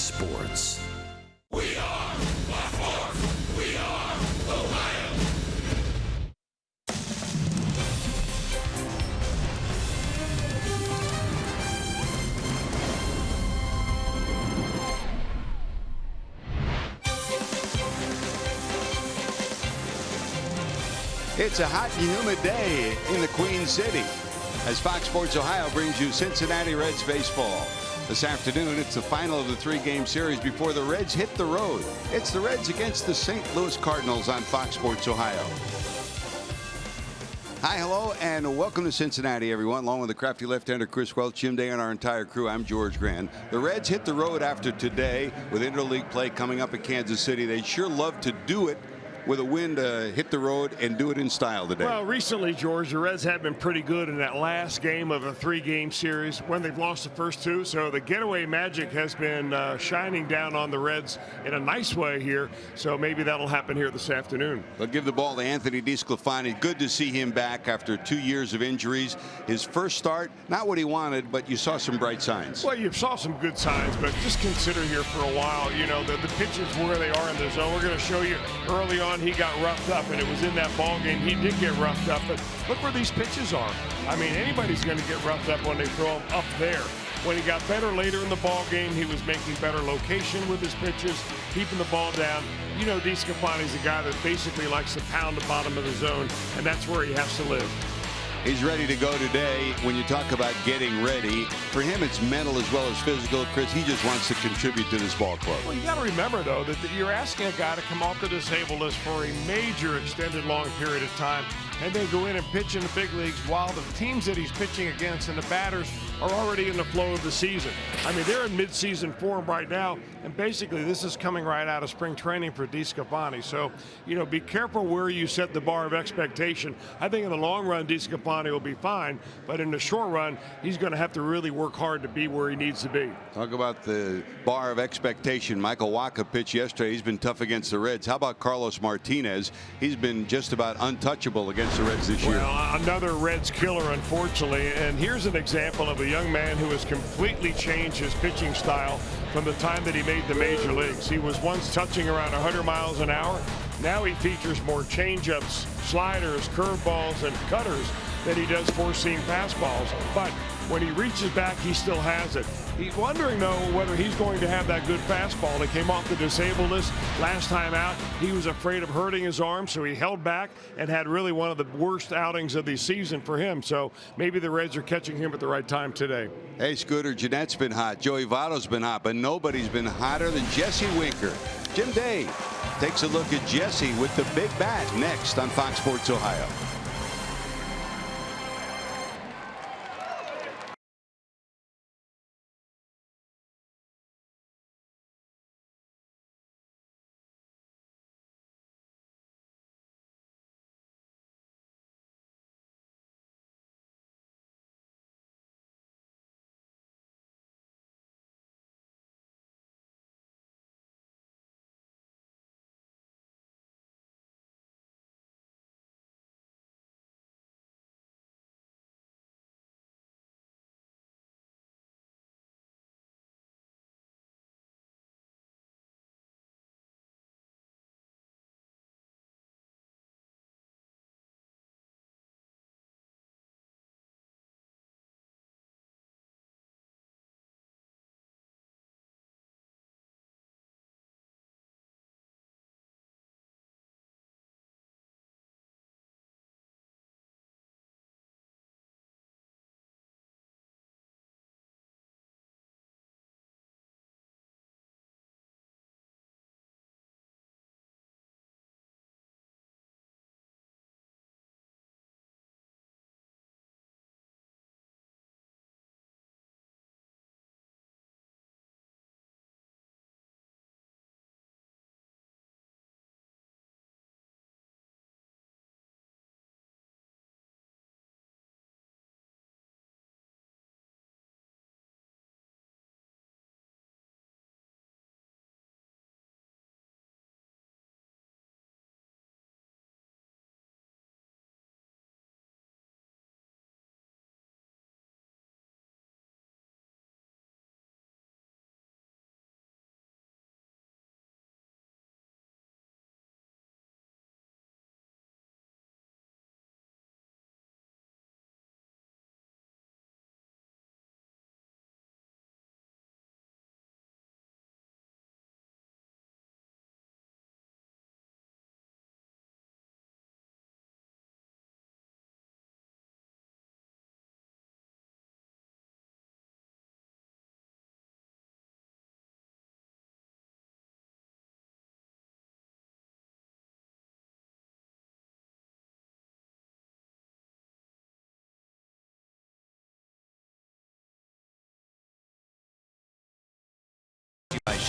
Sports. We are Fox. We are Ohio. It's a hot and humid day in the Queen City as Fox Sports Ohio brings you Cincinnati Reds baseball. This afternoon, it's the final of the three-game series before the Reds hit the road. It's the Reds against the St. Louis Cardinals on Fox Sports Ohio. Hi, hello, and welcome to Cincinnati, everyone. Along with the crafty left-hander Chris Welch, Jim Day, and our entire crew, I'm George Grant. The Reds hit the road after today with interleague play coming up at Kansas City. They'd sure love to do it with a win to hit the road and do it in style today. Well, recently, George, the Reds have been pretty good in that last game of a three-game series when they've lost the first two. So the getaway magic has been shining down on the Reds in a nice way here. So maybe that'll happen here this afternoon. They'll give the ball to Anthony Desclafani. Good to see him back after 2 years of injuries. His first start, not what he wanted, but you saw some bright signs. Well, you saw some good signs, but just consider here for a while, you know, the pitches where they are in the zone. We're going to show you early on. He got roughed up, and it was in that ball game. He did get roughed up, but look where these pitches are. I mean, anybody's going to get roughed up when they throw them up there. When he got better later in the ball game, he was making better location with his pitches, keeping the ball down. You know, Desclafani's a guy that basically likes to pound the bottom of the zone, and that's where he has to live. He's ready to go today. When you talk about getting ready, for him it's mental as well as physical. Chris, he just wants to contribute to this ball club. Well, you got to remember, though, that you're asking a guy to come off the disabled list for a major extended long period of time and then go in and pitch in the big leagues while the teams that he's pitching against and the batters are already in the flow of the season. I mean, they're in mid-season form right now, and basically this is coming right out of spring training for Desclafani. So, you know, be careful where you set the bar of expectation. I think in the long run, Desclafani will be fine, but in the short run, he's going to have to really work hard to be where he needs to be. Talk about the bar of expectation. Michael Wacha pitched yesterday. He's been tough against the Reds. How about Carlos Martinez? He's been just about untouchable against the Reds this year. Well, another Reds killer, unfortunately, and here's an example of a young man who has completely changed his pitching style from the time that he made the major leagues. He was once touching around 100 miles an hour. Now he features more changeups, sliders, curveballs, and cutters than he does four-seam fastballs. But when he reaches back, he still has it. He's wondering, though, whether he's going to have that good fastball. They came off the disabled list last time out. He was afraid of hurting his arm, so he held back and had really one of the worst outings of the season for him. So maybe the Reds are catching him at the right time today. Hey, Scooter, Gennett's been hot. Joey Votto's been hot, but nobody's been hotter than Jesse Winker. Jim Day takes a look at Jesse with the big bat next on Fox Sports Ohio.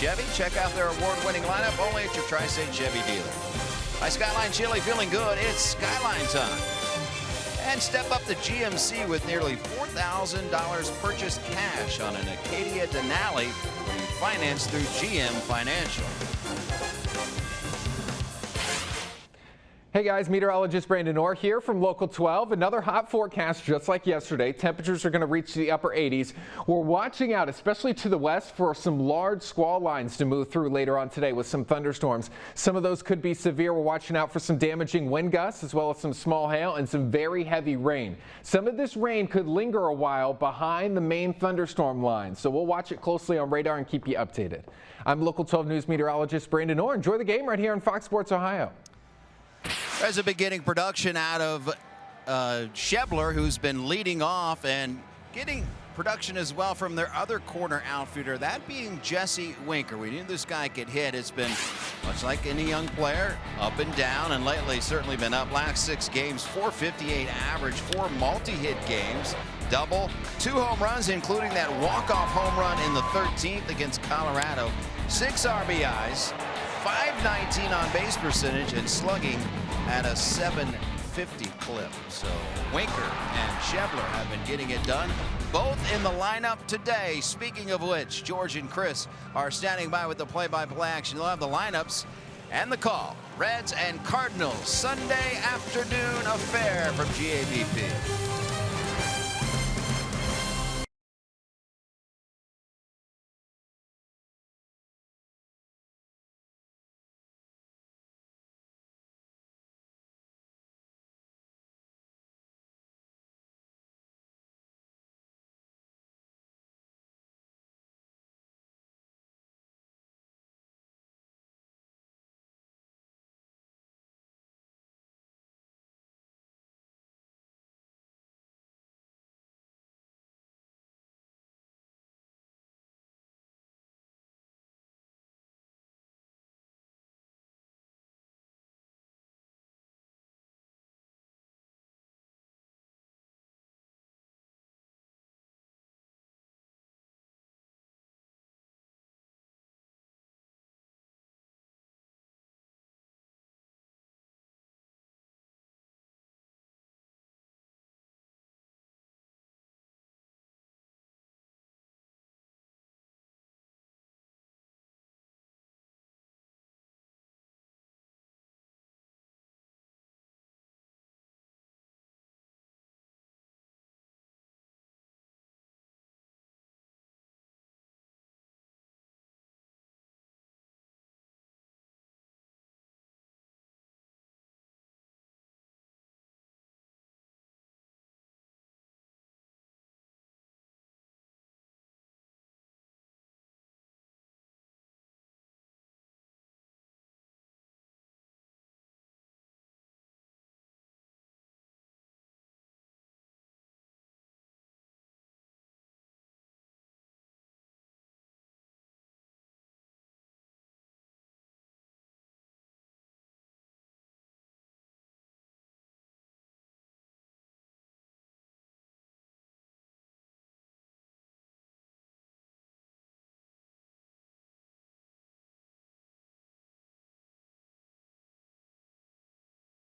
Chevy. Check out their award-winning lineup only at your Tri-State Chevy dealer. By Skyline Chili, feeling good, it's Skyline time. And step up to GMC with nearly $4,000 purchased cash on an Acadia Denali when you finance through GM Financial. Hey guys, meteorologist Brandon Orr here from Local 12. Another hot forecast just like yesterday. Temperatures are going to reach the upper 80s. We're watching out, especially to the west, for some large squall lines to move through later on today with some thunderstorms. Some of those could be severe. We're watching out for some damaging wind gusts as well as some small hail and some very heavy rain. Some of this rain could linger a while behind the main thunderstorm line, so we'll watch it closely on radar and keep you updated. I'm Local 12 News meteorologist Brandon Orr. Enjoy the game right here on Fox Sports Ohio. There's a beginning production out of Schebler, who's been leading off and getting production as well from their other corner outfielder, that being Jesse Winker. We knew this guy could hit. It's been much like any young player, up and down, and lately certainly been up. Last 6 games, .458 average, 4 multi-hit games, double, 2 home runs, including that walk-off home run in the 13th against Colorado, 6 RBIs, .519 on base percentage, and slugging at a .750 clip. So Winker and Schebler have been getting it done, both in the lineup today. Speaking of which, George and Chris are standing by with the play-by-play action. They'll have the lineups and the call. Reds and Cardinals, Sunday afternoon affair from GABP.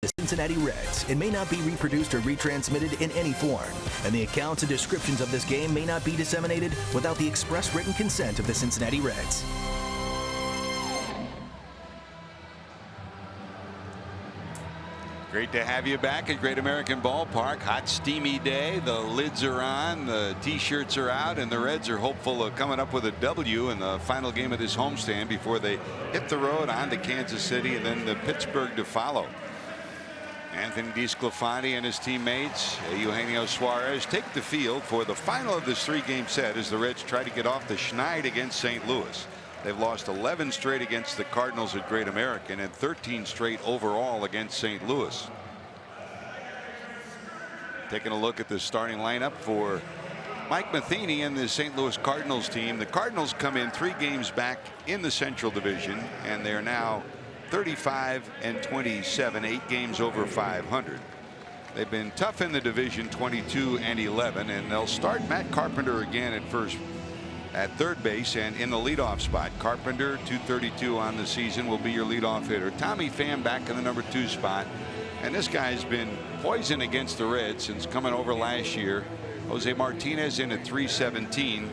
The Cincinnati Reds. It may not be reproduced or retransmitted in any form, and the accounts and descriptions of this game may not be disseminated without the express written consent of the Cincinnati Reds. Great to have you back at Great American Ballpark. Hot, steamy day. The lids are on, the T-shirts are out, and the Reds are hopeful of coming up with a W in the final game of this homestand before they hit the road on to Kansas City and then to Pittsburgh to follow. Anthony Desclafani and his teammates, Eugenio Suarez, take the field for the final of this 3-game set as the Reds try to get off the schneid against St. Louis. They've lost 11 straight against the Cardinals at Great American and 13 straight overall against St. Louis. Taking a look at the starting lineup for Mike Matheny and the St. Louis Cardinals team. The Cardinals come in 3 games back in the Central Division, and they're now 35-27, 8 games over 500. They've been tough in the division, 22-11, and they'll start Matt Carpenter again at first at third base and in the leadoff spot. Carpenter, 232 on the season, will be your leadoff hitter. Tommy Pham back in the number 2 spot. And this guy's been poison against the Reds since coming over last year. Jose Martinez in at 317.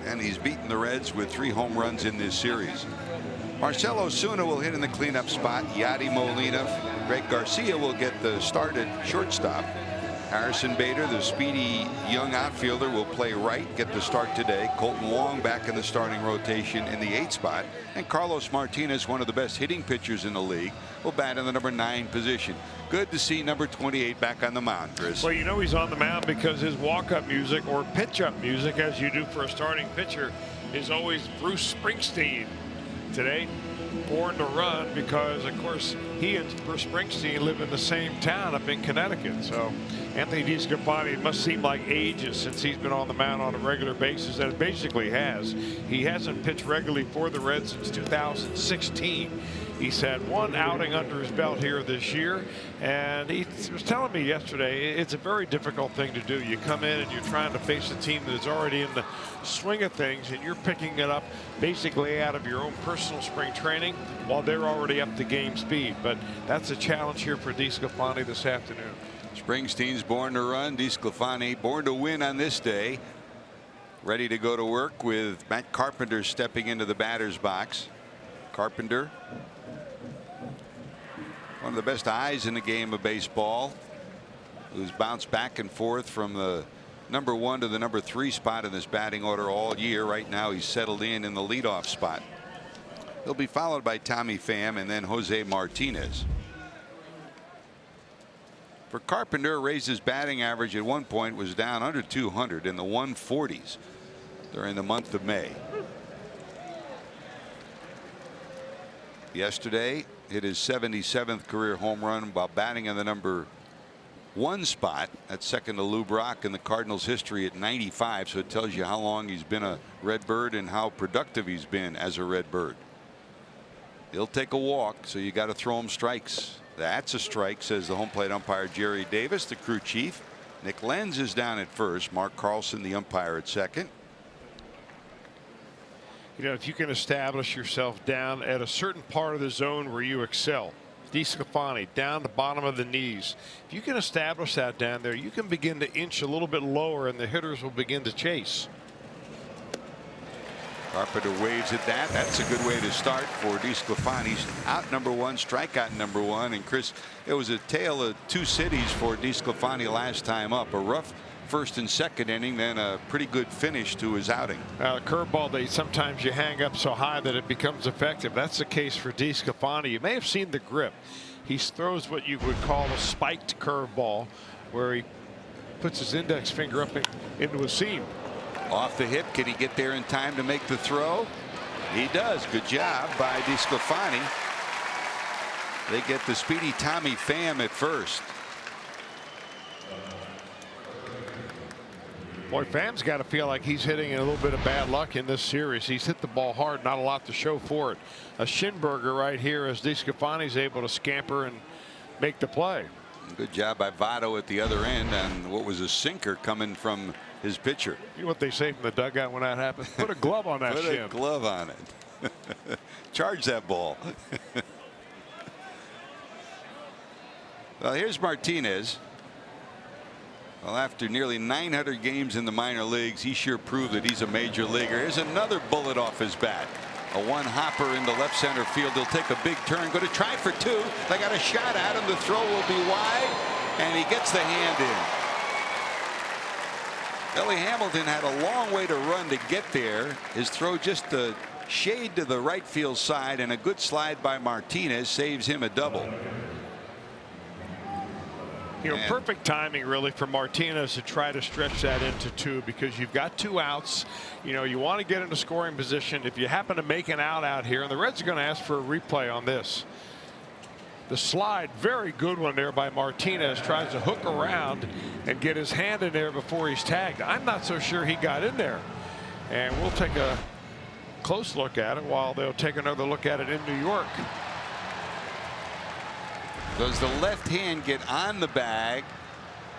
And he's beaten the Reds with 3 home runs in this series. Marcell Ozuna will hit in the cleanup spot. Yadi Molina. Greg Garcia will get the start at shortstop. Harrison Bader, the speedy young outfielder, will play right, get the start today. Colton Wong back in the starting rotation in the 8th spot. And Carlos Martinez, one of the best hitting pitchers in the league, will bat in the number 9 position. Good to see number 28 back on the mound, Chris. Well, you know he's on the mound because his walk-up music or pitch-up music, as you do for a starting pitcher, is always Bruce Springsteen. Today, Born to Run, because of course he and Bruce Springsteen live in the same town up in Connecticut. So Anthony Desclafani, it must seem like ages since he's been on the mound on a regular basis, and it basically has. He hasn't pitched regularly for the Reds since 2016. He's had 1 outing under his belt here this year, and he was telling me yesterday it's a very difficult thing to do. You come in and you're trying to face a team that's already in the swing of things, and you're picking it up basically out of your own personal spring training while they're already up to game speed. But that's a challenge here for Desclafani this afternoon. Springsteen's born to run. Desclafani born to win on this day. Ready to go to work with Matt Carpenter stepping into the batter's box. Carpenter, one of the best eyes in the game of baseball, who's bounced back and forth from the number 1 to the number 3 spot in this batting order all year. Right now he's settled in the leadoff spot. He'll be followed by Tommy Pham and then Jose Martinez. For Carpenter, raised his batting average at one point, was down under 200 in the 140s during the month of May. Yesterday hit his 77th career home run while batting in the number 1 spot. That's second to Lou Brock in the Cardinals history at 95. So it tells you how long he's been a Redbird and how productive he's been as a Redbird. He'll take a walk, so you got to throw him strikes. That's a strike, says the home plate umpire Jerry Davis, the crew chief. Nick Lenz is down at first. Mark Carlson, the umpire, at second. You know, if you can establish yourself down at a certain part of the zone where you excel, Desclafani down the bottom of the knees, if you can establish that down there, you can begin to inch a little bit lower and the hitters will begin to chase. Carpenter waves at that. That's a good way to start for Desclafani's out number 1, strikeout number 1. And Chris, it was a tale of 2 cities for Desclafani last time up. A rough first and second inning, then a pretty good finish to his outing. Curveball, sometimes you hang up so high that it becomes effective. That's the case for Desclafani. You may have seen the grip. He throws what you would call a spiked curveball, where he puts his index finger up into a seam. Off the hip, can he get there in time to make the throw? He does. Good job by Desclafani. They get the speedy Tommy Pham at first. Boy, Pham's got to feel like he's hitting a little bit of bad luck in this series. He's hit the ball hard, not a lot to show for it. A shin burger right here as Desclafani's able to scamper and make the play. Good job by Votto at the other end on what was a sinker coming from his pitcher. You know what they say from the dugout when that happens? Put a glove on that Put shin. a glove on it. Charge that ball. Well, here's Martinez. Well, after nearly 900 games in the minor leagues, he sure proved that he's a major leaguer. Here's another bullet off his bat. A one-hopper into left center field. He'll take a big turn, go to try for 2. They got a shot at him. The throw will be wide, and he gets the hand in. Billy Hamilton had a long way to run to get there. His throw just a shade to the right field side, and a good slide by Martinez saves him a double. You know, perfect timing really for Martinez to try to stretch that into 2, because you've got 2 outs. You know, you want to get into scoring position. If you happen to make an out here, and the Reds are going to ask for a replay on this. The slide, very good one there by Martinez, tries to hook around and get his hand in there before he's tagged. I'm not so sure he got in there. And we'll take a close look at it while they'll take another look at it in New York. Does the left hand get on the bag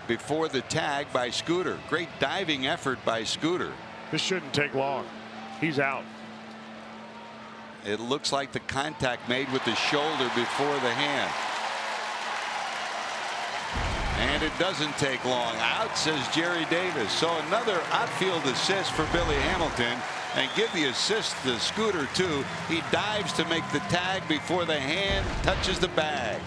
before the tag by Scooter? Great diving effort by Scooter. This shouldn't take long. He's out. It looks like the contact made with the shoulder before the hand. And it doesn't take long. Out, says Jerry Davis. So another outfield assist for Billy Hamilton. And give the assist to Scooter, too. He dives to make the tag before the hand touches the bag.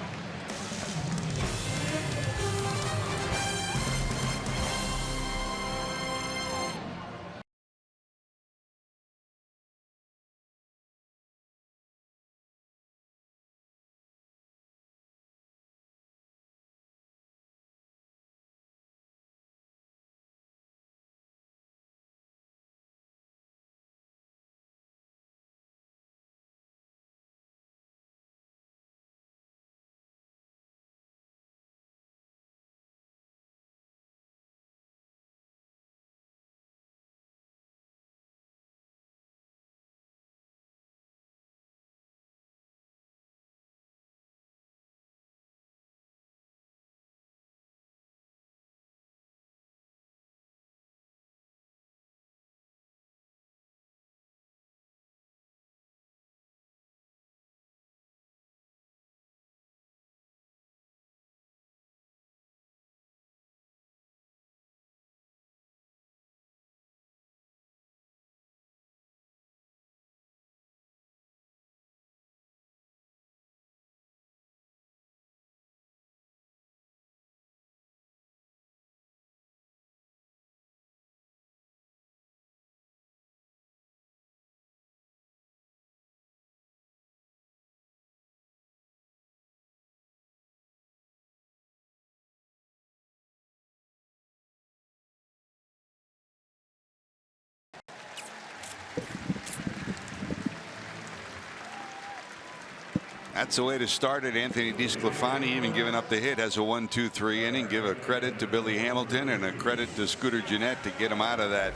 That's the way to start it. Anthony Desclafani, even giving up the hit, has a 1-2-3 inning. Give a credit to Billy Hamilton and a credit to Scooter Gennett to get him out of that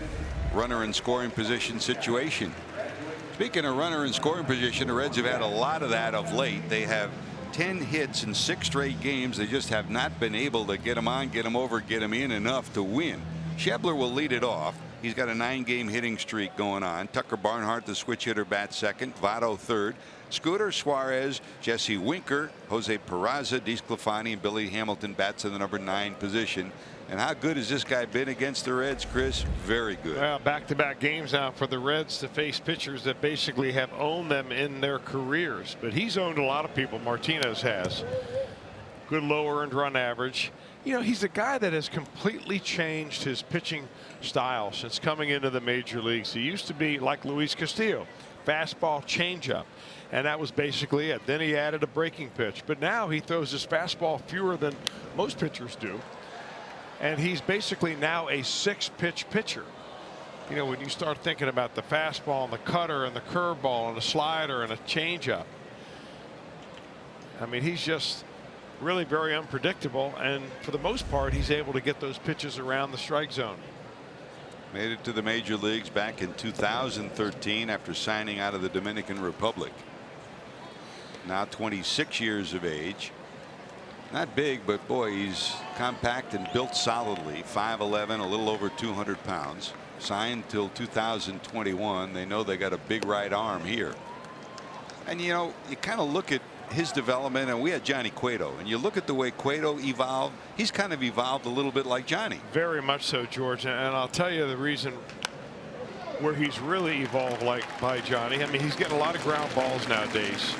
runner in scoring position situation. Speaking of runner in scoring position, the Reds have had a lot of that of late. They have 10 hits in 6 straight games. They just have not been able to get them on, get them over, get them in enough to win. Schebler will lead it off. He's got a 9-game hitting streak going on. Tucker Barnhart, the switch hitter, bats second. Votto third. Scooter, Suarez, Jesse Winker, Jose Peraza, Desclafani, and Billy Hamilton bats in the number 9 position. And how good has this guy been against the Reds, Chris? Very good. Well, back-to-back games now for the Reds to face pitchers that basically have owned them in their careers. But he's owned a lot of people. Martinez has. Good low earned run average. You know, he's a guy that has completely changed his pitching style since coming into the major leagues. He used to be like Luis Castillo, fastball, changeup. And that was basically it. Then he added a breaking pitch. But now he throws his fastball fewer than most pitchers do. And he's basically now a 6-pitch pitcher. You know, when you start thinking about the fastball and the cutter and the curveball and the slider and a changeup. I mean, he's just really very unpredictable. And for the most part, he's able to get those pitches around the strike zone. Made it to the major leagues back in 2013 after signing out of the Dominican Republic. Now 26 years of age. Not big, but boy, he's compact and built solidly. 5'11", a little over 200 pounds. Signed till 2021. They know they got a big right arm here. And you know, you kind of look at his development, and we had Johnny Cueto, and you look at the way Cueto evolved. He's kind of evolved a little bit like Johnny. Very much so, George. And I'll tell you the reason where he's really evolved like by Johnny. I mean, he's getting a lot of ground balls nowadays.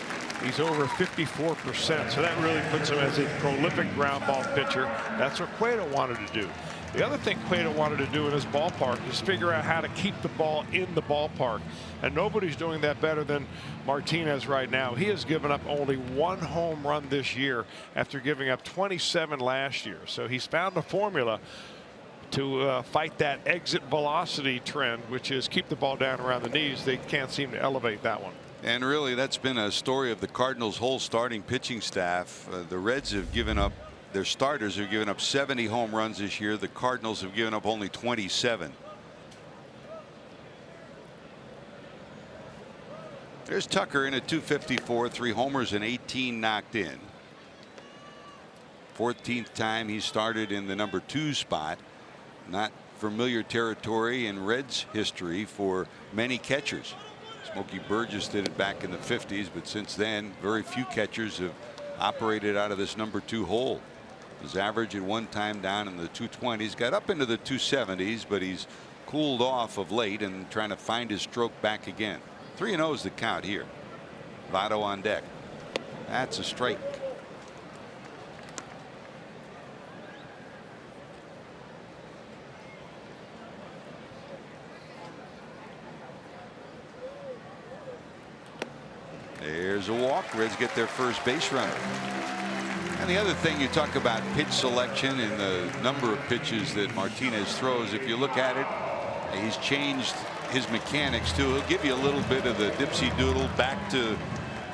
He's over 54%, so that really puts him as a prolific ground ball pitcher. That's what Cueto wanted to do. The other thing Cueto wanted to do in his ballpark is figure out how to keep the ball in the ballpark. And nobody's doing that better than Martinez right now. He has given up only 1 home run this year after giving up 27 last year. So he's found a formula to fight that exit velocity trend, which is keep the ball down around the knees. They can't seem to elevate that one. And really, that's been a story of the Cardinals' whole starting pitching staff. The Reds have given up, their starters have given up 70 home runs this year. The Cardinals have given up only 27. There's Tucker in at 254, 3 homers and 18 knocked in. 14th time he started in the number 2 spot. Not familiar territory in Reds history for many catchers. Smokey Burgess did it back in the 50s, but since then very few catchers have operated out of this number 2 hole. His average at one time down in the 220s, got up into the 270s, but he's cooled off of late and trying to find his stroke back again. 3-0 is the count here. Votto on deck. That's a strike. There's a walk. Reds get their first base runner. And the other thing, you talk about pitch selection and the number of pitches that Martinez throws. If you look at it, he's changed his mechanics too. He'll give you a little bit of the dipsy doodle back to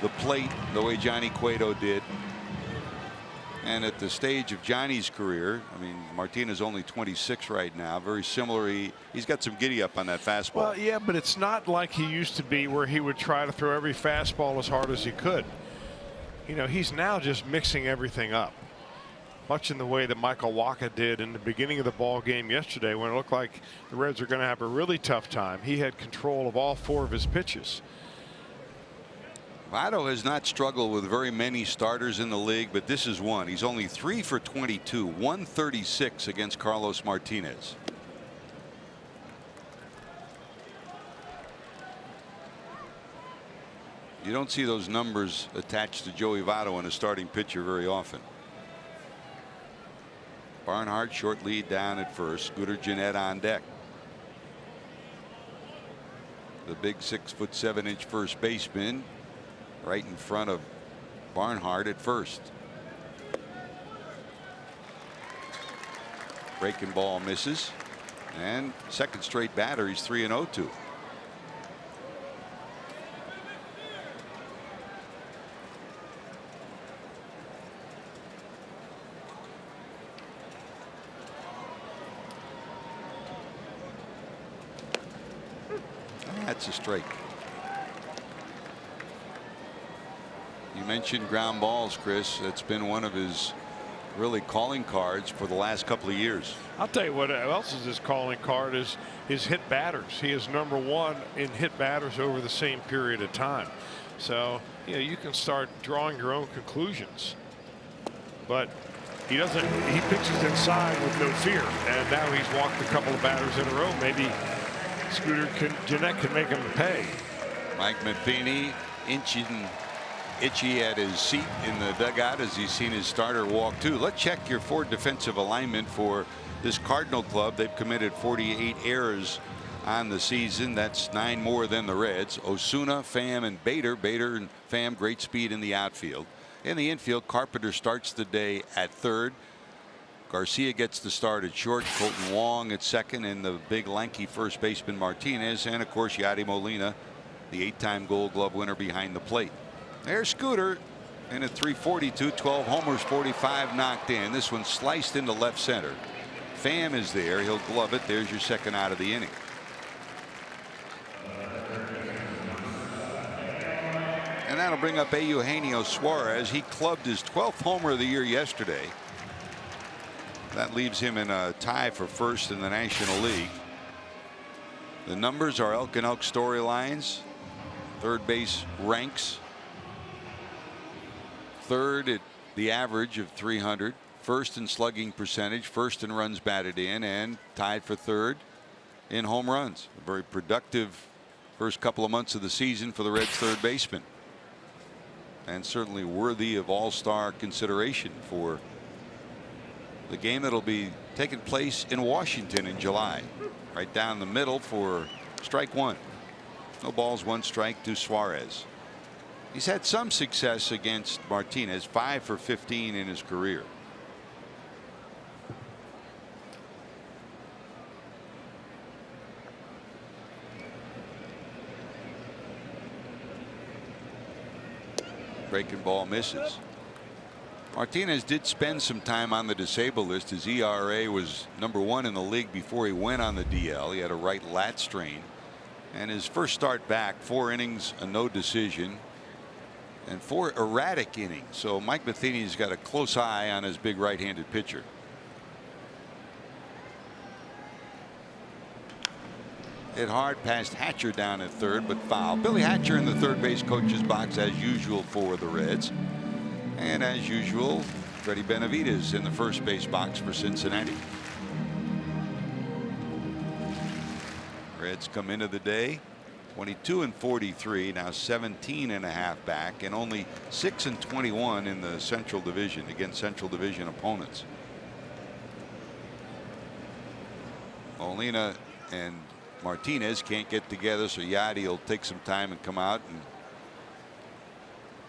the plate the way Johnny Cueto did. And at the stage of Johnny's career, I mean, Martinez only 26 right now. Very similar. He's got some giddy up on that fastball. Well, yeah, but it's not like he used to be where he would try to throw every fastball as hard as he could. You know, he's now just mixing everything up, much in the way that Michael Wacha did in the beginning of the ball game yesterday, when it looked like the Reds were going to have a really tough time. He had control of all 4 of his pitches. Votto has not struggled with very many starters in the league, but this is one. He's only 3 for 22, 136 against Carlos Martinez. You don't see those numbers attached to Joey Votto in a starting pitcher very often. Barnhart short lead down at first. Scooter Gennett on deck. The big 6'7" first baseman right in front of Barnhart at first. Breaking ball misses, and second straight batter he's 3-0 to. That's a strike. You mentioned ground balls, Chris. That's been one of his really calling cards for the last couple of years. I'll tell you what else is his calling card is his hit batters. He is #1 in hit batters over the same period of time. So, you know, you can start drawing your own conclusions. But he doesn't. He pitches inside with no fear, and now he's walked a couple of batters in a row. Maybe Gennett can make him pay. Mike Matheny itchy at his seat in the dugout as he's seen his starter walk too. Let's check your Ford defensive alignment for this Cardinal club. They've committed 48 errors on the season. That's 9 more than the Reds. Osuna, Pham, and Bader. Bader and Pham, great speed in the outfield. In the infield, Carpenter starts the day at third. Garcia gets the start at short. Colton Wong at second, and the big lanky first baseman Martinez, and of course Yadi Molina, the 8-time Gold Glove winner, behind the plate. There's Scooter in at 342, 12 homers, 45 knocked in. This one sliced into left center. Pham is there. He'll glove it. There's your second out of the inning. And that'll bring up Eugenio Suarez. He clubbed his 12th homer of the year yesterday. That leaves him in a tie for first in the National League. The numbers are Elk and Elk storylines. Third base ranks. Third at the average of 300. First in slugging percentage. First in runs batted in. And tied for third in home runs. A very productive first couple of months of the season for the Reds' third baseman. And certainly worthy of all-star consideration for the game that'll be taking place in Washington in July. Right down the middle for strike one. No balls, 1 strike to Suarez. He's had some success against Martinez, 5 for 15 in his career. Breaking ball misses. Martinez did spend some time on the disabled list. His ERA was #1 in the league before he went on the DL. He had a right lat strain, and his first start back, 4 innings, a no decision, and 4 erratic innings. So Mike Matheny's got a close eye on his big right-handed pitcher. Hit hard past Hatcher down at third, but foul. Billy Hatcher in the third base coach's box as usual for the Reds. And as usual, Freddie Benavidez in the first base box for Cincinnati. Reds come into the day 22-43, now 17.5 back, and only 6-21 in the Central Division against Central Division opponents. Molina and Martinez can't get together, so Yadi will take some time and come out and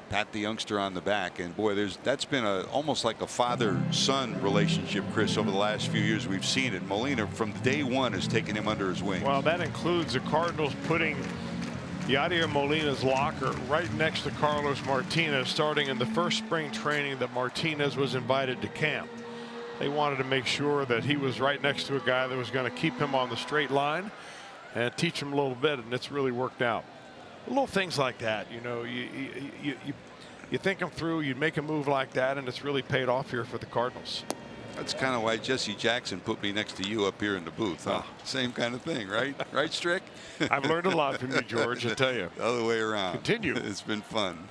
pat the youngster on the back. And boy, that's been almost like a father-son relationship, Chris, over the last few years. We've seen it. Molina from day one has taken him under his wing. Well, that includes the Cardinals putting Yadier Molina's locker right next to Carlos Martinez, starting in the first spring training that Martinez was invited to camp. They wanted to make sure that he was right next to a guy that was going to keep him on the straight line and teach him a little bit, and it's really worked out. Little things like that, you know, you think them through, you make a move like that, and it's really paid off here for the Cardinals. That's kind of why Jesse Jackson put me next to you up here in the booth. Huh? Same kind of thing, right? Right, Strick? I've learned a lot from you, George, I tell you. The other way around. Continue. It's been fun.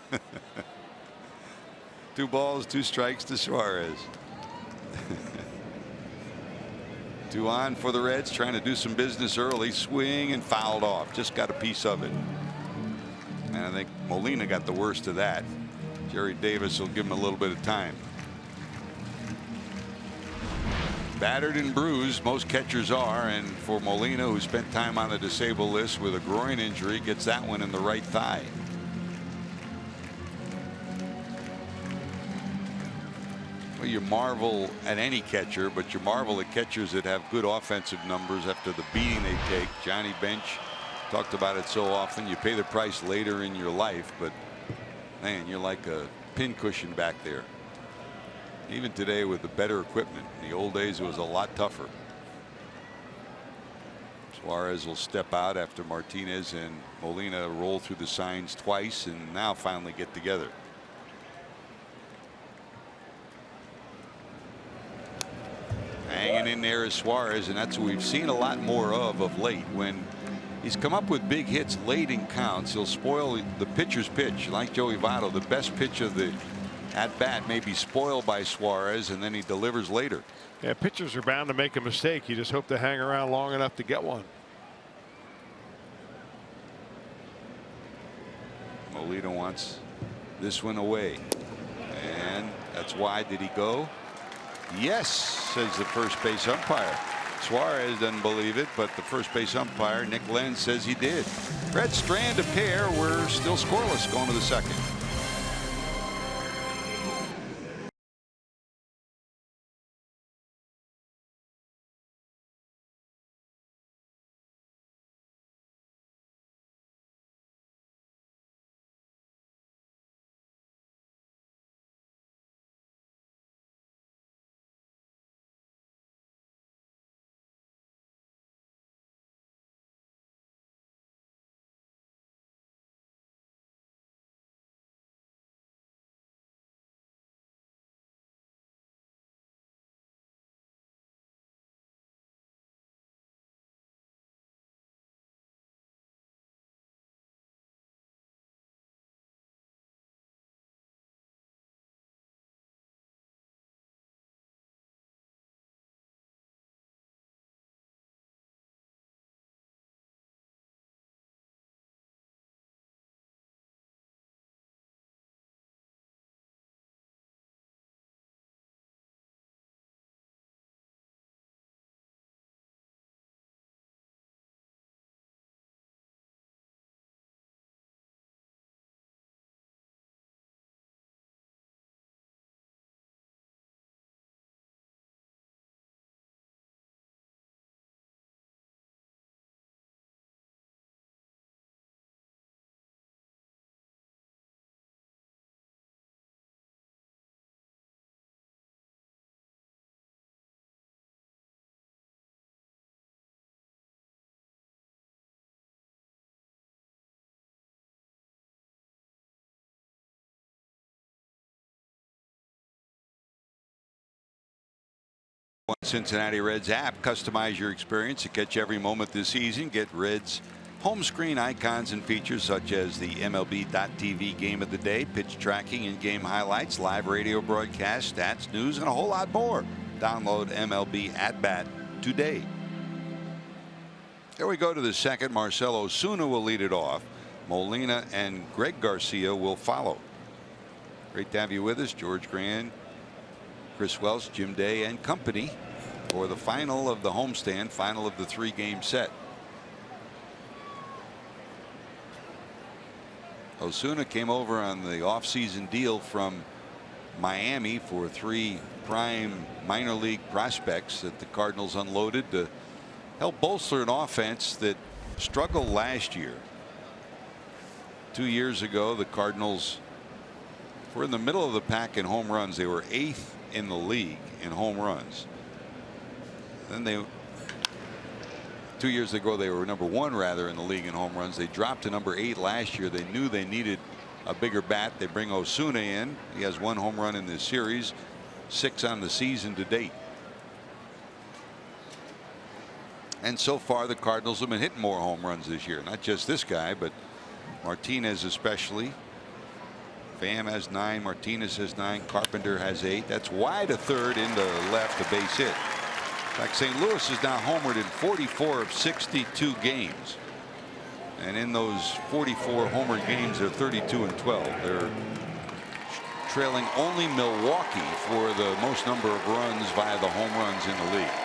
2 balls, 2 strikes to Suarez. 2 on for the Reds, trying to do some business early. Swing and fouled off. Just got a piece of it. And I think Molina got the worst of that. Jerry Davis will give him a little bit of time. Battered and bruised, most catchers are, and for Molina, who spent time on the disabled list with a groin injury, gets that one in the right thigh. Well, you marvel at any catcher, but you marvel at catchers that have good offensive numbers after the beating they take. Johnny Bench talked about it so often. You pay the price later in your life, but man, you're like a pincushion back there. Even today with the better equipment. In the old days, it was a lot tougher. Suarez will step out after Martinez and Molina roll through the signs twice and now finally get together. Hanging in there is Suarez, and that's what we've seen a lot more of late. When he's come up with big hits late in counts, he'll spoil the pitcher's pitch. Like Joey Votto, the best pitch of the at bat may be spoiled by Suarez, and then he delivers later. Yeah, pitchers are bound to make a mistake. You just hope to hang around long enough to get one. Molina wants this one away, and that's wide. Did he go? Yes, says the first base umpire. Suarez doesn't believe it, but the first base umpire, Nick Lenz, says he did. Red Strand a pair. We're still scoreless going to the second. Cincinnati Reds app. Customize your experience to catch every moment this season. Get Reds home screen icons and features such as the MLB.TV game of the day, pitch tracking, in-game highlights, live radio broadcast, stats, news, and a whole lot more. Download MLB At Bat today. Here we go to the second. Marcell Ozuna will lead it off. Molina and Greg Garcia will follow. Great to have you with us, George Grand, Chris Welch, Jim Day, and company for the final of the homestand, final of the 3-game set. Ozuna came over on the offseason deal from Miami for 3 prime minor league prospects that the Cardinals unloaded to help bolster an offense that struggled last year. 2 years ago, the Cardinals were in the middle of the pack in home runs. They were 8th in the league in home runs. Then 2 years ago they were number 1 rather in the league in home runs. They dropped to number 8 last year. They knew they needed a bigger bat. They bring Ozuna in. He has 1 home run in this series, 6 on the season to date. And so far the Cardinals have been hitting more home runs this year. Not just this guy, but Martinez especially. Pham has 9, Martinez has 9, Carpenter has 8. That's wide to third, into left, a base hit. In fact, St. Louis is now homered in 44 of 62 games. And in those 44 homer games, they're 32 and 12. They're trailing only Milwaukee for the most number of runs via the home runs in the league.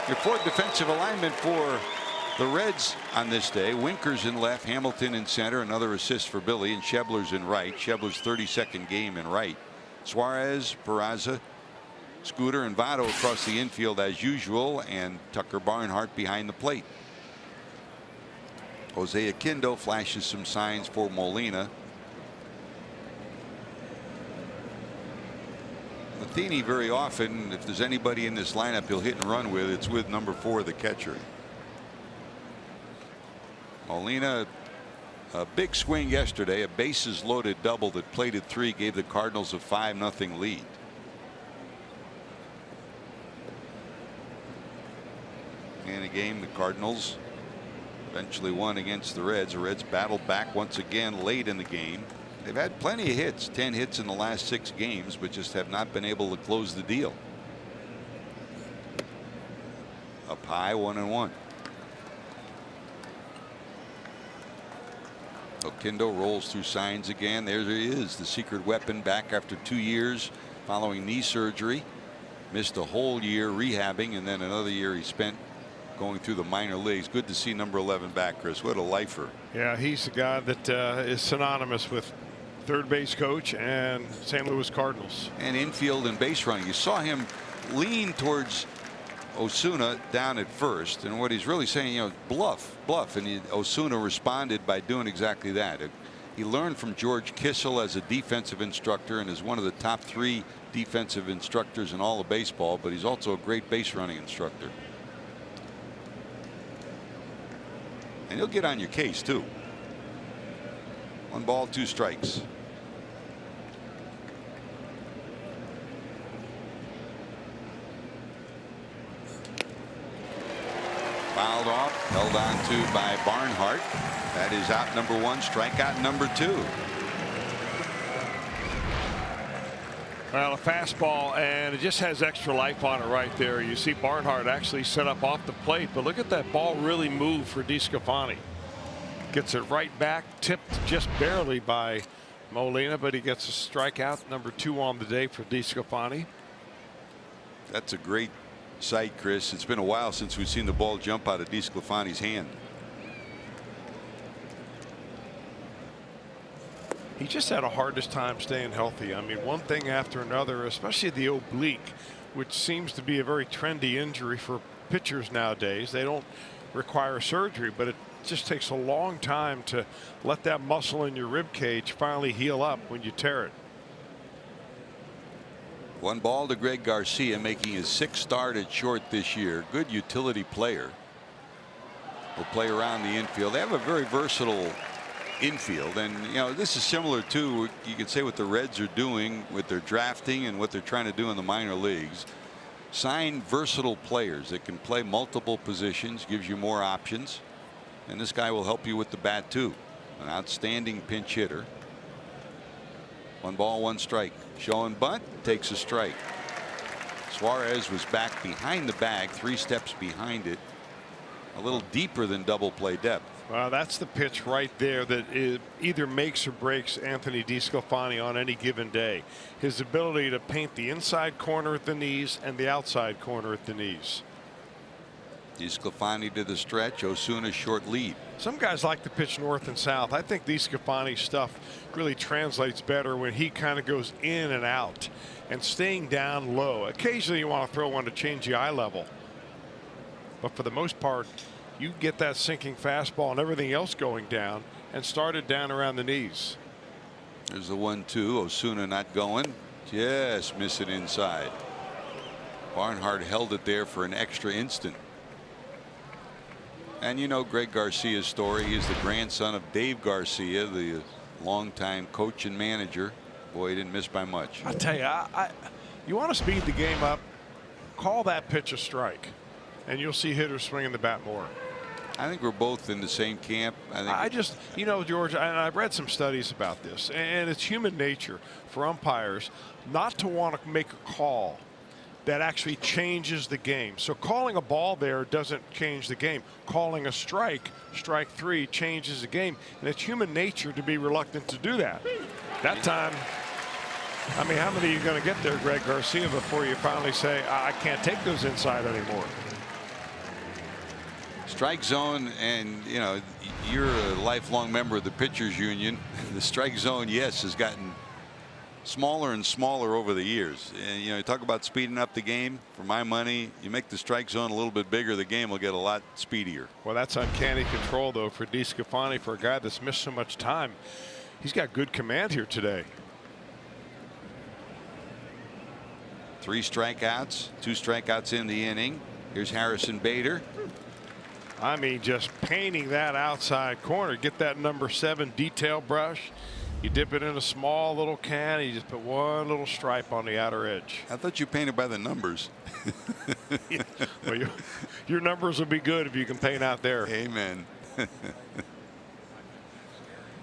Your fourth defensive alignment for the Reds on this day: Winkers in left, Hamilton in center, another assist for Billy, and Schebler's in right. Schebler's 32nd game in right. Suarez, Peraza, Scooter, and Votto across the infield as usual, and Tucker Barnhart behind the plate. Jose Aquindo flashes some signs for Molina. Matheny, very often, if there's anybody in this lineup he'll hit and run with, it's with number 4, the catcher. Molina, a big swing yesterday, a bases loaded double that plated 3, gave the Cardinals a 5-0 lead. In a game the Cardinals eventually won against the Reds. The Reds battled back once again late in the game. They've had plenty of hits, 10 hits in the last 6 games, but just have not been able to close the deal. Up high, 1-1. Oquendo rolls through signs again. There he is, the secret weapon, back after 2 years following knee surgery. Missed a whole year rehabbing, and then another year he spent going through the minor leagues. Good to see number 11 back, Chris. What a lifer. Yeah, he's the guy that is synonymous with third base coach and St. Louis Cardinals. And infield and base running. You saw him lean towards Ozuna down at first, and what he's really saying, you know, bluff. And Ozuna responded by doing exactly that. He learned from George Kissel as a defensive instructor and is one of the top 3 defensive instructors in all of baseball, but he's also a great base running instructor. And he'll get on your case too. 1 ball, 2 strikes. Fouled off, held on to by Barnhart. That is out number 1, strikeout number 2. Well, a fastball, and it just has extra life on it right there. You see Barnhart actually set up off the plate, but look at that ball really move for Desclafani. Gets it right back, tipped just barely by Molina, but he gets a strikeout, number 2 on the day for Desclafani. That's a great sight, Chris. It's been a while since we've seen the ball jump out of Desclafani's hand. He just had a hardest time staying healthy. I mean, one thing after another, especially the oblique, which seems to be a very trendy injury for pitchers nowadays. They don't require surgery, but it just takes a long time to let that muscle in your rib cage finally heal up when you tear it. 1 ball to Greg Garcia, making his 6th start at short this year. Good utility player. Will play around the infield. They have a very versatile infield, and you know, this is similar to, you could say, what the Reds are doing with their drafting and what they're trying to do in the minor leagues. sign versatile players that can play multiple positions, gives you more options. And this guy will help you with the bat too. An outstanding pinch hitter. 1 ball, 1 strike. Show and bunt, takes a strike. Suarez was back behind the bag, 3 steps behind it. A little deeper than double play depth. Well, that's the pitch right there that either makes or breaks Anthony Desclafani on any given day. His ability to paint the inside corner at the knees and the outside corner at the knees. Desclafani to the stretch. Osuna short lead. Some guys like to pitch north and south. I think Desclafani's stuff really translates better when he kind of goes in and out and staying down low. Occasionally you want to throw one to change the eye level, but for the most part you get that sinking fastball and everything else going down and start it down around the knees. There's the 1-2. Osuna not going. Just miss it inside. Barnhart held it there for an extra instant. And you know Greg Garcia's story. He is the grandson of Dave Garcia, the longtime coach and manager. Boy, he didn't miss by much. I tell you, you want to speed the game up, call that pitch a strike, and you'll see hitters swinging the bat more. I think we're both in the same camp. I just, you know, George, and I've read some studies about this, and it's human nature for umpires not to want to make a call that actually changes the game. So calling a ball there doesn't change the game. Calling a strike, strike 3, changes the game. And it's human nature to be reluctant to do that. That time, I mean, how many are you going to get there, Greg Garcia, before you finally say, I can't take those inside anymore? Strike zone, and you know, you're a lifelong member of the pitchers union. The strike zone, yes, has gotten smaller and smaller over the years. And you know, you talk about speeding up the game. For my money, you make the strike zone a little bit bigger, the game will get a lot speedier. Well, that's uncanny control though for Desclafani, for a guy that's missed so much time. He's got good command here today. 3 strikeouts, 2 strikeouts in the inning. Here's Harrison Bader. I mean, just painting that outside corner. Get that number 7 detail brush. You dip it in a small little can. You just put one little stripe on the outer edge. I thought you painted by the numbers. Well, your numbers will be good if you can paint out there. Amen.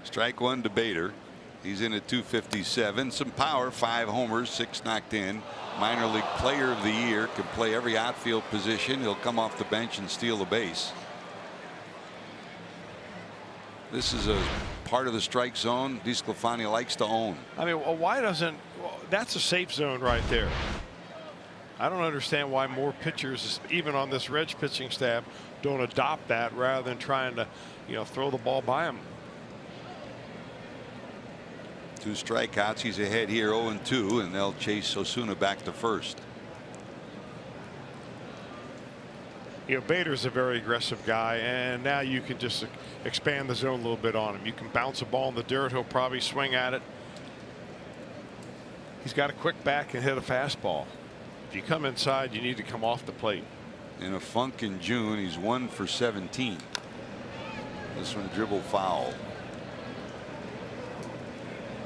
Strike 1 to Bader. He's in at 257. Some power, 5 homers, 6 knocked in. Minor league player of the year. Can play every outfield position. He'll come off the bench and steal a base. This is a part of the strike zone Desclafani likes to own. I mean, why doesn't, that's a safe zone right there. I don't understand why more pitchers, even on this Reds pitching staff, don't adopt that rather than trying to, you know, throw the ball by him. 2 strikeouts. He's ahead here 0-2, and they'll chase Osuna back to first. You know, Bader's a very aggressive guy, and now you can just expand the zone a little bit on him. You can bounce a ball in the dirt. He'll probably swing at it. He's got a quick back and hit a fastball. If you come inside, you need to come off the plate. In a funk in June, he's 1 for 17. This one dribble foul.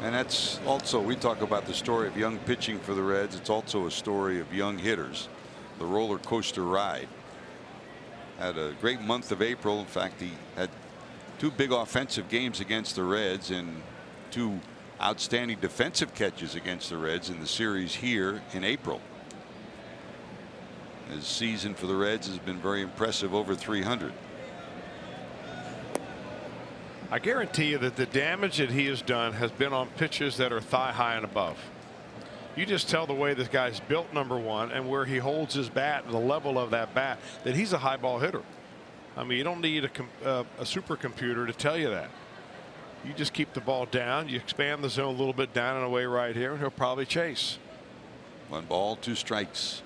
And that's also, we talk about the story of young pitching for the Reds. It's also a story of young hitters. The roller coaster ride. Had a great month of April. In fact, he had 2 big offensive games against the Reds and 2 outstanding defensive catches against the Reds in the series here in April. His season for the Reds has been very impressive, over 300. I guarantee you that the damage that he has done has been on pitches that are thigh high and above. You just tell the way this guy's built, number one, and where he holds his bat and the level of that bat, that he's a high ball hitter. I mean, you don't need a supercomputer to tell you that. You just keep the ball down, you expand the zone a little bit down and away right here, and he'll probably chase. 1 ball, 2 strikes.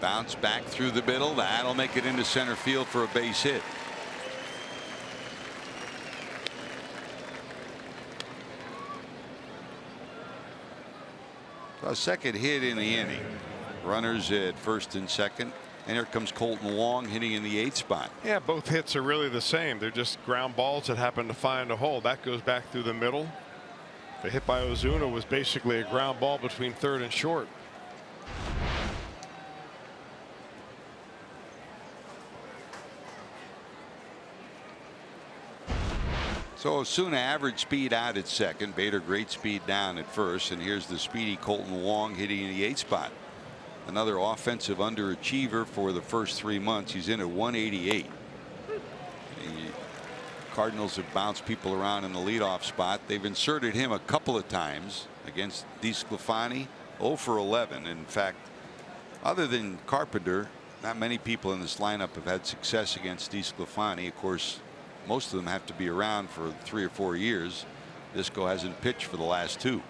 Bounce back through the middle. That'll make it into center field for a base hit. A second hit in the inning. Runners at first and second. And here comes Colton Wong hitting in the 8th spot. Yeah, both hits are really the same. They're just ground balls that happen to find a hole. That goes back through the middle. The hit by Osuna was basically a ground ball between third and short. So Osuna average speed out at second. Bader great speed down at first. And here's the speedy Colton Wong hitting in the 8th spot. Another offensive underachiever for the first 3 months. He's in at 188. The Cardinals have bounced people around in the leadoff spot. They've inserted him a couple of times against Desclafani. 0 for 11. In fact, other than Carpenter, not many people in this lineup have had success against Desclafani. Of course, most of them have to be around for 3 or 4 years. Disco hasn't pitched for the last 2.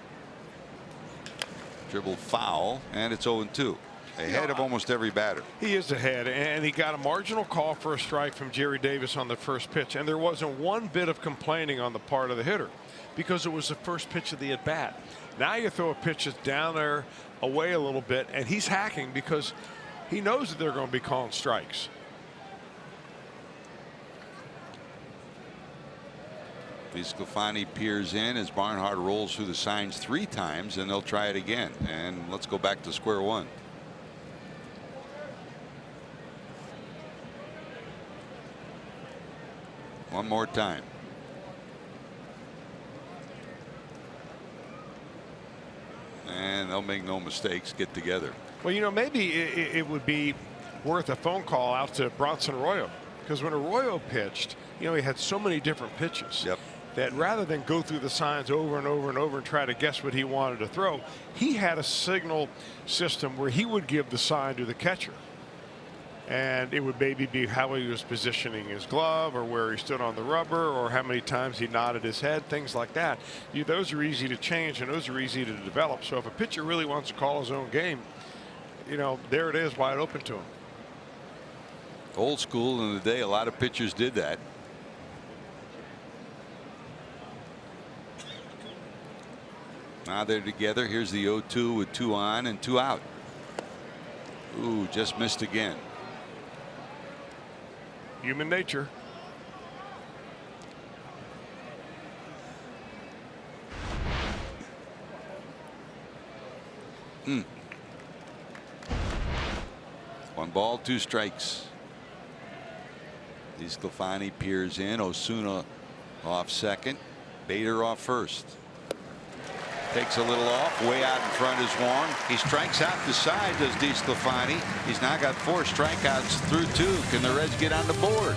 Dribble foul, and it's 0-2. Ahead of almost every batter. He is ahead, and he got a marginal call for a strike from Jerry Davis on the first pitch, and there wasn't one bit of complaining on the part of the hitter because it was the first pitch of the at bat. Now you throw a pitch that's down there away a little bit, and he's hacking because he knows that they're going to be calling strikes. Desclafani peers in as Barnhart rolls through the signs 3 times, and they'll try it again. And let's go back to square one. One more time. And they'll make no mistakes, get together. Well, you know, maybe it would be worth a phone call out to Bronson Arroyo, because when Arroyo pitched, you know, he had so many different pitches. Yep. That rather than go through the signs over and over and over and try to guess what he wanted to throw, he had a signal system where he would give the sign to the catcher. And it would maybe be how he was positioning his glove, or where he stood on the rubber, or how many times he nodded his head, things like that. Those are easy to change, and those are easy to develop. So if a pitcher really wants to call his own game, you know, there it is, wide open to him. Old school in the day, a lot of pitchers did that. Now they're together. Here's the 0-2 with 2 on and 2 out. Ooh, just missed again. Human nature. One ball, 2 strikes. Desclafani peers in. Osuna off second. Bader off first. Takes a little off. Way out in front is Wong. He strikes out the side, does Desclafani. He's now got 4 strikeouts through 2. Can the Reds get on the board?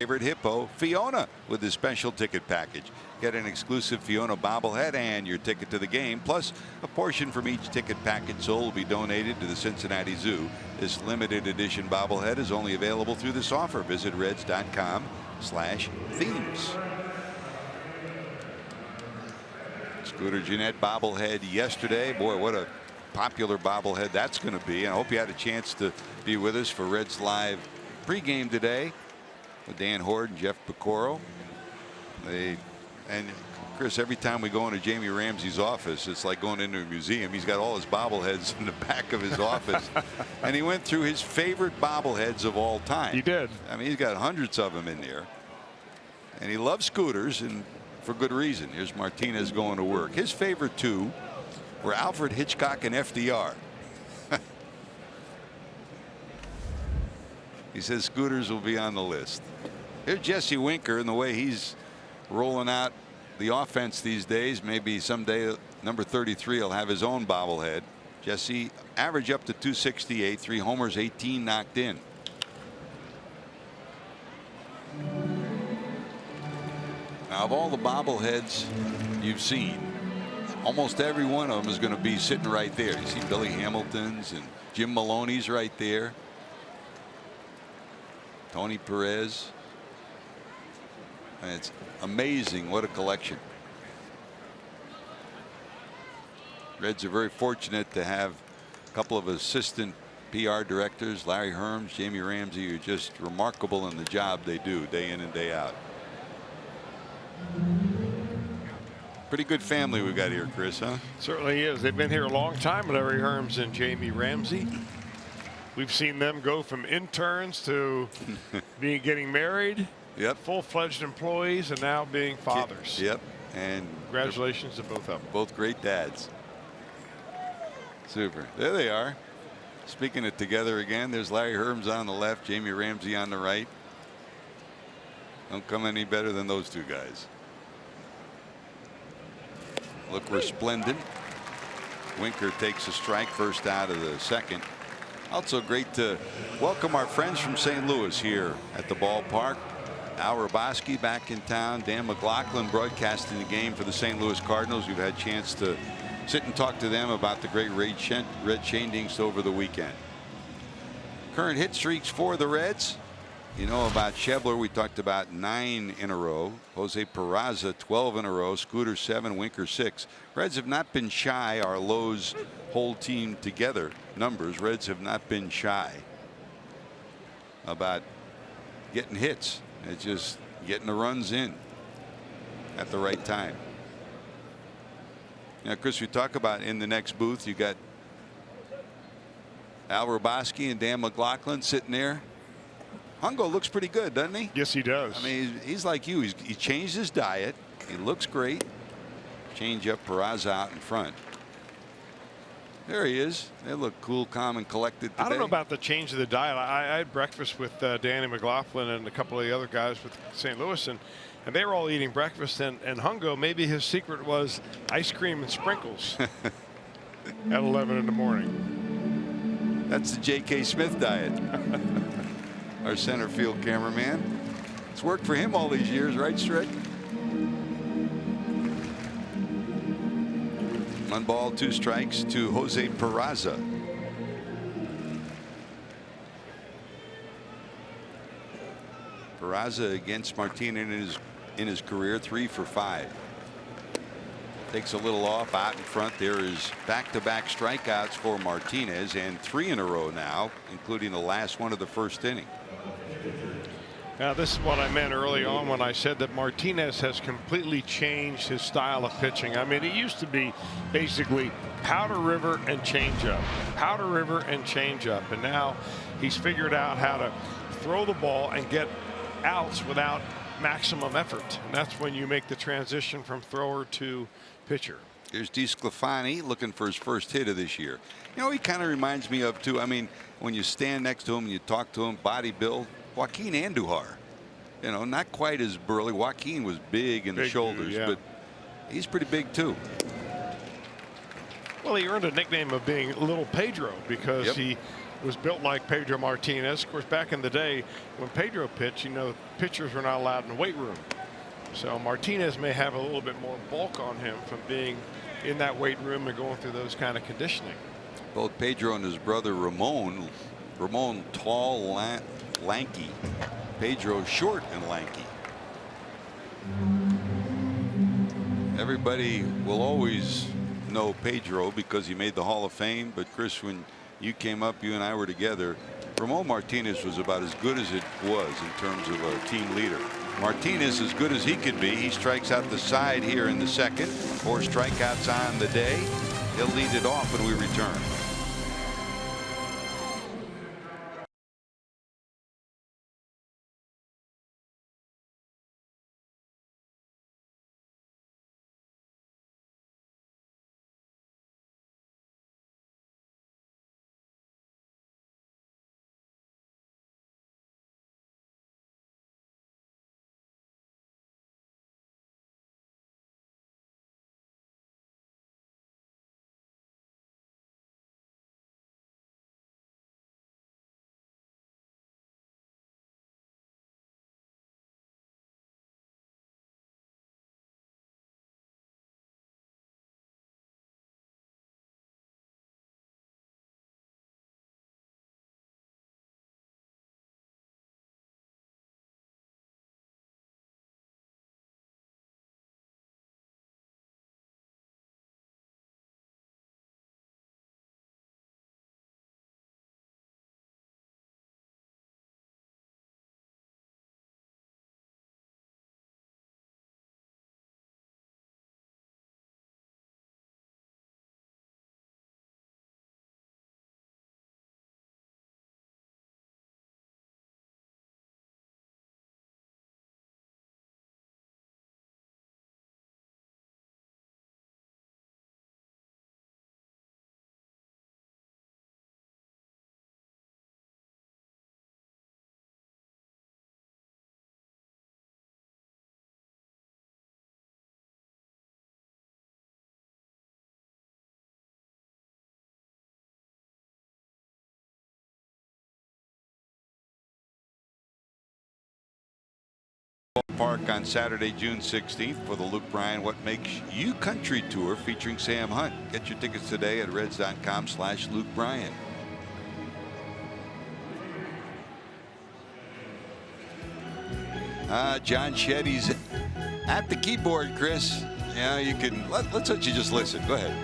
Favorite hippo, Fiona, with the special ticket package. Get an exclusive Fiona bobblehead and your ticket to the game, plus a portion from each ticket package sold will be donated to the Cincinnati Zoo. This limited edition bobblehead is only available through this offer. Visit reds.com/themes. Scooter Gennett bobblehead yesterday. Boy, what a popular bobblehead that's going to be. And I hope you had a chance to be with us for Reds Live pregame today with Dan Horde and Jeff Pecoro. And Chris, every time we go into Jamie Ramsey's office, it's like going into a museum. He's got all his bobbleheads in the back of his office. And he went through his favorite bobbleheads of all time. He did. I mean, he's got hundreds of them in there. And he loves scooters, and for good reason. Here's Martinez going to work. His favorite two were Alfred Hitchcock and FDR. He says scooters will be on the list. Here's Jesse Winker, and the way he's rolling out the offense these days. Maybe someday number 33 will have his own bobblehead. Jesse average up to 268, 3 homers, 18 knocked in. Now, of all the bobbleheads you've seen, almost every one of them is going to be sitting right there. You see Billy Hamilton's and Jim Maloney's right there. Tony Perez. And it's amazing what a collection. Reds are very fortunate to have a couple of assistant PR directors, Larry Herms, Jamie Ramsey, who are just remarkable in the job they do day in and day out. Pretty good family we've got here, Chris, huh? Certainly is. They've been here a long time, Larry Herms and Jamie Ramsey. We've seen them go from interns to getting married. Yep. Full-fledged employees, and now being fathers. Yep. And congratulations to both of them. Both great dads. Super. There they are. Speaking it together again. There's Larry Herms on the left, Jamie Ramsey on the right. Don't come any better than those two guys. Look resplendent. Winker takes a strike, first out of the second. Also great to welcome our friends from St. Louis here at the ballpark. Al Raboski back in town. Dan McLaughlin broadcasting the game for the St. Louis Cardinals. We've had a chance to sit and talk to them about the great Red Shandings over the weekend. Current hit streaks for the Reds. You know about Schebler. We talked about 9 in a row. Jose Peraza 12 in a row. Scooter 7, Winker 6. Reds have not been shy. Our Lowe's whole team together numbers. Reds have not been shy about getting hits. It's just getting the runs in at the right time. Now, Chris, we talk about in the next booth, you got Al Raboski and Dan McLaughlin sitting there. Hungo looks pretty good, doesn't he? Yes, he does. I mean, he's like you. He changed his diet. He looks great. Change up Peraza out in front. There he is. They look cool, calm, and collected today. I don't know about the change of the diet. I had breakfast with Danny McLaughlin and a couple of the other guys with St. Louis, and they were all eating breakfast. And Hungo, maybe his secret was ice cream and sprinkles at 11 in the morning. That's the J.K. Smith diet. Our center field cameraman. It's worked for him all these years, right, Strick? 1 ball, 2 strikes to Jose Peraza. Peraza against Martinez in his career, 3 for 5. Takes a little off out in front. There is back-to-back strikeouts for Martinez, and 3 in a row now, including the last one of the first inning. Now, this is what I meant early on when I said that Martinez has completely changed his style of pitching. I mean, it used to be basically Powder River and changeup, Powder River and changeup, and now he's figured out how to throw the ball and get outs without maximum effort. And that's when you make the transition from thrower to pitcher. Here's Desclafani looking for his first hit of this year. You know, he kind of reminds me of, too, I mean, when you stand next to him and you talk to him, body build, Joaquin Andujar. You know, not quite as burly. Joaquin was big in the shoulders, dude, yeah. But he's pretty big, too. Well, he earned a nickname of being Little Pedro because he was built like Pedro Martinez. Of course, back in the day when Pedro pitched, you know, pitchers were not allowed in the weight room. So Martinez may have a little bit more bulk on him from being in that weight room and going through those kind of conditioning. Both Pedro and his brother Ramon tall, lanky. Pedro short and lanky. Everybody will always no Pedro because he made the Hall of Fame. But Chris, when you came up, you and I were together, Ramon Martinez was about as good as it was in terms of a team leader. Martinez as good as he could be. He strikes out the side here in the second. 4 strikeouts on the day. He'll lead it off when we return. Park on Saturday, June 16th for the Luke Bryan What Makes You Country Tour featuring Sam Hunt. Get your tickets today at reds.com/Luke Bryan. John Shetty's at the keyboard, Chris. Yeah, you can. Let's let you just listen. Go ahead.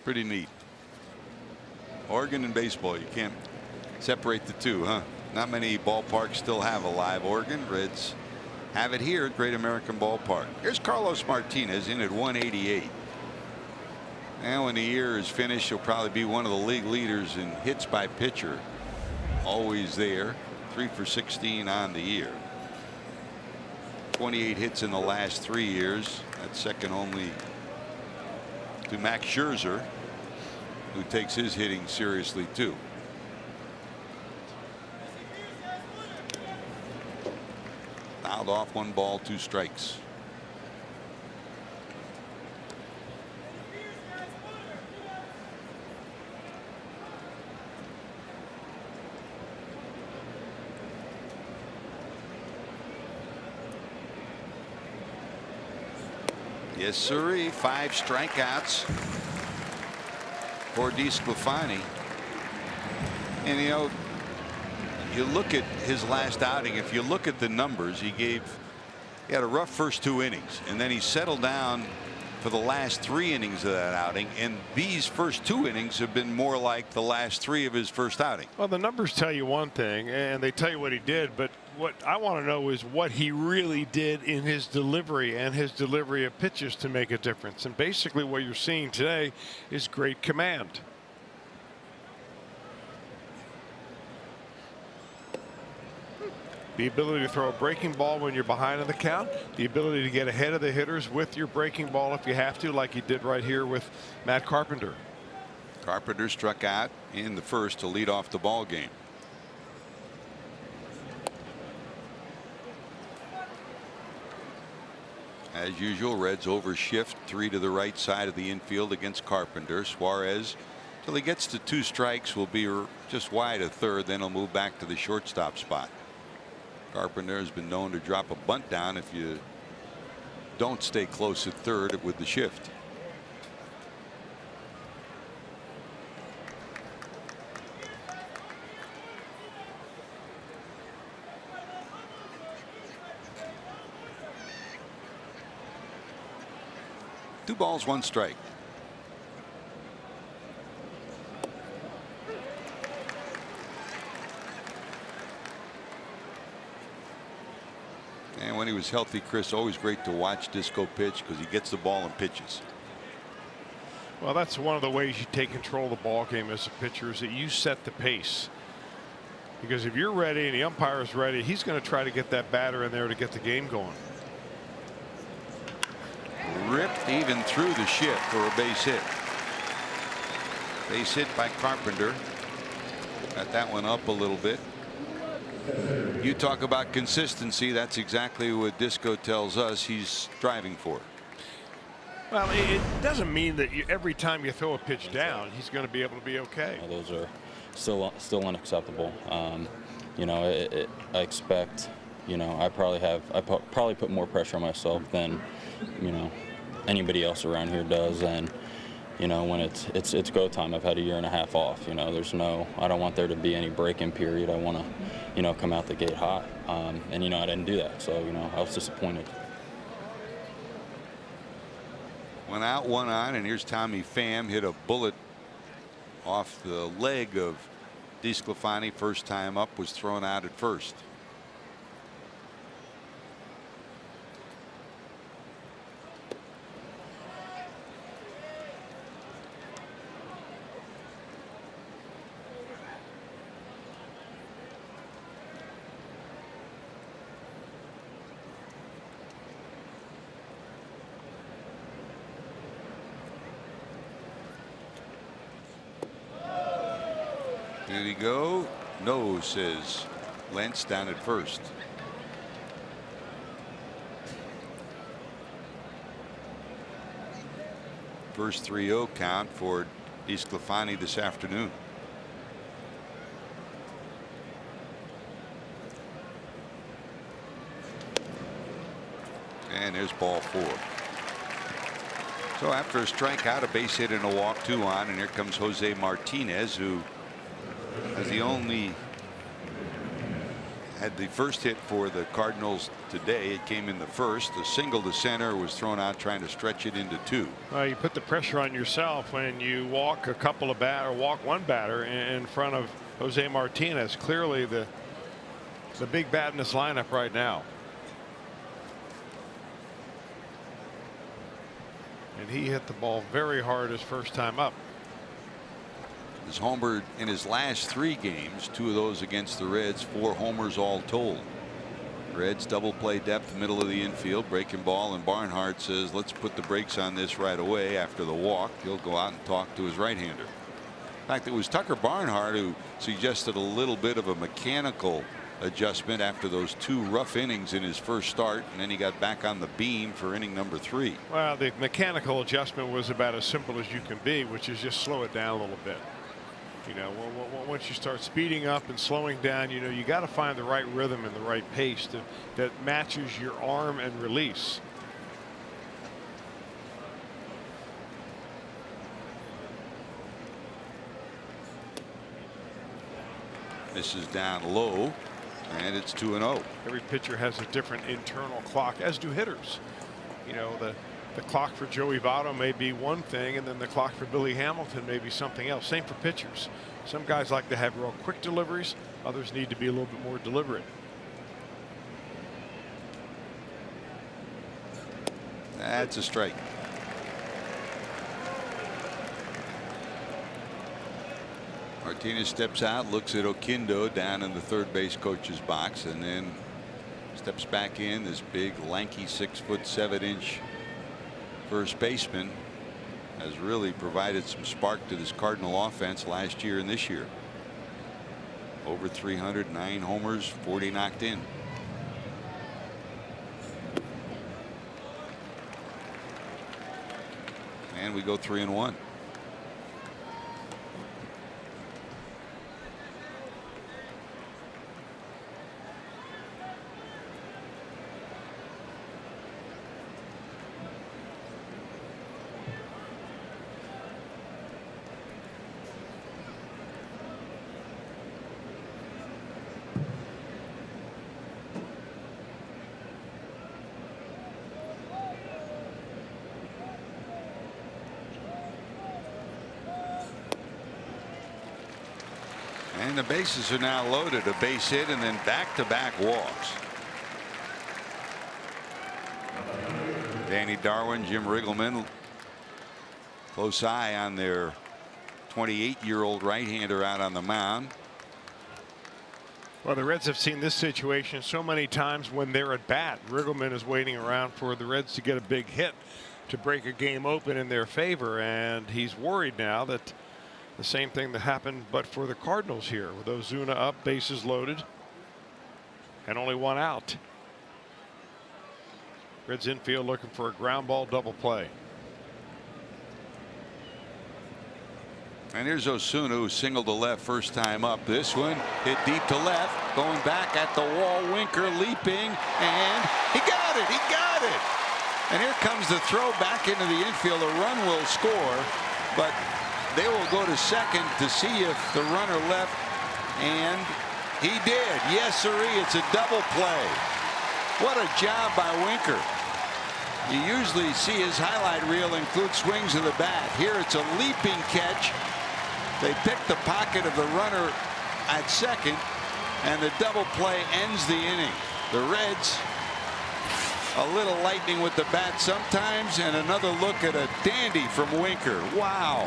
Pretty neat. Organ and baseball, you can't separate the two, huh? Not many ballparks still have a live organ. Reds have it here at Great American Ballpark. Here's Carlos Martinez in at 188. And when the year is finished, he'll probably be one of the league leaders in hits by pitcher. Always there. 3 for 16 on the year. 28 hits in the last 3 years. That's second only to Max Scherzer, who takes his hitting seriously too. Fouled off, 1 ball, 2 strikes. Yes, sirree. 5 strikeouts for Desclafani. And you know, you look at his last outing, if you look at the numbers, he had a rough first 2 innings, and then he settled down for the last 3 innings of that outing, and these first 2 innings have been more like the last 3 of his first outing. Well, the numbers tell you one thing, and they tell you what he did, but what I want to know is what he really did in his delivery and his delivery of pitches to make a difference. And basically what you're seeing today is great command. The ability to throw a breaking ball when you're behind on the count, the ability to get ahead of the hitters with your breaking ball if you have to, like he did right here with Matt Carpenter. Carpenter struck out in the first to lead off the ball game. As usual, Reds overshift 3 to the right side of the infield against Carpenter. Suarez, till he gets to 2 strikes, will be just wide of third. Then he'll move back to the shortstop spot. Carpenter has been known to drop a bunt down if you don't stay close at third with the shift. 2 balls, 1 strike. And when he was healthy, Chris, always great to watch Disco pitch because he gets the ball and pitches. Well, that's one of the ways you take control of the ball game as a pitcher, is that you set the pace. Because if you're ready and the umpire is ready, he's going to try to get that batter in there to get the game going. Ripped even through the shift for a base hit. Base hit by Carpenter. Got that one up a little bit. You talk about consistency. That's exactly what Disco tells us he's striving for. Well, it doesn't mean that every time you throw a pitch down, he's going to be able to be okay. Those are still unacceptable. You know, I expect. You know, I probably put more pressure on myself than, you know, anybody else around here does. And you know, when it's go time, I've had a 1.5 years off. You know, I don't want there to be any break-in period. I want to, you know, come out the gate hot. And you know, I didn't do that. So you know, I was disappointed. 1 out, 1 on, and here's Tommy Pham, hit a bullet off the leg of Desclafani. First time up, was thrown out at first. Did he go? No, says Lentz down at first. First 3-0 count for Desclafani this afternoon. And there's ball 4. So after a strikeout, a base hit and a walk, 2 on, and here comes Jose Martinez, who as he only had the first hit for the Cardinals today. It came in the first. A single to center was thrown out, trying to stretch it into 2. Well, you put the pressure on yourself when you walk a couple of walk one batter in front of Jose Martinez. Clearly the big bat in this lineup right now. And he hit the ball very hard his first time up. He's homered in his last 3 games, 2 of those against the Reds, 4 homers all told. Reds double play depth, middle of the infield, breaking ball, and Barnhart says, let's put the brakes on this right away. After the walk, he'll go out and talk to his right-hander. In fact, it was Tucker Barnhart who suggested a little bit of a mechanical adjustment after those 2 rough innings in his first start, and then he got back on the beam for inning number 3. Well, the mechanical adjustment was about as simple as you can be, which is just slow it down a little bit. You know, once you start speeding up and slowing down, you know, you got to find the right rhythm and the right pace that matches your arm and release. This is down low, and it's 2-0. Every pitcher has a different internal clock, as do hitters. You know, the clock for Joey Votto may be one thing, and then the clock for Billy Hamilton may be something else. Same for pitchers. Some guys like to have real quick deliveries. Others need to be a little bit more deliberate. That's a strike. Martinez steps out, looks at Oquindo down in the third base coach's box, and then steps back in. This big, lanky, 6'7" first baseman has really provided some spark to this Cardinal offense last year and this year. Over 309 homers, 40 knocked in. And we go 3-1. And the bases are now loaded. A base hit and then back-to-back walks. Danny Darwin, Jim Riggleman, close eye on their 28-year-old right-hander out on the mound. Well, the Reds have seen this situation so many times when they're at bat. Riggleman is waiting around for the Reds to get a big hit to break a game open in their favor, and he's worried now that the same thing that happened but for the Cardinals here with Ozuna up, bases loaded, and only one out. Reds infield looking for a ground ball double play. And here's Ozuna, who singled to left first time up. This one hit deep to left, going back at the wall. Winker leaping, and he got it. He got it. And here comes the throw back into the infield. A run will score, but they will go to second to see if the runner left, and he did. Yes, sirree. It's a double play. What a job by Winker. You usually see his highlight reel include swings of the bat. Here it's a leaping catch. They pick the pocket of the runner at second, and the double play ends the inning. The Reds a little lightning with the bat sometimes, and another look at a dandy from Winker. Wow.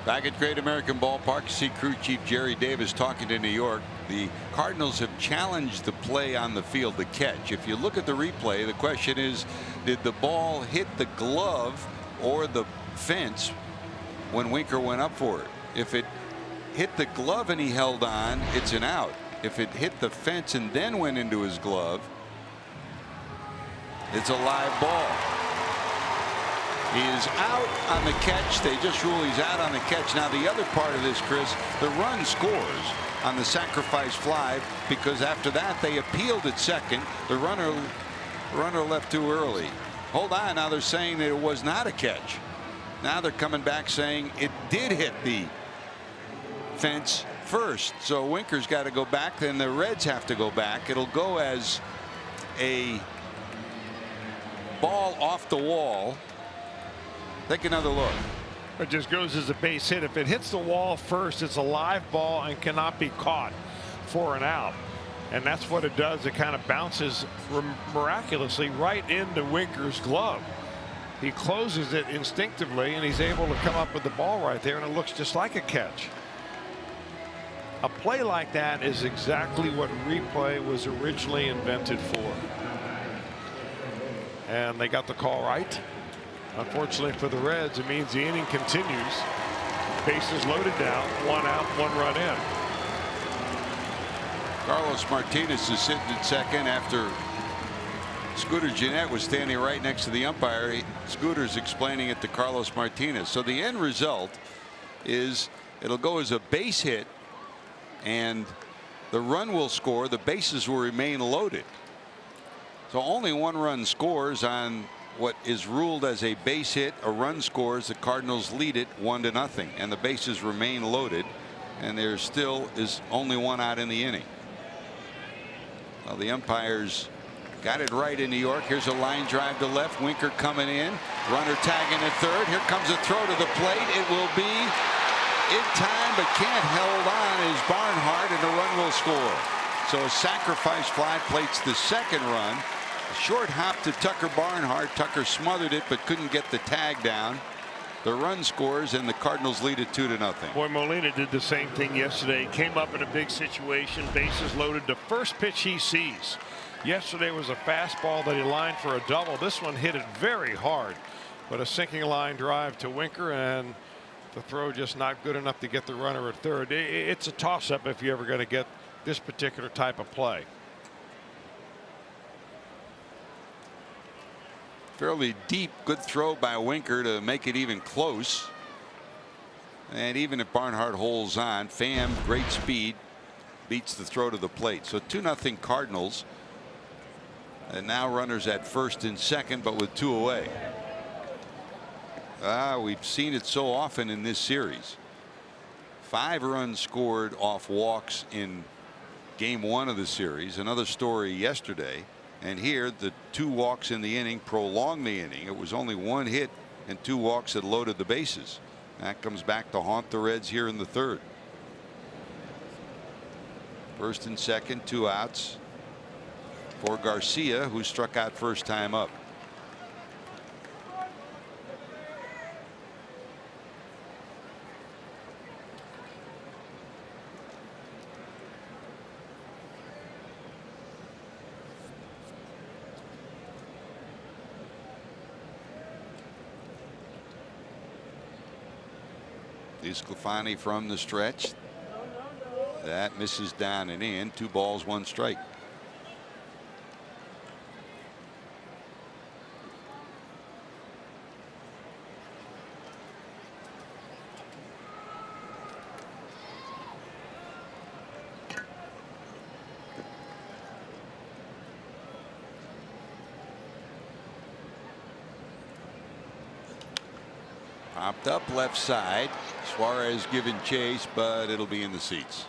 Back at Great American Ballpark, you see crew chief Jerry Davis talking to New York. The Cardinals have challenged the play on the field, the catch. If you look at the replay, the question is, did the ball hit the glove or the fence when Winker went up for it? If it hit the glove and he held on, it's an out. If it hit the fence and then went into his glove, it's a live ball. He is out on the catch. They just rule he's out on the catch. Now the other part of this, Chris, the run scores on the sacrifice fly because after that they appealed at second. The runner left too early. Hold on, now they're saying that it was not a catch. Now they're coming back saying it did hit the fence first. So Winker's got to go back, then the Reds have to go back. It'll go as a ball off the wall. Take another look. It just goes as a base hit. If it hits the wall first, it's a live ball and cannot be caught for an out. And that's what it does. It kind of bounces miraculously right into Winker's glove. He closes it instinctively, and he's able to come up with the ball right there, and it looks just like a catch. A play like that is exactly what replay was originally invented for. And they got the call right. Unfortunately for the Reds, it means the inning continues. Bases loaded now, one out, one run in. Carlos Martinez is sitting at second after Scooter Gennett was standing right next to the umpire. Scooter's explaining it to Carlos Martinez. So the end result is it'll go as a base hit, and the run will score. The bases will remain loaded. So only one run scores on what is ruled as a base hit. A run scores. The Cardinals lead it 1-0, and the bases remain loaded, and there still is only one out in the inning. Well, the umpires got it right in New York. Here's a line drive to left. Winker coming in. Runner tagging at third. Here comes a throw to the plate. It will be in time, but can't hold on is Barnhart, and the run will score. So a sacrifice fly plates the second run. A short hop to Tucker Barnhart. Tucker smothered it but couldn't get the tag down. The run scores, and the Cardinals lead it 2-0. Boy, Molina did the same thing yesterday. Came up in a big situation, bases loaded. The first pitch he sees. Yesterday was a fastball that he lined for a double. This one hit it very hard, but a sinking line drive to Winker, and the throw just not good enough to get the runner at third. It's a toss-up if you're ever going to get this particular type of play. Fairly deep, good throw by Winker to make it even close. And even if Barnhart holds on, Pham, great speed, beats the throw to the plate. So 2-0 Cardinals. And now runners at first and second, but with 2 away. We've seen it so often in this series. 5 runs scored off walks in game 1 of the series. Another story yesterday. And here the 2 walks in the inning prolonged the inning. It was only 1 hit and 2 walks that loaded the bases. That comes back to haunt the Reds here in the third. First and second, 2 outs for Garcia, who struck out first time up. Desclafani from the stretch. That misses down and in. 2 balls, 1 strike. Popped up left side. Suarez giving chase, but it'll be in the seats.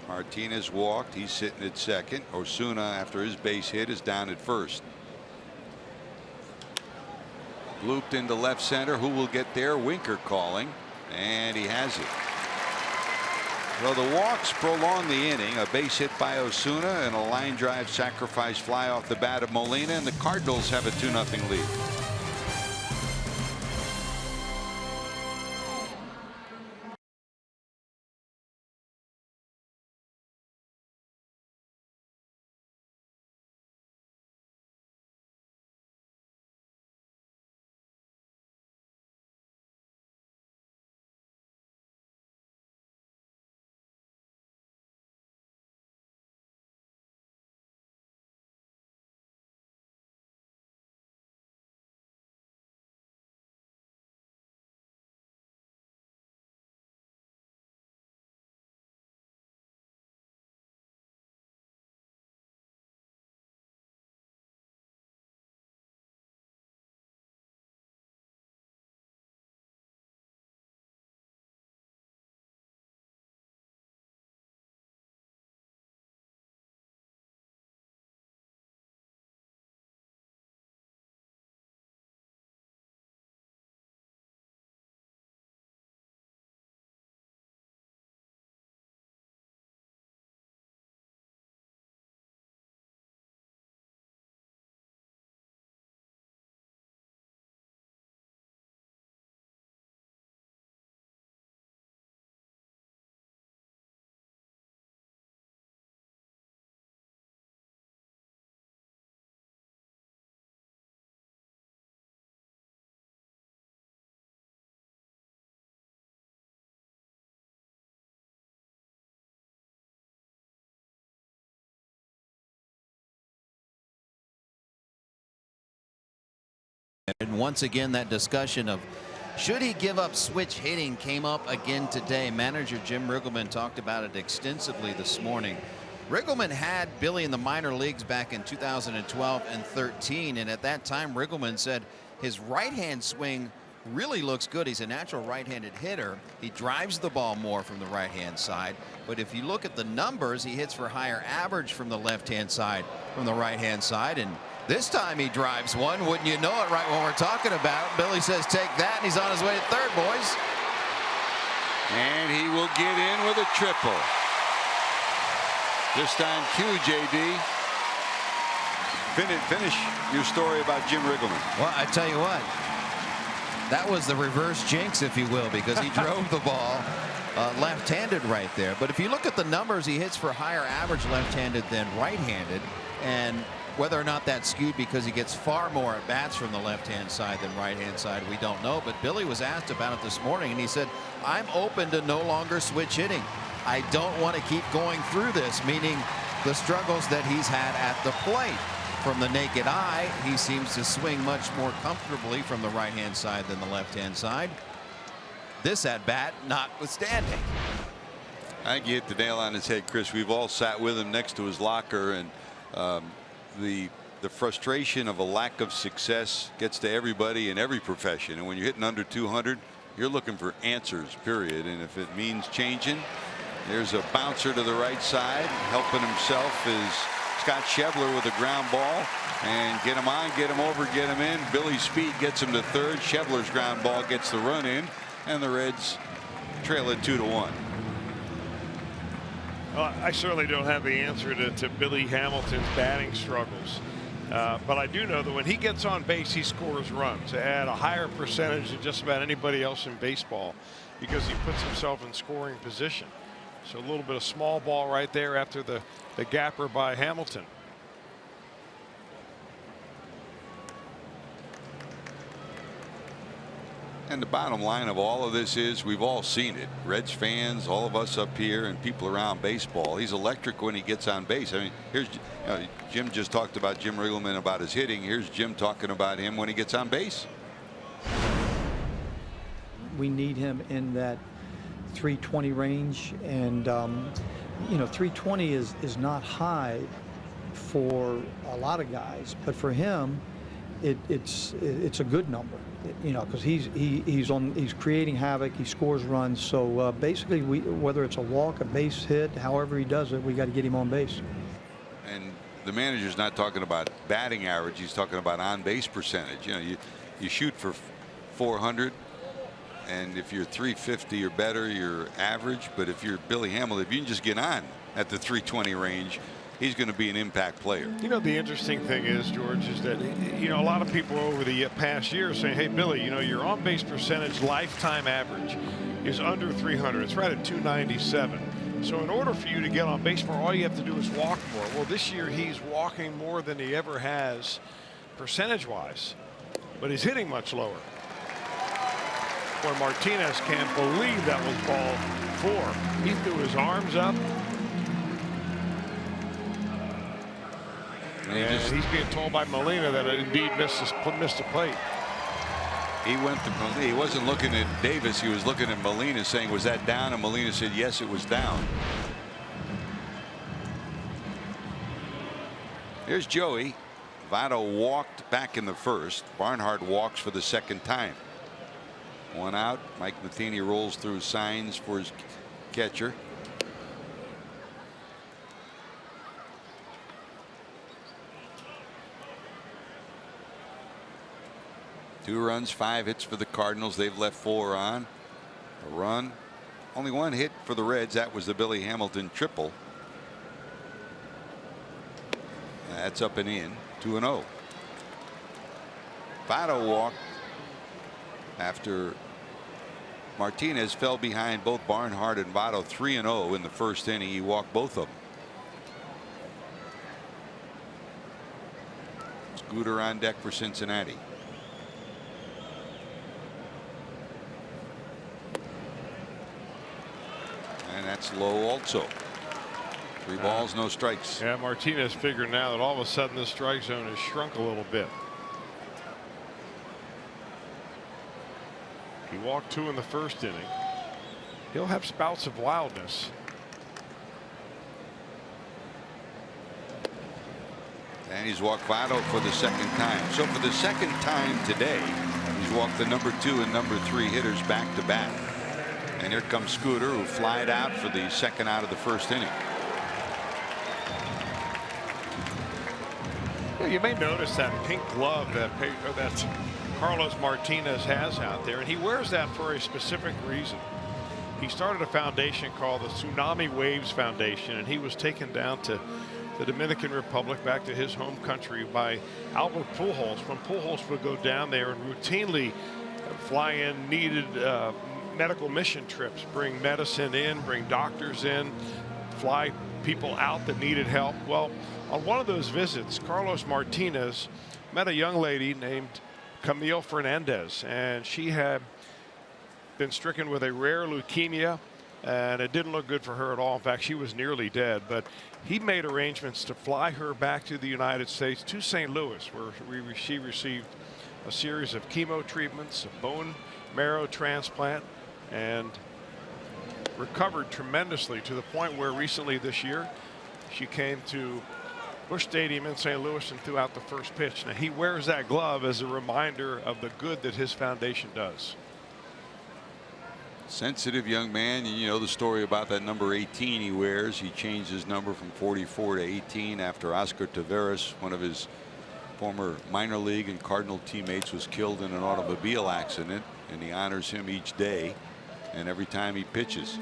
Martinez walked. He's sitting at second. Osuna, after his base hit, is down at first. Looped into left center. Who will get there? Winker calling, and he has it. Well, the walks prolong the inning. A base hit by Osuna and a line drive sacrifice fly off the bat of Molina, and the Cardinals have a 2-0 lead. And once again, that discussion of should he give up switch hitting came up again today. Manager Jim Riggleman talked about it extensively this morning. Riggleman had Billy in the minor leagues back in 2012 and 13, and at that time Riggleman said his right hand swing really looks good. He's a natural right-handed hitter. He drives the ball more from the right-hand side, but if you look at the numbers, he hits for higher average from the left-hand side from the right-hand side. And this time he drives one, wouldn't you know it, right when we're talking about. Billy says take that, and he's on his way to third, boys. And he will get in with a triple. Just on cue, JD. Finish your story about Jim Riggleman. Well, I tell you what, that was the reverse jinx, if you will, because he drove the ball left-handed right there. But if you look at the numbers, he hits for higher average left-handed than right-handed. And whether or not that's skewed because he gets far more at bats from the left-hand side than right-hand side, we don't know. But Billy was asked about it this morning, and he said, I'm open to no longer switch hitting. I don't want to keep going through this, meaning the struggles that he's had at the plate. From the naked eye, he seems to swing much more comfortably from the right-hand side than the left-hand side. This at-bat notwithstanding. I think you hit the nail on his head, Chris. We've all sat with him next to his locker, and the frustration of a lack of success gets to everybody in every profession. And when you're hitting under 200, you're looking for answers, period. And if it means changing, there's a bouncer to the right side. Helping himself is Scott Schebler with a ground ball, and get him on, get him over, get him in. Billy's speed gets him to third. Schebler's ground ball gets the run in, and the Reds trail it 2-1. Well, I certainly don't have the answer to Billy Hamilton's batting struggles, but I do know that when he gets on base, he scores runs at a higher percentage than just about anybody else in baseball, because he puts himself in scoring position. So a little bit of small ball right there after the gapper by Hamilton. And the bottom line of all of this is we've all seen it. Reds fans, all of us up here, and people around baseball. He's electric when he gets on base. I mean, here's Jim just talked about Jim Riggleman about his hitting. Here's Jim talking about him when he gets on base. We need him in that 320 range, and you know, 320 is not high for a lot of guys, but for him it's a good number, you know, because he's creating havoc, he scores runs. So basically, whether it's a walk, a base hit, however he does it, we got to get him on base. And the manager's not talking about batting average, he's talking about on base percentage. You know, you shoot for 400, and if you're 350 or better, you're average. But if you're Billy Hamilton, if you can just get on at the 320 range, he's going to be an impact player. You know, the interesting thing is, George, is that, you know, a lot of people over the past year saying, hey, Billy, you know, your on base percentage lifetime average is under 300. It's right at 297. So in order for you to get on base more, all you have to do is walk more. Well, this year he's walking more than he ever has percentage wise, but he's hitting much lower. Boy, Martinez can't believe that was ball 4. He threw his arms up. And he's being told by Molina that it indeed missed the plate. He went to Molina. He wasn't looking at Davis. He was looking at Molina, saying, was that down? And Molina said, yes, it was down. Here's Joey. Votto walked back in the first. Barnhart walks for the second time. 1 out. Mike Matheny rolls through signs for his catcher. Two runs, 5 hits for the Cardinals. They've left 4 on. A run. Only 1 hit for the Reds. That was the Billy Hamilton triple. That's up and in. 2-0. Votto walked after Martinez fell behind both Barnhart and Votto 3-0 in the first inning. He walked both of them. Scooter on deck for Cincinnati. And that's low also. 3 balls, no strikes. Yeah, Martinez figured now that all of a sudden the strike zone has shrunk a little bit. He walked 2 in the first inning. He'll have spouts of wildness. And he's walked Votto for the second time. So for the second time today, he's walked the number 2 and number 3 hitters back to back. And here comes Scooter, who flied out for the second out of the first inning. Yeah, you may notice that pink glove that Carlos Martinez has out there, and he wears that for a specific reason. He started a foundation called the Tsunami Waves Foundation, and he was taken down to the Dominican Republic, back to his home country, by Albert Pujols. When Pujols would go down there and routinely fly in needed medical mission trips, bring medicine in, bring doctors in, fly people out that needed help. Well, on one of those visits, Carlos Martinez met a young lady named Camille Fernandez, and she had been stricken with a rare leukemia, and it didn't look good for her at all. In fact, she was nearly dead, but he made arrangements to fly her back to the United States, to St. Louis, where she received a series of chemo treatments, a bone marrow transplant, and recovered tremendously, to the point where recently this year she came to Busch Stadium in St. Louis and threw out the first pitch. Now, he wears that glove as a reminder of the good that his foundation does. Sensitive young man. You know the story about that number 18 he wears. He changed his number from 44 to 18 after Oscar Taveras, one of his former minor league and Cardinal teammates, was killed in an automobile accident, and he honors him each day and every time he pitches.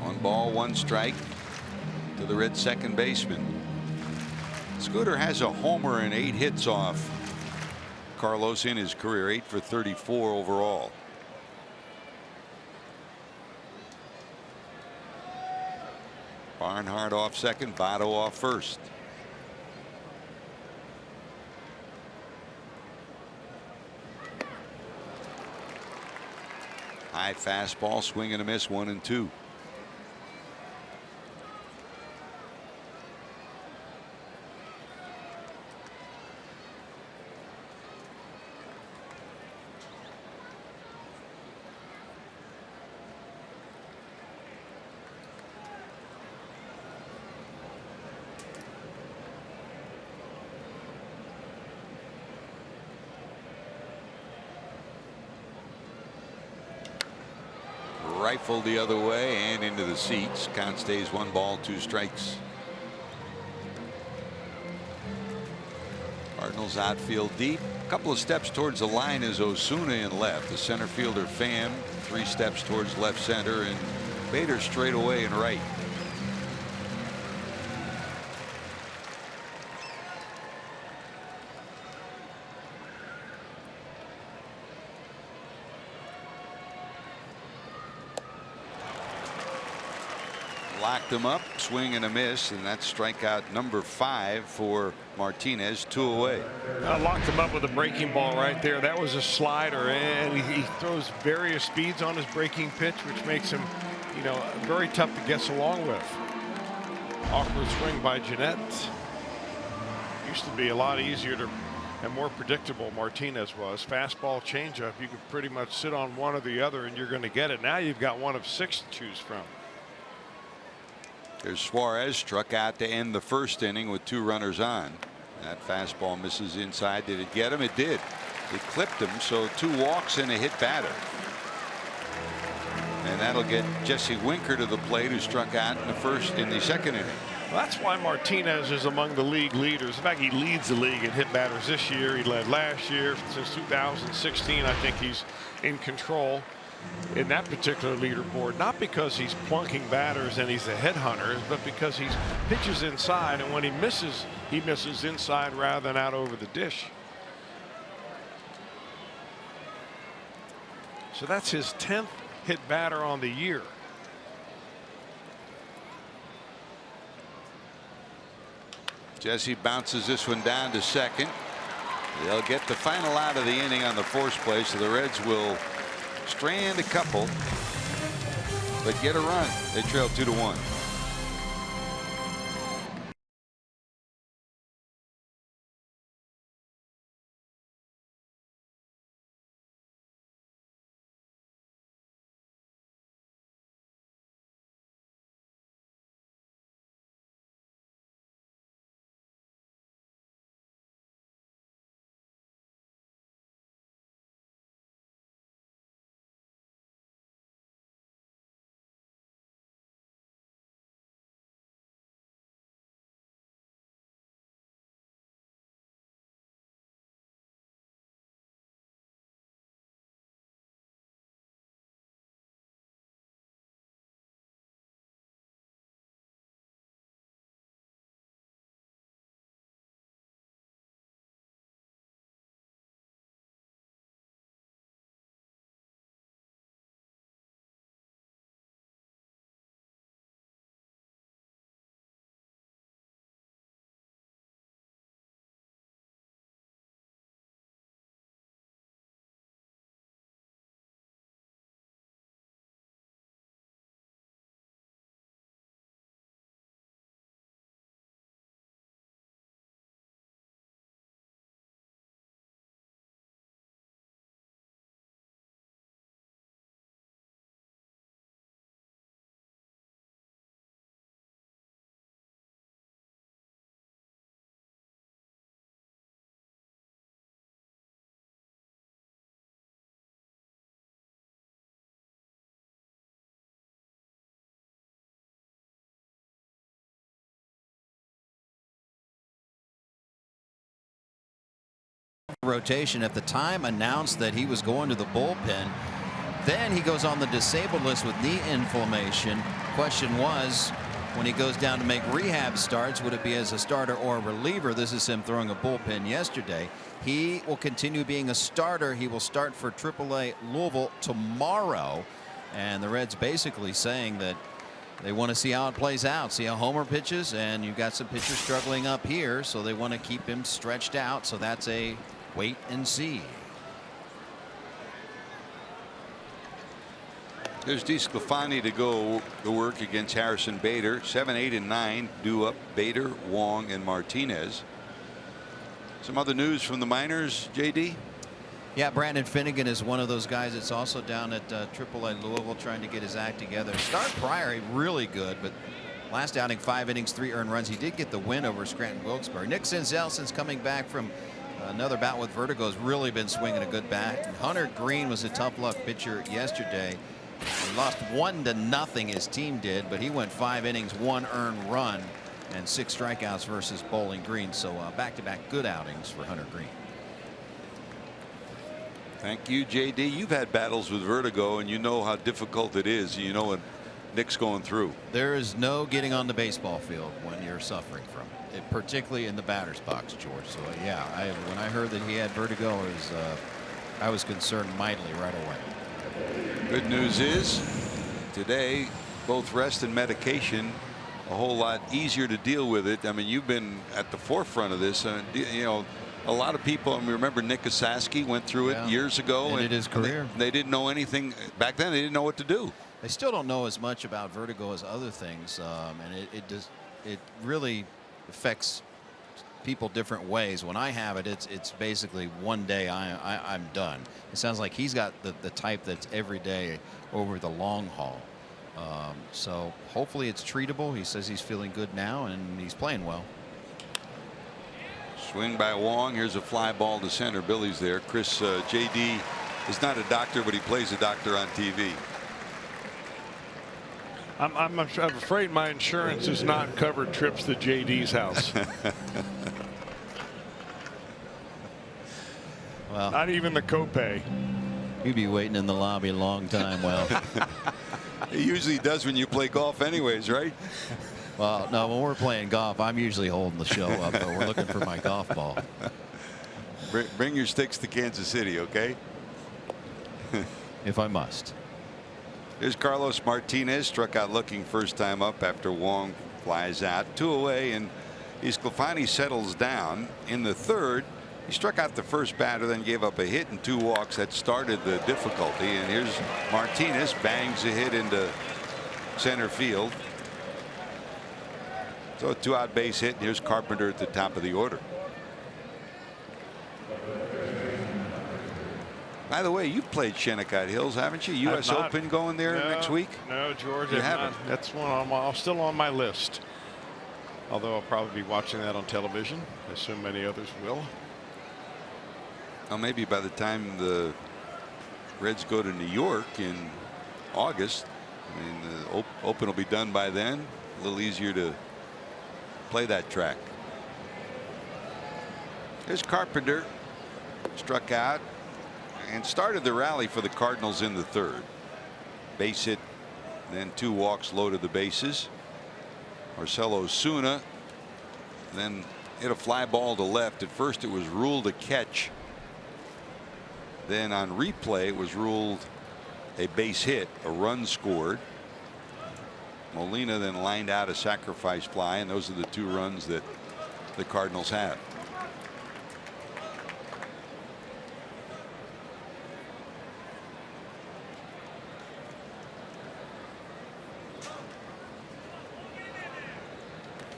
1 ball, 1 strike to the Red second baseman. Scooter has a homer and 8 hits off Carlos in his career, 8 for 34 overall. Barnhart off second, Votto off first. High fastball, swing and a miss, 1-2. Rifled the other way and into the seats. Count stays 1 ball, 2 strikes. Cardinals outfield deep. A couple of steps towards the line is Osuna in left. The center fielder Pham 3 steps towards left center, and Bader straight away in right. Locked him up, swing and a miss, and that's strikeout number 5 for Martinez. 2 away. Locked him up with a breaking ball right there. That was a slider, and he throws various speeds on his breaking pitch, which makes him, you know, very tough to get along with. Awkward swing by Gennett. Used to be a lot easier to and more predictable. Martinez was. Fastball, changeup. You could pretty much sit on one or the other, and you're going to get it. Now you've got one of 6 to choose from. There's Suarez, struck out to end the first inning with 2 runners on. That fastball misses inside. Did it get him? It did. It clipped him, so 2 walks and a hit batter. And that'll get Jesse Winker to the plate, who struck out in the second inning. Well, that's why Martinez is among the league leaders. In fact, he leads the league in hit batters this year. He led last year. Since 2016, I think he's in control in that particular leaderboard, not because he's plunking batters and he's a headhunter, but because he pitches inside, and when he misses inside rather than out over the dish. So that's his 10th hit batter on the year. Jesse bounces this one down to second. They'll get the final out of the inning on the force play, so the Reds will strand a couple, but get a run. They trail 2-1. rotation at the time announced that he was going to the bullpen. Then he goes on the disabled list with knee inflammation. Question was, when he goes down to make rehab starts, would it be as a starter or a reliever? This is him throwing a bullpen yesterday. He will continue being a starter. He will start for AAA Louisville tomorrow. And the Reds basically saying that they want to see how it plays out, see how Homer pitches, and you've got some pitchers struggling up here, so they want to keep him stretched out. So that's a wait and see. There's Desclafani to go to work against Harrison Bader. 7, 8, and 9 due up Bader, Wong, and Martinez. Some other news from the minors, JD? Yeah, Brandon Finnegan is one of those guys that's also down at AAA Louisville trying to get his act together. Start prior, really good, but last outing 5 innings, 3 earned runs. He did get the win over Scranton Wilkes-Barre. Nick Senzel, since coming back from another bout with vertigo, has really been swinging a good bat. Hunter Green was a tough luck pitcher yesterday. He lost 1-0, his team did, but he went 5 innings, 1 earned run, and 6 strikeouts versus Bowling Green. So back-to-back good outings for Hunter Green. Thank you, JD. You've had battles with vertigo, and you know how difficult it is. You know what Nick's going through. There is no getting on the baseball field when you're suffering from it, particularly in the batter's box, George. So yeah, when I heard that he had vertigo, I was concerned mightily right away. Good news is today both rest and medication a whole lot easier to deal with it. I mean, you've been at the forefront of this, and you know, a lot of people, I mean, remember Nick Osaski went through it years ago, and his career. They didn't know anything back then. They didn't know what to do. They still don't know as much about vertigo as other things, and it really affects people different ways. When I have it, it's basically one day I'm done. It sounds like he's got the type that's every day over the long haul. So hopefully it's treatable. He says he's feeling good now, and he's playing well. Swing by Wong. Here's a fly ball to center. Billy's there. Chris, JD is not a doctor, but he plays a doctor on TV. I'm afraid my insurance has not covered trips to JD's house. Well, not even the copay. You'd be waiting in the lobby a long time. Well, it usually does when you play golf anyways, right? Well, no, when we're playing golf, I'm usually holding the show up, but we're looking for my golf ball. Bring your sticks to Kansas City, okay? If I must. Here's Carlos Martinez, struck out looking first time up after Wong flies out. 2 away, and Desclafani settles down. In the third, he struck out the first batter, then gave up a hit and 2 walks. That started the difficulty. And here's Martinez, bangs a hit into center field. So a 2-out base hit, and here's Carpenter at the top of the order. By the way, you've played Shinnecock Hills, haven't you? U.S. Open going there next week? No, George, you haven't. That's one still on my list. Although I'll probably be watching that on television. I assume many others will. Well, maybe by the time the Reds go to New York in August, I mean, the Open will be done by then. A little easier to play that track. Here's Carpenter, struck out and started the rally for the Cardinals in the third. Base hit, then 2 walks, loaded the bases. Marcelo Osuna then hit a fly ball to left. At first it was ruled a catch. Then on replay it was ruled a base hit, a run scored. Molina then lined out a sacrifice fly, and those are the 2 runs that the Cardinals have.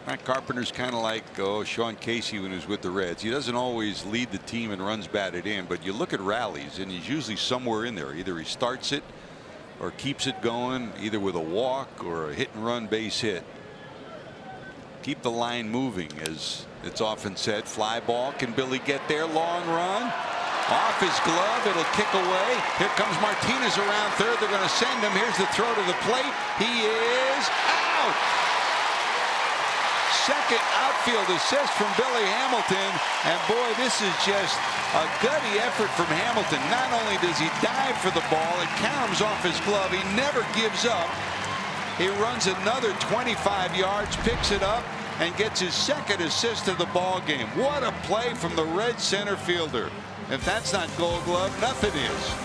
Matt Carpenter's kind of like Sean Casey when he was with the Reds. He doesn't always lead the team in runs batted in, but you look at rallies and he's usually somewhere in there. Either he starts it or keeps it going, either with a walk or a hit and run base hit. Keep the line moving, as it's often said. Fly ball. Can Billy get there? Long run. Off his glove. It'll kick away. Here comes Martinez around third. They're going to send him. Here's the throw to the plate. He is out. second outfield assist from Billy Hamilton. And boy, this is just a gutty effort from Hamilton. Not only does he dive for the ball, it comes off his glove. He never gives up. He runs another 25 yards, picks it up, and gets his second assist of the ball game. What a play from the Red center fielder. If that's not Gold Glove, nothing is.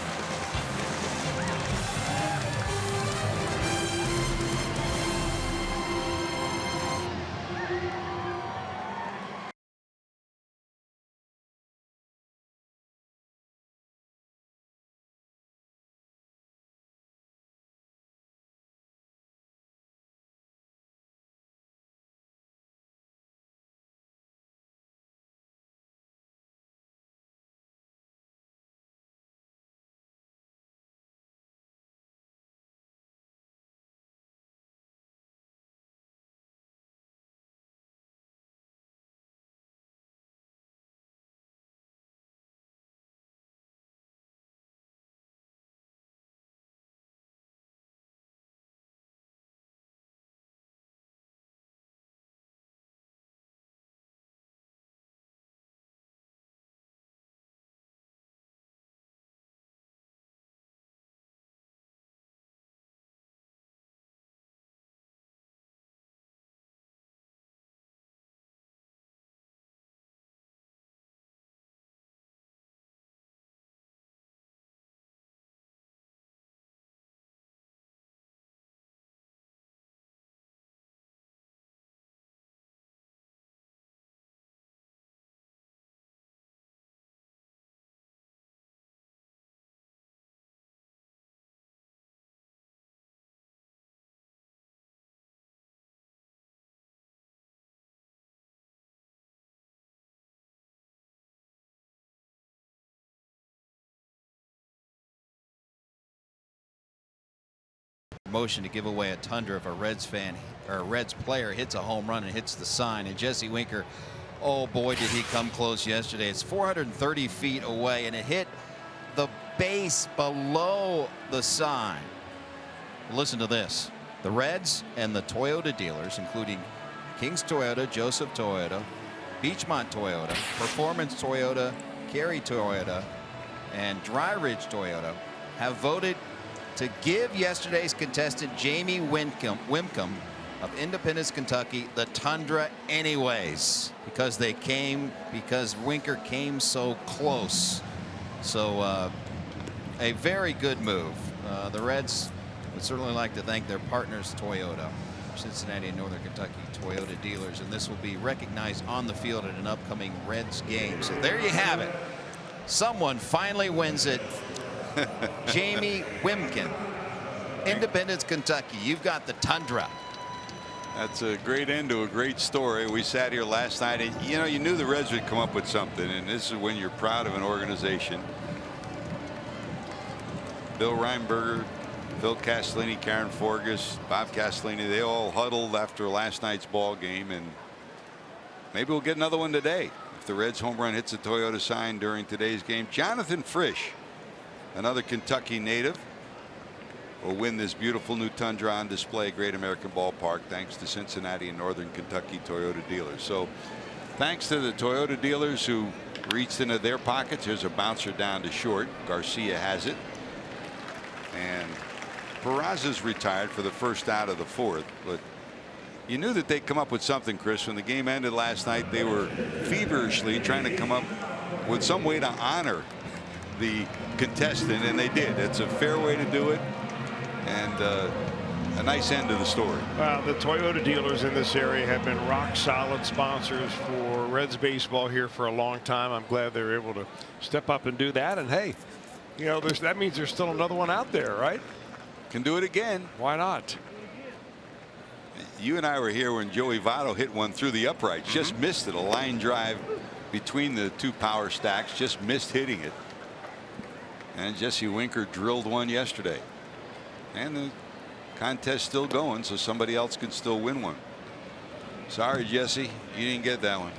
Motion to give away a Tundra if a Reds fan or a Reds player hits a home run and hits the sign. And Jesse Winker, oh boy, did he come close yesterday. It's 430 feet away, and it hit the base below the sign. Listen to this. The Reds and the Toyota dealers, including King's Toyota, Joseph Toyota, Beachmont Toyota, Performance Toyota, Cary Toyota, and Dry Ridge Toyota, have voted to give yesterday's contestant Jamie Wimkum of Independence, Kentucky, the Tundra anyways, because Winker came so close. So a very good move. The Reds would certainly like to thank their partners Toyota, Cincinnati and Northern Kentucky Toyota dealers, and this will be recognized on the field at an upcoming Reds game. So there you have it. Someone finally wins it. Jamie Wimkin, Independence, Kentucky. You've got the Tundra. That's a great end to a great story. We sat here last night, and you knew the Reds would come up with something, and this is when you're proud of an organization. Bill Reinberger, Phil Castellini, Karen Forgas, Bob Castellini, they all huddled after last night's ball game, and maybe we'll get another one today if the Reds home run hits a Toyota sign during today's game. Jonathan Frisch, another Kentucky native, will win this beautiful new Tundra on display at Great American Ballpark thanks to Cincinnati and Northern Kentucky Toyota dealers. So thanks to the Toyota dealers who reached into their pockets. Here's a bouncer down to short. Garcia has it, and Peraza's retired for the first out of the fourth. But you knew that they'd come up with something, Chris. When the game ended last night, they were feverishly trying to come up with some way to honor the contestant, and they did. It's a fair way to do it, and a nice end to the story. Well, the Toyota dealers in this area have been rock solid sponsors for Reds baseball here for a long time. I'm glad they were able to step up and do that. And hey, that means there's still another one out there, right? Can do it again. Why not? You and I were here when Joey Votto hit one through the uprights. Just missed it. A line drive between the two power stacks. Just missed hitting it. And Jesse Winker drilled one yesterday. And the contest still going, so somebody else could still win one. Sorry, Jesse, you didn't get that one.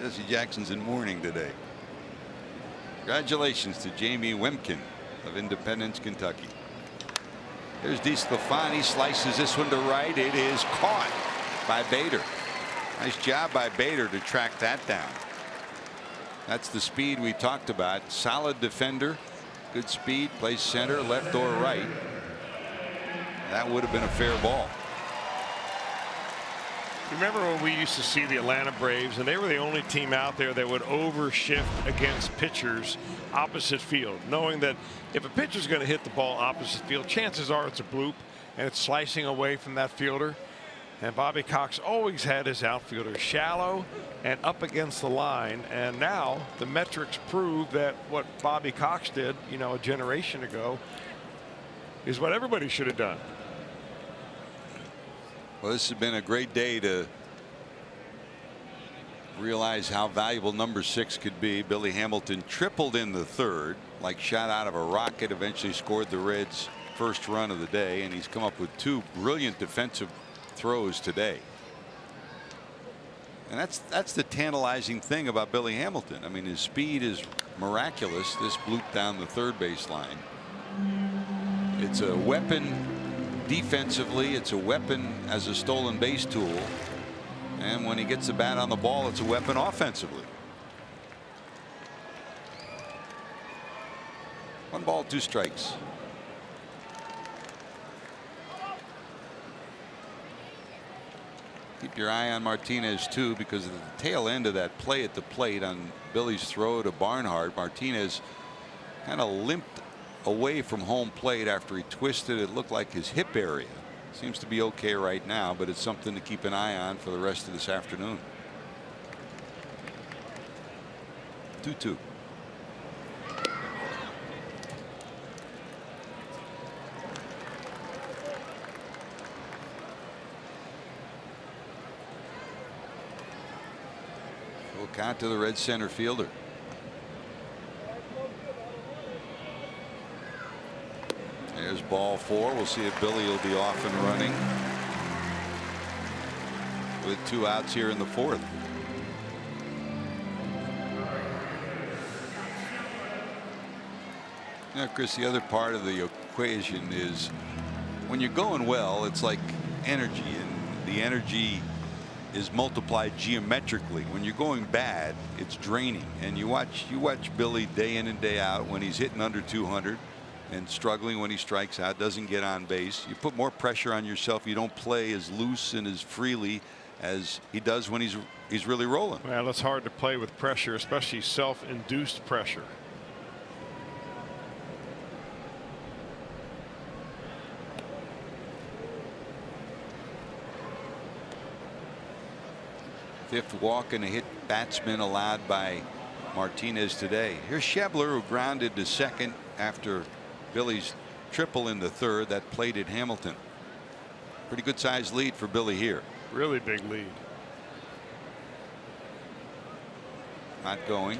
Jesse Jackson's in mourning today. Congratulations to Jamie Wimkin of Independence, Kentucky. Here's Desclafani, slices this one to right. It is caught by Bader. Nice job by Bader to track that down. That's the speed we talked about. Solid defender, good speed, plays center, left or right. That would have been a fair ball. Remember when we used to see the Atlanta Braves, and they were the only team out there that would overshift against pitchers opposite field, knowing that if a pitcher's going to hit the ball opposite field, chances are it's a bloop and it's slicing away from that fielder. And Bobby Cox always had his outfielders shallow and up against the line. And now the metrics prove that what Bobby Cox did, you know, a generation ago is what everybody should have done. Well, this has been a great day to realize how valuable number 6 could be. Billy Hamilton tripled in the third, like shot out of a rocket, eventually scored the Reds' first run of the day, and he's come up with 2 brilliant defensive throws today. And that's the tantalizing thing about Billy Hamilton. I mean, his speed is miraculous. This bloop down the third base line. It's a weapon defensively. It's a weapon as a stolen base tool. And when he gets the bat on the ball, it's a weapon offensively. 1 ball, 2 strikes. Keep your eye on Martinez too, because at the tail end of that play at the plate on Billy's throw to Barnhart, Martinez kind of limped away from home plate after he twisted. It looked like his hip area. Seems to be okay right now, but it's something to keep an eye on for the rest of this afternoon. 2-2. Full count to the Red center fielder. There's ball 4. We'll see if Billy will be off and running with 2 outs here in the 4th. Now, Chris, the other part of the equation is when you're going well, it's like energy, and the energy is multiplied geometrically. When you're going bad, it's draining. And you watch Billy day in and day out when he's hitting under 200 and struggling when he strikes out, doesn't get on base. You put more pressure on yourself. You don't play as loose and as freely as he does when he's really rolling. Well, it's hard to play with pressure, especially self-induced pressure. Fifth walk and a hit batsman allowed by Martinez today. Here's Schebler, who grounded to second after Billy's triple in the third. That plated Hamilton. Pretty good sized lead for Billy here. Really big lead. Not going.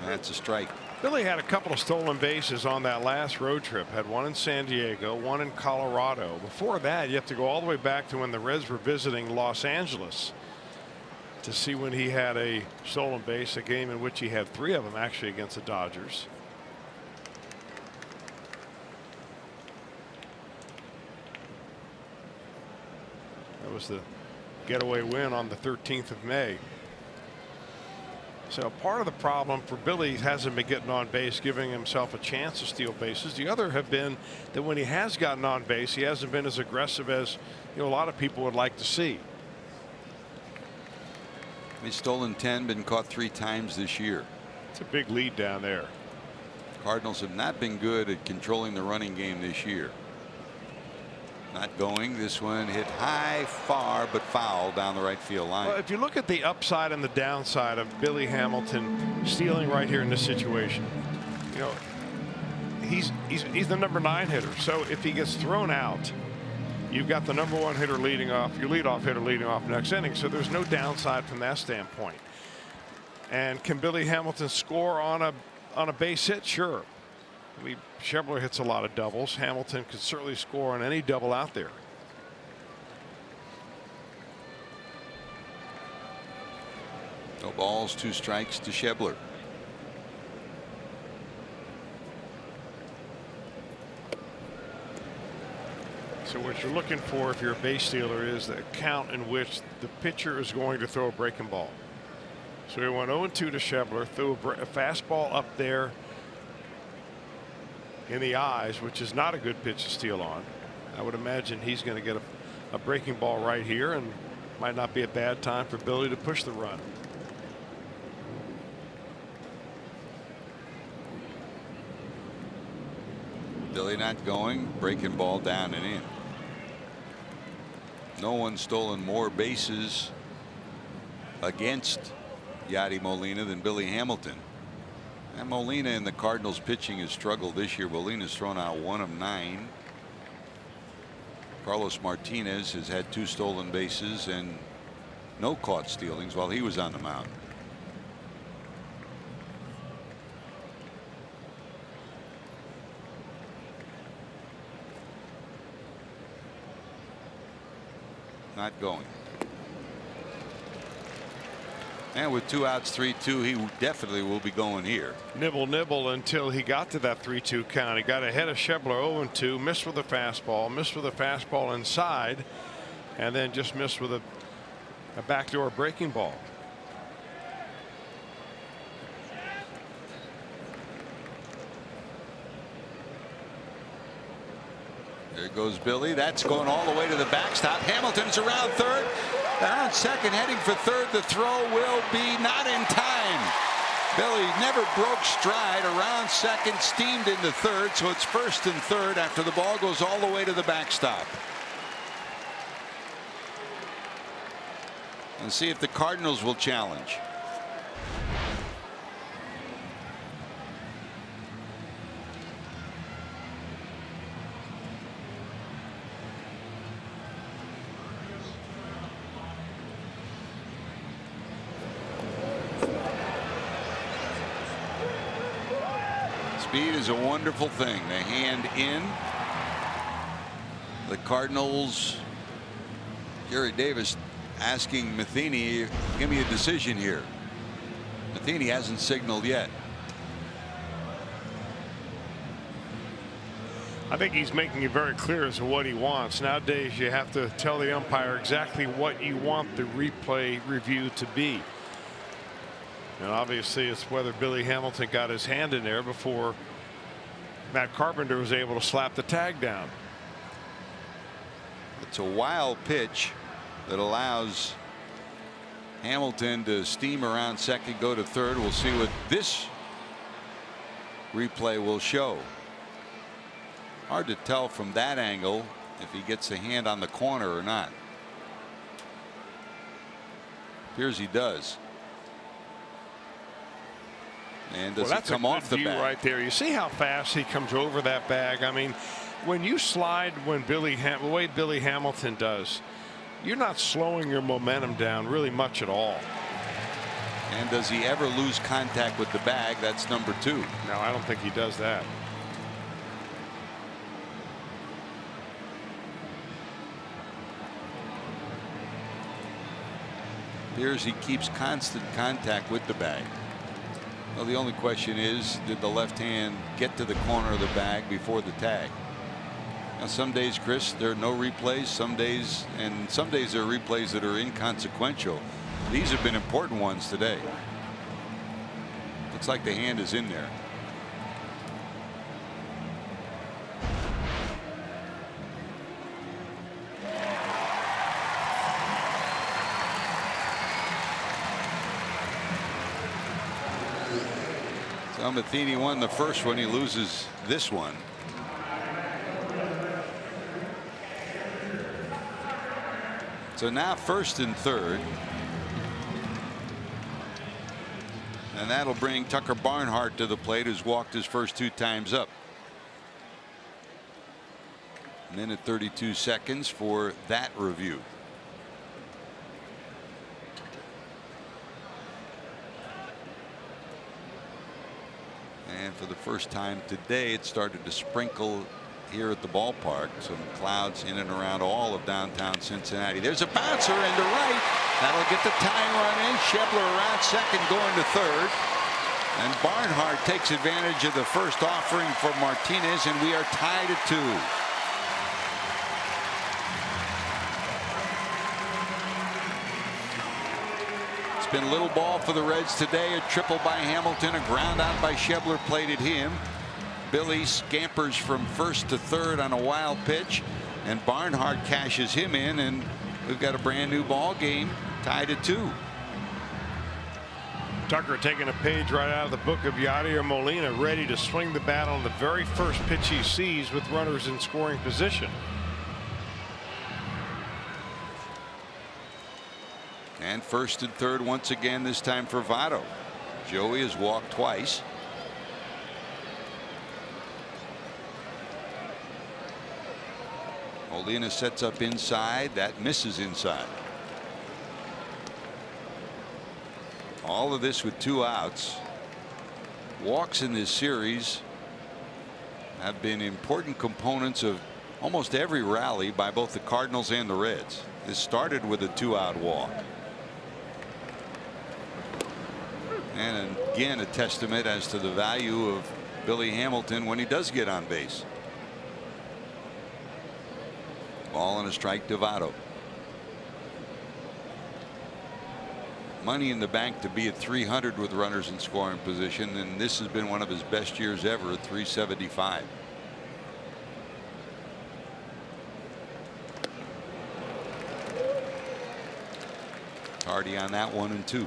That's a strike. Billy had a couple of stolen bases on that last road trip. Had one in San Diego, one in Colorado. Before that, you have to go all the way back to when the Reds were visiting Los Angeles to see when he had a stolen base, a game in which he had 3 of them actually against the Dodgers. That was the getaway win on the 13th of May. So part of the problem for Billy hasn't been getting on base, giving himself a chance to steal bases. The other have been that when he has gotten on base, he hasn't been as aggressive as a lot of people would like to see. He's stolen 10, been caught 3 times this year. It's a big lead down there. Cardinals have not been good at controlling the running game this year. Not going. This one hit high, far, but foul down the right field line. Well, if you look at the upside and the downside of Billy Hamilton stealing right here in this situation, he's the number 9 hitter. So if he gets thrown out, you've got the number 1 hitter leading off, your leadoff hitter leading off next inning. So there's no downside from that standpoint. And can Billy Hamilton score on a base hit? Sure. I mean, Schebler hits a lot of doubles. Hamilton could certainly score on any double out there. No balls, 2 strikes to Schebler. So what you're looking for if you're a base stealer is the count in which the pitcher is going to throw a breaking ball. So he went 0-2 to Schebler, threw a fastball up there in the eyes, which is not a good pitch to steal on. I would imagine he's going to get a breaking ball right here, and might not be a bad time for Billy to push the run. Billy not going, breaking ball down and in. No one's stolen more bases against Yadi Molina than Billy Hamilton. And Molina in the Cardinals pitching has struggled this year. Molina's thrown out 1 of 9. Carlos Martinez has had 2 stolen bases and no caught stealings while he was on the mound. Not going. And with 2 outs, 3-2, he definitely will be going here. Nibble until he got to that 3-2 count. He got ahead of Schebler 0-2, missed with a fastball inside, and then just missed with a backdoor breaking ball. There goes Billy. That's going all the way to the backstop. Hamilton's around third. Around second, heading for third. The throw will be not in time. Billy never broke stride. Around second, steamed into third. So it's first and third after the ball goes all the way to the backstop. And see if the Cardinals will challenge. Speed is a wonderful thing. The hand in. The Cardinals. Gary Davis asking Matheny, give me a decision here. Matheny hasn't signaled yet. I think he's making it very clear as to what he wants. Nowadays, you have to tell the umpire exactly what you want the replay review to be. And obviously, it's whether Billy Hamilton got his hand in there before Matt Carpenter was able to slap the tag down. It's a wild pitch that allows Hamilton to steam around second, go to third. We'll see what this replay will show. Hard to tell from that angle if he gets a hand on the corner or not. Appears he does. And does it come off the bag? Right there. You see how fast he comes over that bag. I mean, when you slide the way Billy Hamilton does, you're not slowing your momentum down really much at all. And does he ever lose contact with the bag? That's number 2. No, I don't think he does that. Appears he keeps constant contact with the bag. Well, the only question is, did the left hand get to the corner of the bag before the tag? Now, some days, Chris, there are no replays. Some days there are replays that are inconsequential. These have been important ones today. Looks like the hand is in there. So Matheny won the first one. He loses this one. So now first and third. And that'll bring Tucker Barnhart to the plate, who's walked his first 2 times up. A minute 32 seconds for that review. And for the first time today, it started to sprinkle here at the ballpark. Some clouds in and around all of downtown Cincinnati. There's a bouncer into right. That'll get the tying run in. Schebler around second, going to third. And Barnhart takes advantage of the first offering for Martinez, and we are tied at 2. been little ball for the Reds today. A triple by Hamilton, a ground out by Schebler plated him. Billy scampers from first to third on a wild pitch, and Barnhart cashes him in, and we've got a brand new ball game tied at 2. Tucker taking a page right out of the book of Yadier Molina, ready to swing the bat on the very first pitch he sees with runners in scoring position. And first and third once again, this time for Votto. Joey has walked twice. Molina sets up inside. That misses inside. All of this with 2 outs. Walks in this series have been important components of almost every rally by both the Cardinals and the Reds. This started with a 2-out walk. And again, a testament as to the value of Billy Hamilton when he does get on base. Ball and a strike to Votto. Money in the bank to be at 300 with runners in scoring position, and this has been one of his best years ever at 375. Hardy on that 1-2.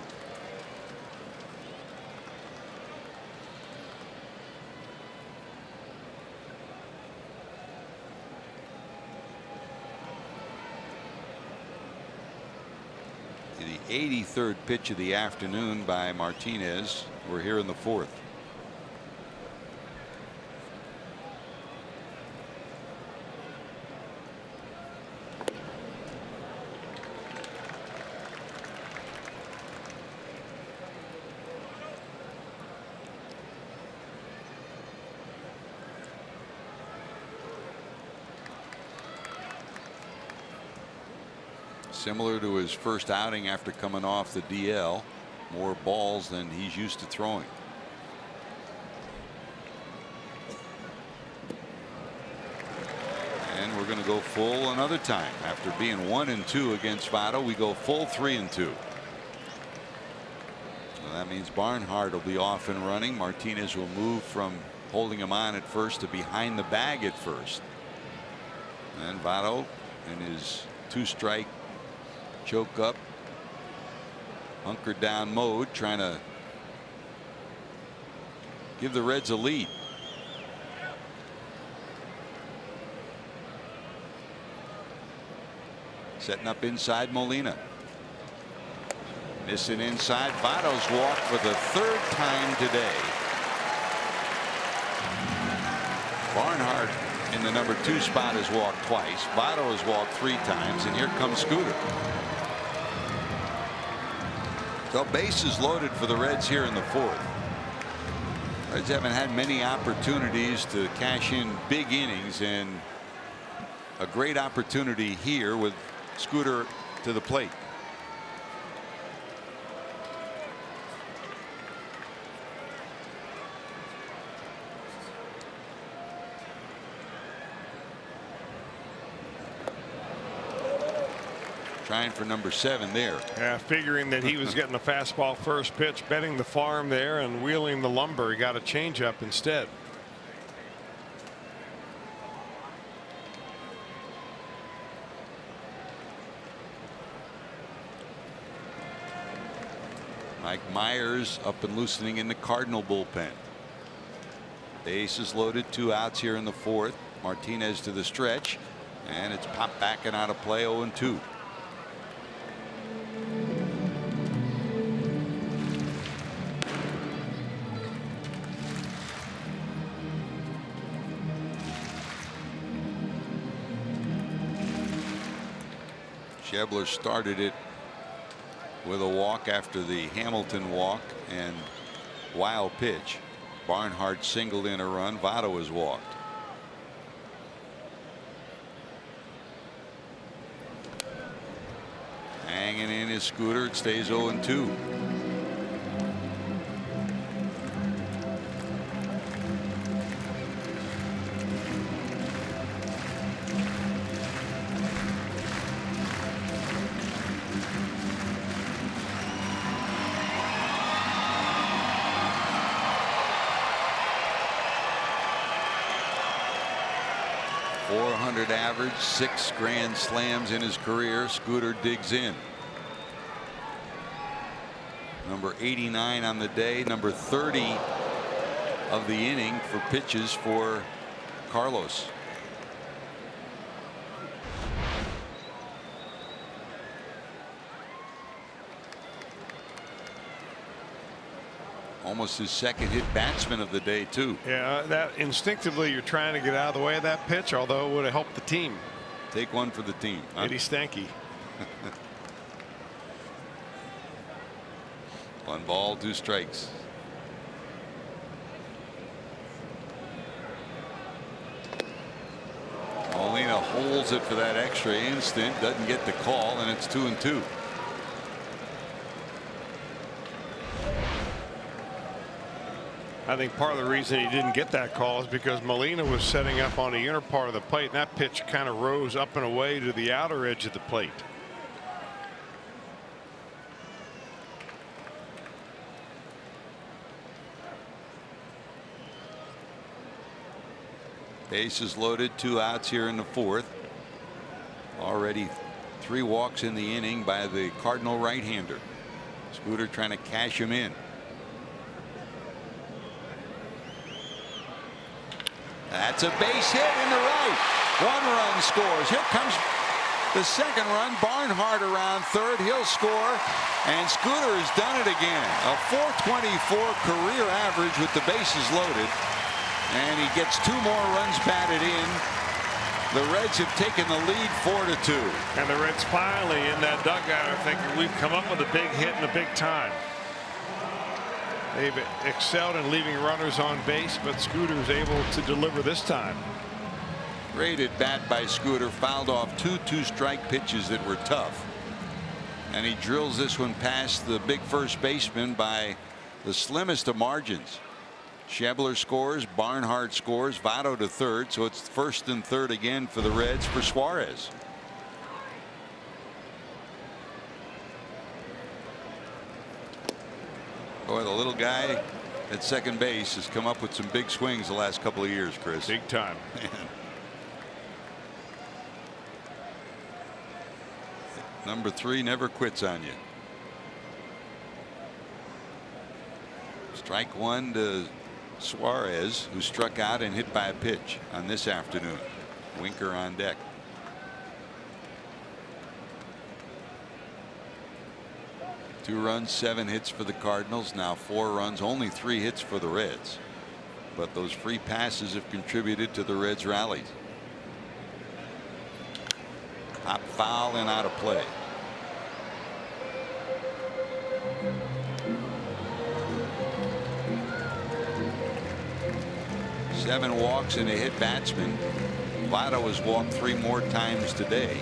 The 83rd pitch of the afternoon by Martinez. We're here in the 4th. Similar to his first outing after coming off the DL, more balls than he's used to throwing. And we're going to go full another time. After being 1-2 against Votto, we go full 3-2. So that means Barnhart will be off and running. Martinez will move from holding him on at first to behind the bag at first. And Votto in his 2-strike choke up, hunkered down mode, trying to give the Reds a lead. Setting up inside Molina. Missing inside. Votto's walked for the 3rd time today. Barnhart in the number 2 spot has walked twice. Votto has walked 3 times, and here comes Scooter. So bases loaded for the Reds here in the 4th. Reds haven't had many opportunities to cash in big innings, and a great opportunity here with Scooter to the plate. Trying for number 7 there. Yeah, figuring that he was getting the fastball first pitch, betting the farm there and wheeling the lumber. He got a changeup instead. Mike Myers up and loosening in the Cardinal bullpen. Bases loaded, 2 outs here in the 4th. Martinez to the stretch, and it's popped back and out of play. 0-2. Schebler started it with a walk after the Hamilton walk and wild pitch. Barnhart singled in a run. Votto has walked. Hanging in his Scooter. It stays 0-2. .400 average, 6 grand slams in his career. Scooter digs in. Number 89 on the day, number 30 of the inning for pitches for Carlos. Almost his second hit batsman of the day too. Yeah, that instinctively you're trying to get out of the way of that pitch, although it would have helped the team. Take one for the team. Huh? Eddie Stanky. 1 ball, 2 strikes. Molina holds it for that extra instant, doesn't get the call, and it's 2-2. I think part of the reason he didn't get that call is because Molina was setting up on the inner part of the plate, and that pitch kind of rose up and away to the outer edge of the plate. Bases loaded, 2 outs here in the 4th. Already 3 walks in the inning by the Cardinal right-hander. Scooter trying to cash him in. That's a base hit in the right. 1 run scores. Here comes the 2nd run. Barnhart around 3rd. He'll score. And Scooter has done it again. A .424 career average with the bases loaded. And he gets 2 more runs batted in. The Reds have taken the lead 4-2. And the Reds finally in that dugout are thinking we've come up with a big hit in a big time. They've excelled in leaving runners on base, but Scooter's able to deliver this time. Great at bat by Scooter. Fouled off 2 2-strike pitches that were tough. And he drills this one past the big first baseman by the slimmest of margins. Schebler scores, Barnhart scores, Votto to 3rd, so it's 1st and 3rd again for the Reds for Suarez. Boy, the little guy at second base has come up with some big swings the last couple of years, Chris. Big time. Man. Number 3 never quits on you. Strike 1 to Suarez, who struck out and hit by a pitch on this afternoon. Winker on deck. Two runs, 7 hits for the Cardinals. Now 4 runs, only 3 hits for the Reds. But those free passes have contributed to the Reds' rallies. Pop foul and out of play. Seven walks and a hit batsman. Votto has walked 3 more times today.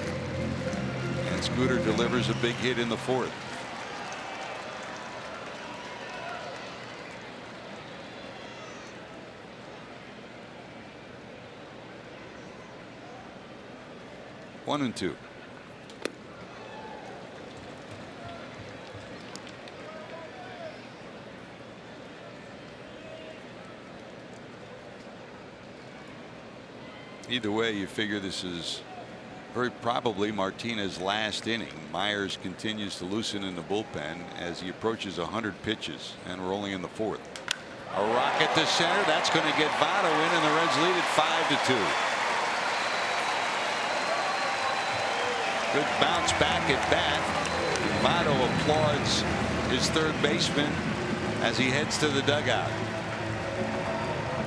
And Scooter delivers a big hit in the 4th. One and 2. Either way, you figure this is very probably Martinez's last inning. Myers continues to loosen in the bullpen as he approaches 100 pitches, and we're only in the 4th. A rocket to center. That's going to get Votto in, and the Reds lead it 5-2. Good bounce back at bat. Votto applauds his 3rd baseman as he heads to the dugout.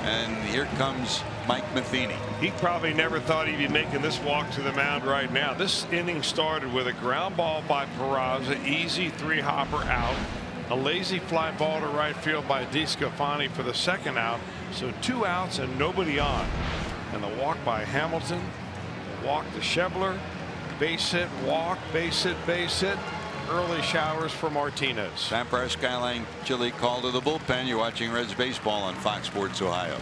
And here comes Mike Matheny. He probably never thought he'd be making this walk to the mound right now. This inning started with a ground ball by Peraza, easy 3-hopper out, a lazy fly ball to right field by Desclafani for the 2nd out. So 2 outs and nobody on. And the walk by Hamilton, walk to Schebler, base hit, walk, base hit, base hit. Early showers for Martinez. Vampire Skyline Chili call to the bullpen. You're watching Reds baseball on Fox Sports Ohio.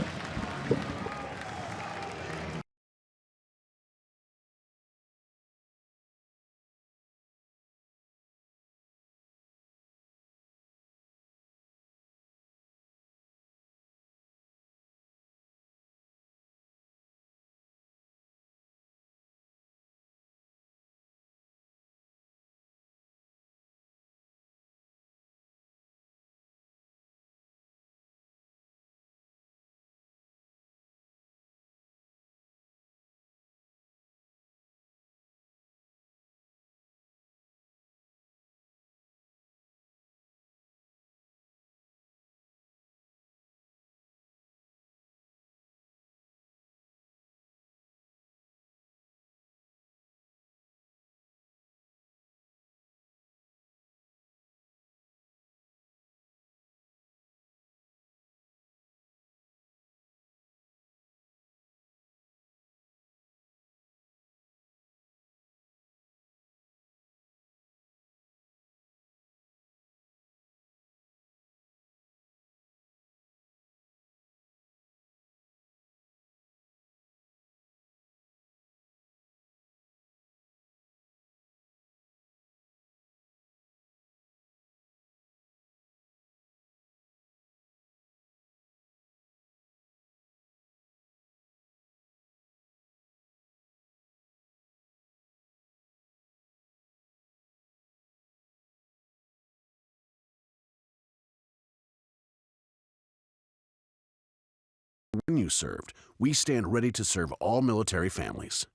you served, we stand ready to serve all military families.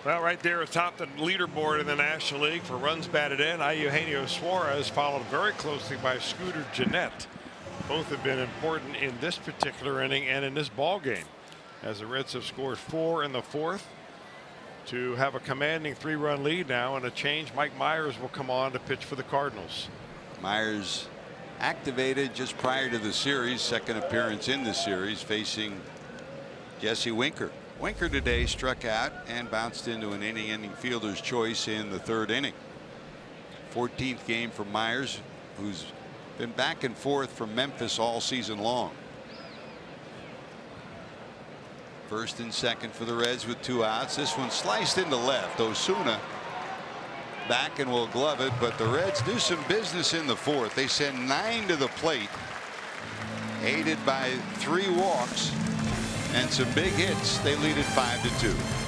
Well, right there atop the leaderboard in the National League for runs batted in, Eugenio Suarez, followed very closely by Scooter Gennett. Both have been important in this particular inning and in this ball game, as the Reds have scored 4 in the 4th to have a commanding 3-run lead now, and a change. Mike Myers will come on to pitch for the Cardinals. Myers activated just prior to the series, second appearance in the series, facing Jesse Winker. Winker today struck out and bounced into an inning-ending fielder's choice in the 3rd inning. 14th game for Myers, who's been back and forth from Memphis all season long. First and second for the Reds with 2 outs. This one sliced into left. Osuna back and will glove it, but the Reds do some business in the 4th. They send 9 to the plate, aided by 3 walks and some big hits. They lead it 5-2.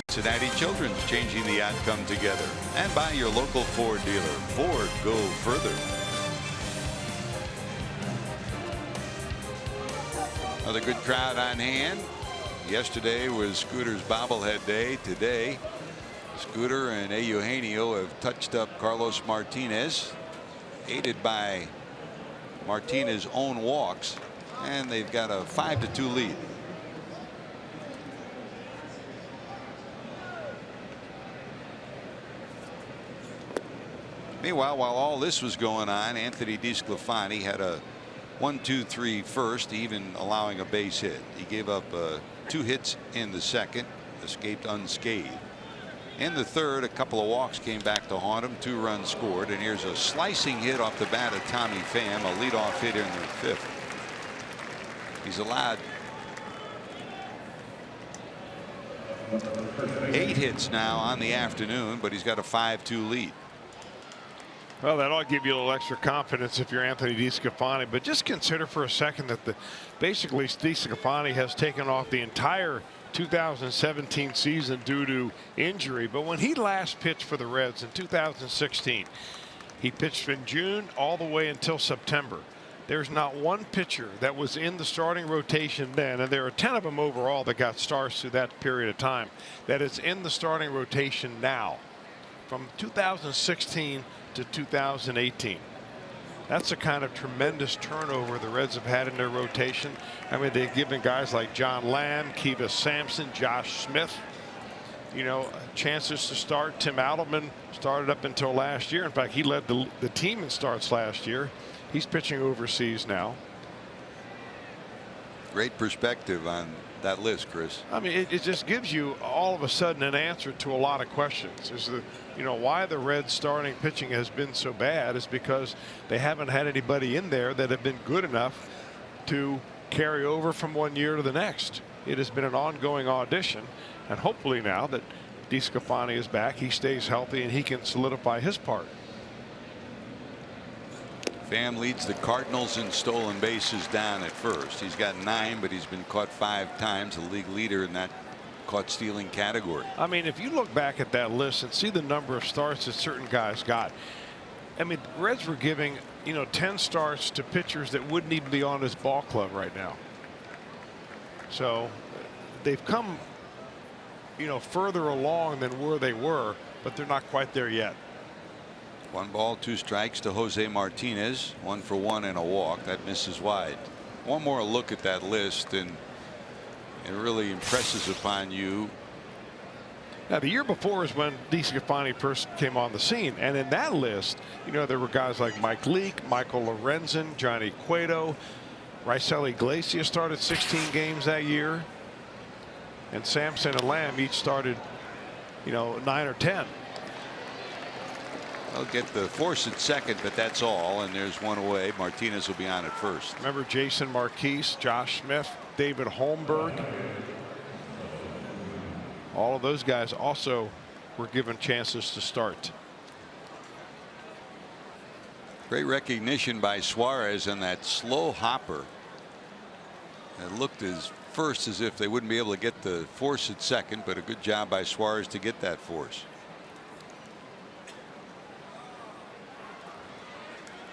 Cincinnati Children's changing the outcome together. And by your local Ford dealer. Ford, go further. Another good crowd on hand. Yesterday was Scooter's bobblehead day. Today, Scooter and Eugenio have touched up Carlos Martinez, aided by Martinez's own walks, and they've got a 5-2 lead. Meanwhile, while all this was going on, Anthony Desclafani had a 1-2-3 first, even allowing a base hit. He gave up 2 hits in the 2nd, escaped unscathed. In the 3rd, a couple of walks came back to haunt him. 2 runs scored, and here's a slicing hit off the bat of Tommy Pham, a leadoff hit in the 5th. He's allowed 8 hits now on the afternoon, but he's got a 5-2 lead. Well, that ought to give you a little extra confidence if you're Anthony Desclafani, but just consider for a second that basically Desclafani has taken off the entire 2017 season due to injury. But when he last pitched for the Reds in 2016, he pitched in June all the way until September. There's not one pitcher that was in the starting rotation then, and there are 10 of them overall that got starts through that period of time, that is in the starting rotation now from 2016 to 2018. That's the kind of tremendous turnover the Reds have had in their rotation. I mean, they've given guys like John Lamb, Kiva Sampson, Josh Smith, chances to start. Tim Alderman started up until last year. In fact, he led the team in starts last year. He's pitching overseas now. Great perspective on that list, Chris. I mean, it just gives you all of a sudden an answer to a lot of questions. Is why the Reds starting pitching has been so bad is because they haven't had anybody in there that have been good enough to carry over from one year to the next. It has been an ongoing audition, and hopefully now that Desclafani is back, he stays healthy and he can solidify his part. Pham leads the Cardinals in stolen bases down at first. He's got 9, but he's been caught 5 times, the league leader in that caught stealing category. I mean, if you look back at that list and see the number of starts that certain guys got, I mean, Reds were giving, 10 starts to pitchers that wouldn't even be on his ball club right now. So they've come, further along than where they were, but they're not quite there yet. 1 ball, 2 strikes to Jose Martinez. 1 for 1 and a walk. That misses wide. One more look at that list, and it really impresses upon you. Now, the year before is when Desclafani first came on the scene, and in that list, there were guys like Mike Leake, Michael Lorenzen, Johnny Cueto, Raisel Iglesias started 16 games that year, and Sampson and Lamb each started, 9 or 10. They'll get the force at second, but that's all, and there's 1 away. Martinez will be on at first. Remember Jason Marquise, Josh Smith, David Holmberg. All of those guys also were given chances to start. Great recognition by Suarez on that slow hopper. It looked as if they wouldn't be able to get the force at second, but a good job by Suarez to get that force.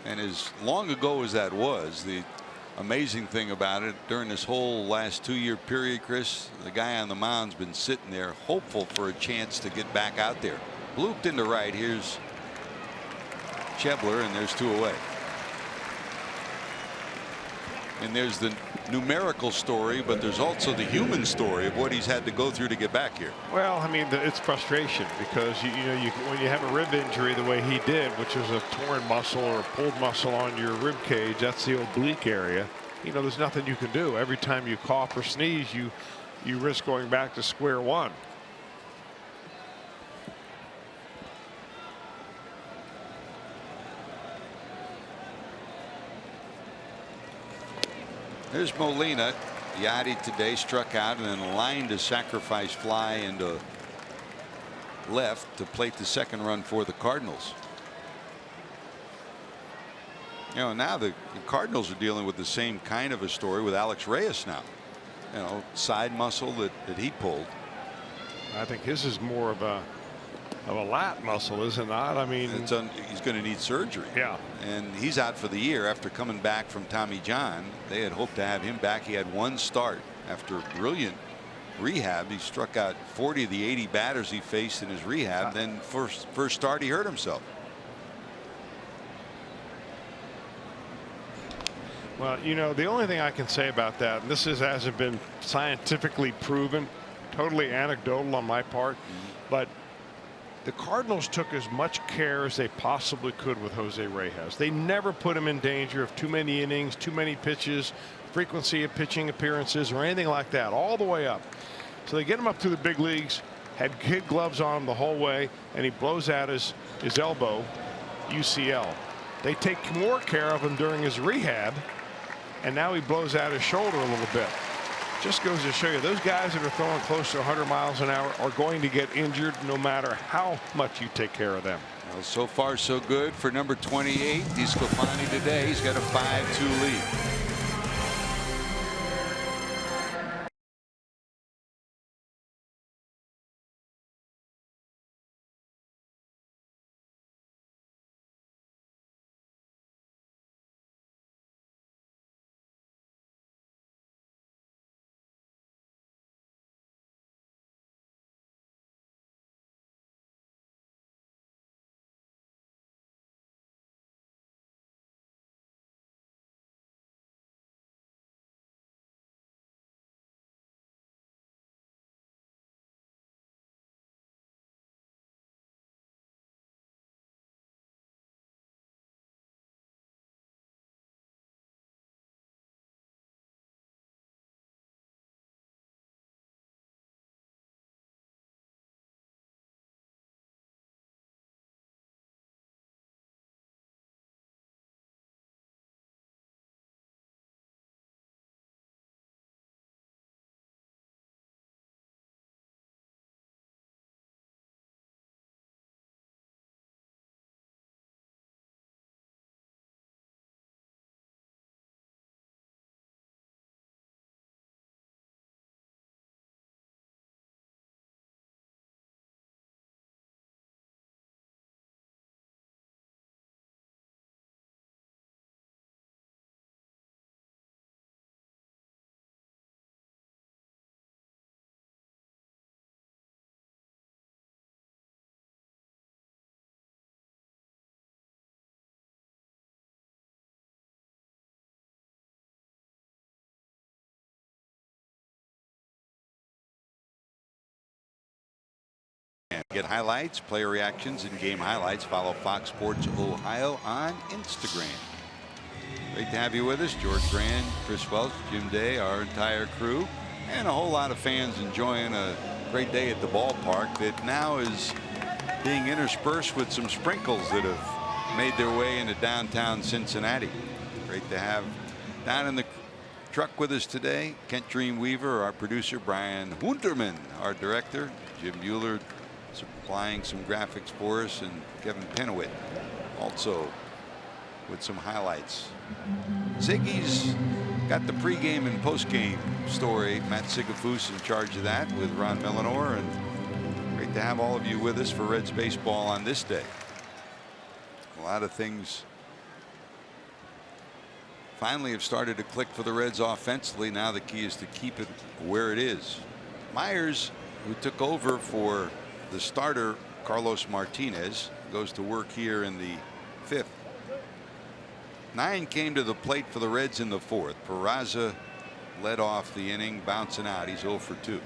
And as long ago as that was, the amazing thing about it, during this whole last 2-year period, Chris, the guy on the mound's been sitting there hopeful for a chance to get back out there. Blooped into right. Here's Schebler, and there's 2 away. And there's the numerical story, but there's also the human story of what he's had to go through to get back here. Well, I mean, it's frustration because when you have a rib injury the way he did, which is a torn muscle or a pulled muscle on your rib cage, that's the oblique area. There's nothing you can do. Every time you cough or sneeze, you risk going back to square one. There's Molina. Yachty today struck out and then lined a sacrifice fly into left to plate the second run for the Cardinals. Now the Cardinals are dealing with the same kind of a story with Alex Reyes now. Side muscle that he pulled. I think his is more of a lat muscle, is it not? I mean, he's going to need surgery. Yeah. And he's out for the year after coming back from Tommy John. They had hoped to have him back. He had 1 start after brilliant rehab. He struck out 40 of the 80 batters he faced in his rehab. Then first start he hurt himself. Well, the only thing I can say about that, and this hasn't been scientifically proven, totally anecdotal on my part, but the Cardinals took as much care as they possibly could with Jose Reyes. They never put him in danger of too many innings, too many pitches, frequency of pitching appearances, or anything like that, all the way up. So they get him up to the big leagues, had kid gloves on him the whole way, and he blows out his elbow, UCL. They take more care of him during his rehab, and now he blows out his shoulder a little bit. Just goes to show you, those guys that are throwing close to 100 miles an hour are going to get injured no matter how much you take care of them. Well, so far so good for number 28, Desclafani today. He's got a 5-2 lead. Get highlights, player reactions, and game highlights. Follow Fox Sports Ohio on Instagram. Great to have you with us. George Grant, Chris Welch, Jim Day, our entire crew, and a whole lot of fans enjoying a great day at the ballpark that now is being interspersed with some sprinkles that have made their way into downtown Cincinnati. Great to have down in the truck with us today Kent Dreamweaver, our producer, Brian Hunterman, our director, Jim Mueller supplying some graphics for us, and Kevin Penowit also with some highlights. Ziggy's got the pregame and postgame story. Matt Sigafus in charge of that with Ron Millenor, and great to have all of you with us for Reds baseball on this day. A lot of things finally have started to click for the Reds offensively. Now the key is to keep it where it is. Myers, who took over for the starter Carlos Martinez, goes to work here in the 5th. 9 came to the plate for the Reds in the 4th. Peraza led off the inning, bouncing out. He's 0 for 2.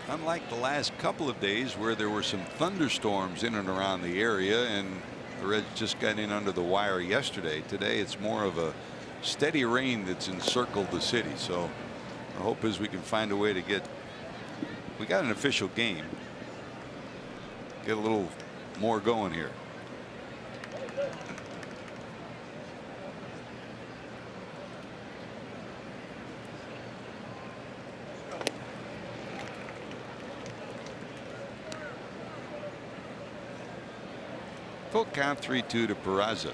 Unlike the last couple of days where there were some thunderstorms in and around the area, and the Reds just got in under the wire yesterday, today it's more of a steady rain that's encircled the city. So our hope is we can find a way to get, we got an official game, get a little more going here. Full count, 3-2 to Peraza.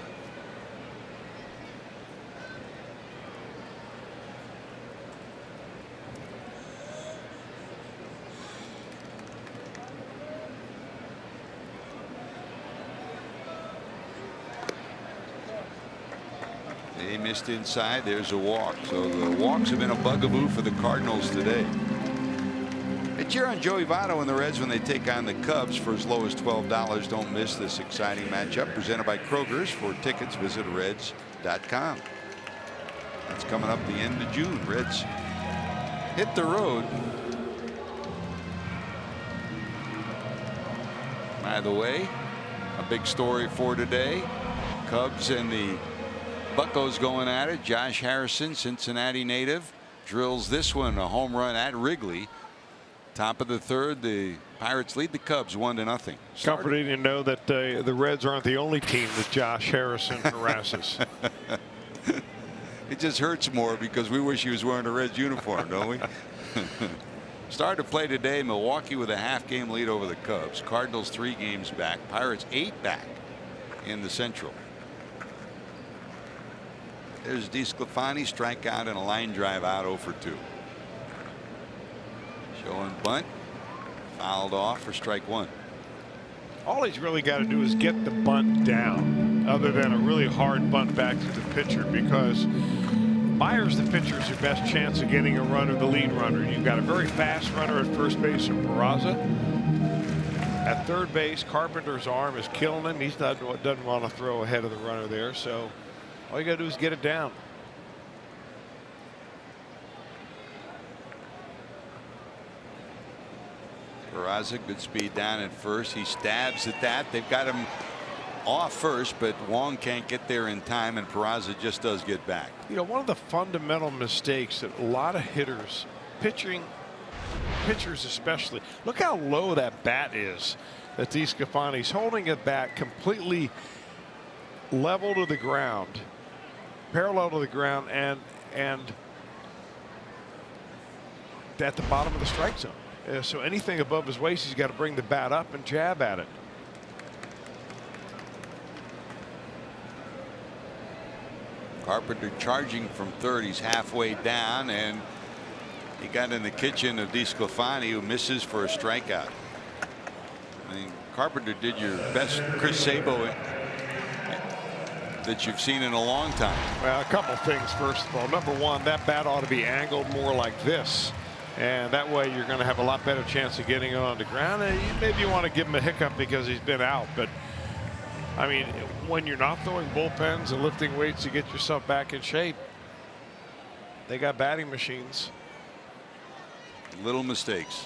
They missed inside. There's a walk. So the walks have been a bugaboo for the Cardinals today. Cheer on Joey Votto and the Reds when they take on the Cubs for as low as $12. Don't miss this exciting matchup presented by Kroger's. For tickets, visit Reds.com. That's coming up the end of June. Reds hit the road. By the way, a big story for today. Cubs and the Buccos going at it. Josh Harrison, Cincinnati native, drills this one, a home run at Wrigley. Top of the 3rd, the Pirates lead the Cubs 1-0. Comforting to know that the Reds aren't the only team that Josh Harrison harasses. It just hurts more because we wish he was wearing a Reds uniform, don't we? Started to play today. Milwaukee with a half-game lead over the Cubs. Cardinals 3 games back. Pirates 8 back in the Central. There's Desclafani, strikeout and a line drive out, 0 for 2. Showing bunt, fouled off for strike 1. All he's really got to do is get the bunt down, other than a really hard bunt back to the pitcher, because Myers, the pitcher, is your best chance of getting a runner, the lead runner. You've got a very fast runner at first base in Peraza. At third base, Carpenter's arm is killing him. He doesn't want to throw ahead of the runner there, so all you got to do is get it down. Peraza, good speed down at first. He stabs at that. They've got him off first, but Wong can't get there in time, and Peraza just does get back. You know, one of the fundamental mistakes that a lot of hitters, pitchers especially, look how low that bat is that Desclafani's holding. A bat completely level to the ground, parallel to the ground, and at the bottom of the strike zone. So anything above his waist, he's got to bring the bat up and jab at it. Carpenter charging from third. He's halfway down, and he got in the kitchen of Desclafani, who misses for a strikeout. I mean, Carpenter did your best Chris Sabo that you've seen in a long time. Well, a couple things. First of all, number one, that bat ought to be angled more like this And that way you're going to have a lot better chance of getting it on the ground. And maybe you want to give him a hiccup because he's been out. But, I mean, when you're not throwing bullpens and lifting weights to get yourself back in shape, they got batting machines. Little mistakes.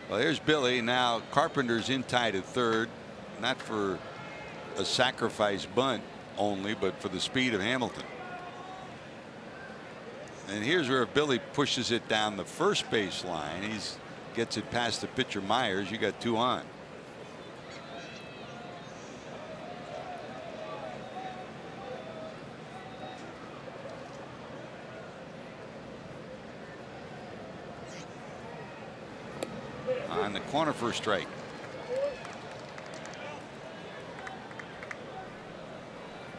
Well, here's Billy. Now Carpenter's in tied at third, not for a sacrifice bunt only, but for the speed of Hamilton. And here's where Billy pushes it down the first base line. He gets it past the pitcher Myers. You got 2 on. On the corner for a strike.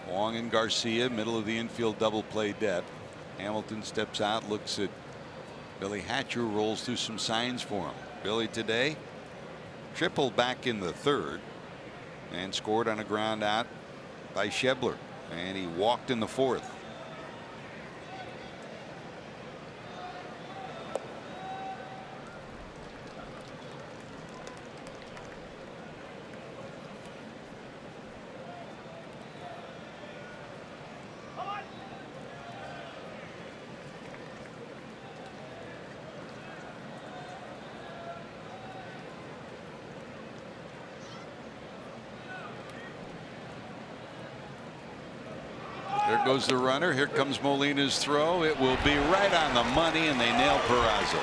Wong and Garcia, middle of the infield double play depth. Hamilton steps out, looks at Billy Hatcher, rolls through some signs for him. Billy today tripled back in the third and scored on a ground out by Schebler, and he walked in the fourth. There goes the runner. Here comes Molina's throw. It will be right on the money, and they nail Peraza.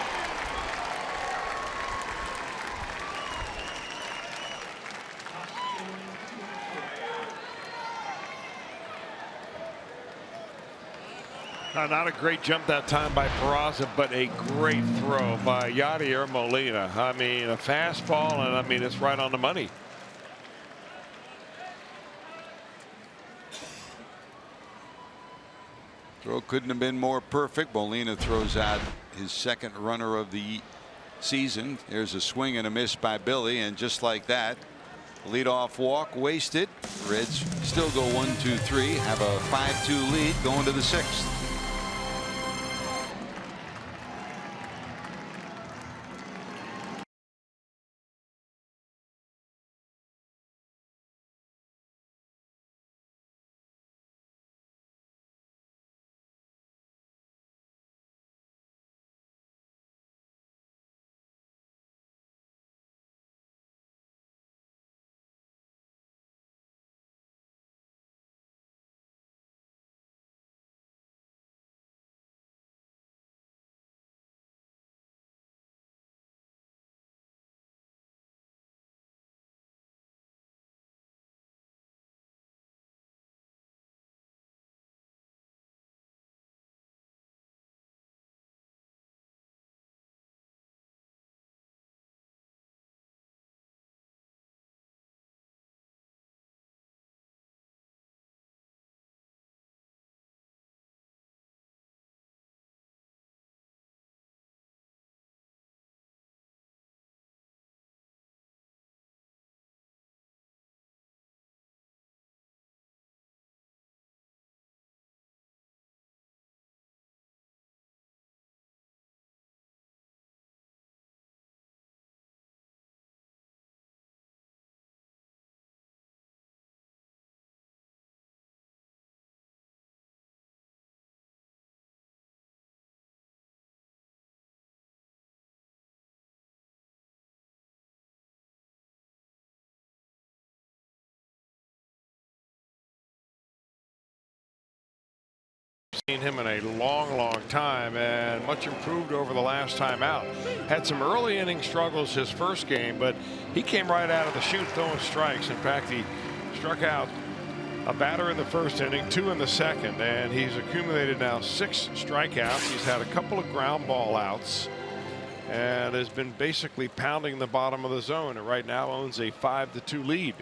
Not a great jump that time by Peraza, but a great throw by Yadier Molina. I mean, a fastball, and I mean, it's right on the money. Throw couldn't have been more perfect. Molina throws out his second runner of the season. There's a swing and a miss by Billy, and just like that, leadoff walk wasted. Reds still go 1-2-3, have a 5-2 lead going to the 6th. Seen him in a long time, and much improved over the last time out. Had some early inning struggles his first game, but he came right out of the chute throwing strikes. In fact, he struck out a batter in the first inning, 2 in the second, and he's accumulated now 6 strikeouts. He's had a couple of ground ball outs and has been basically pounding the bottom of the zone, and right now owns a 5-2 lead.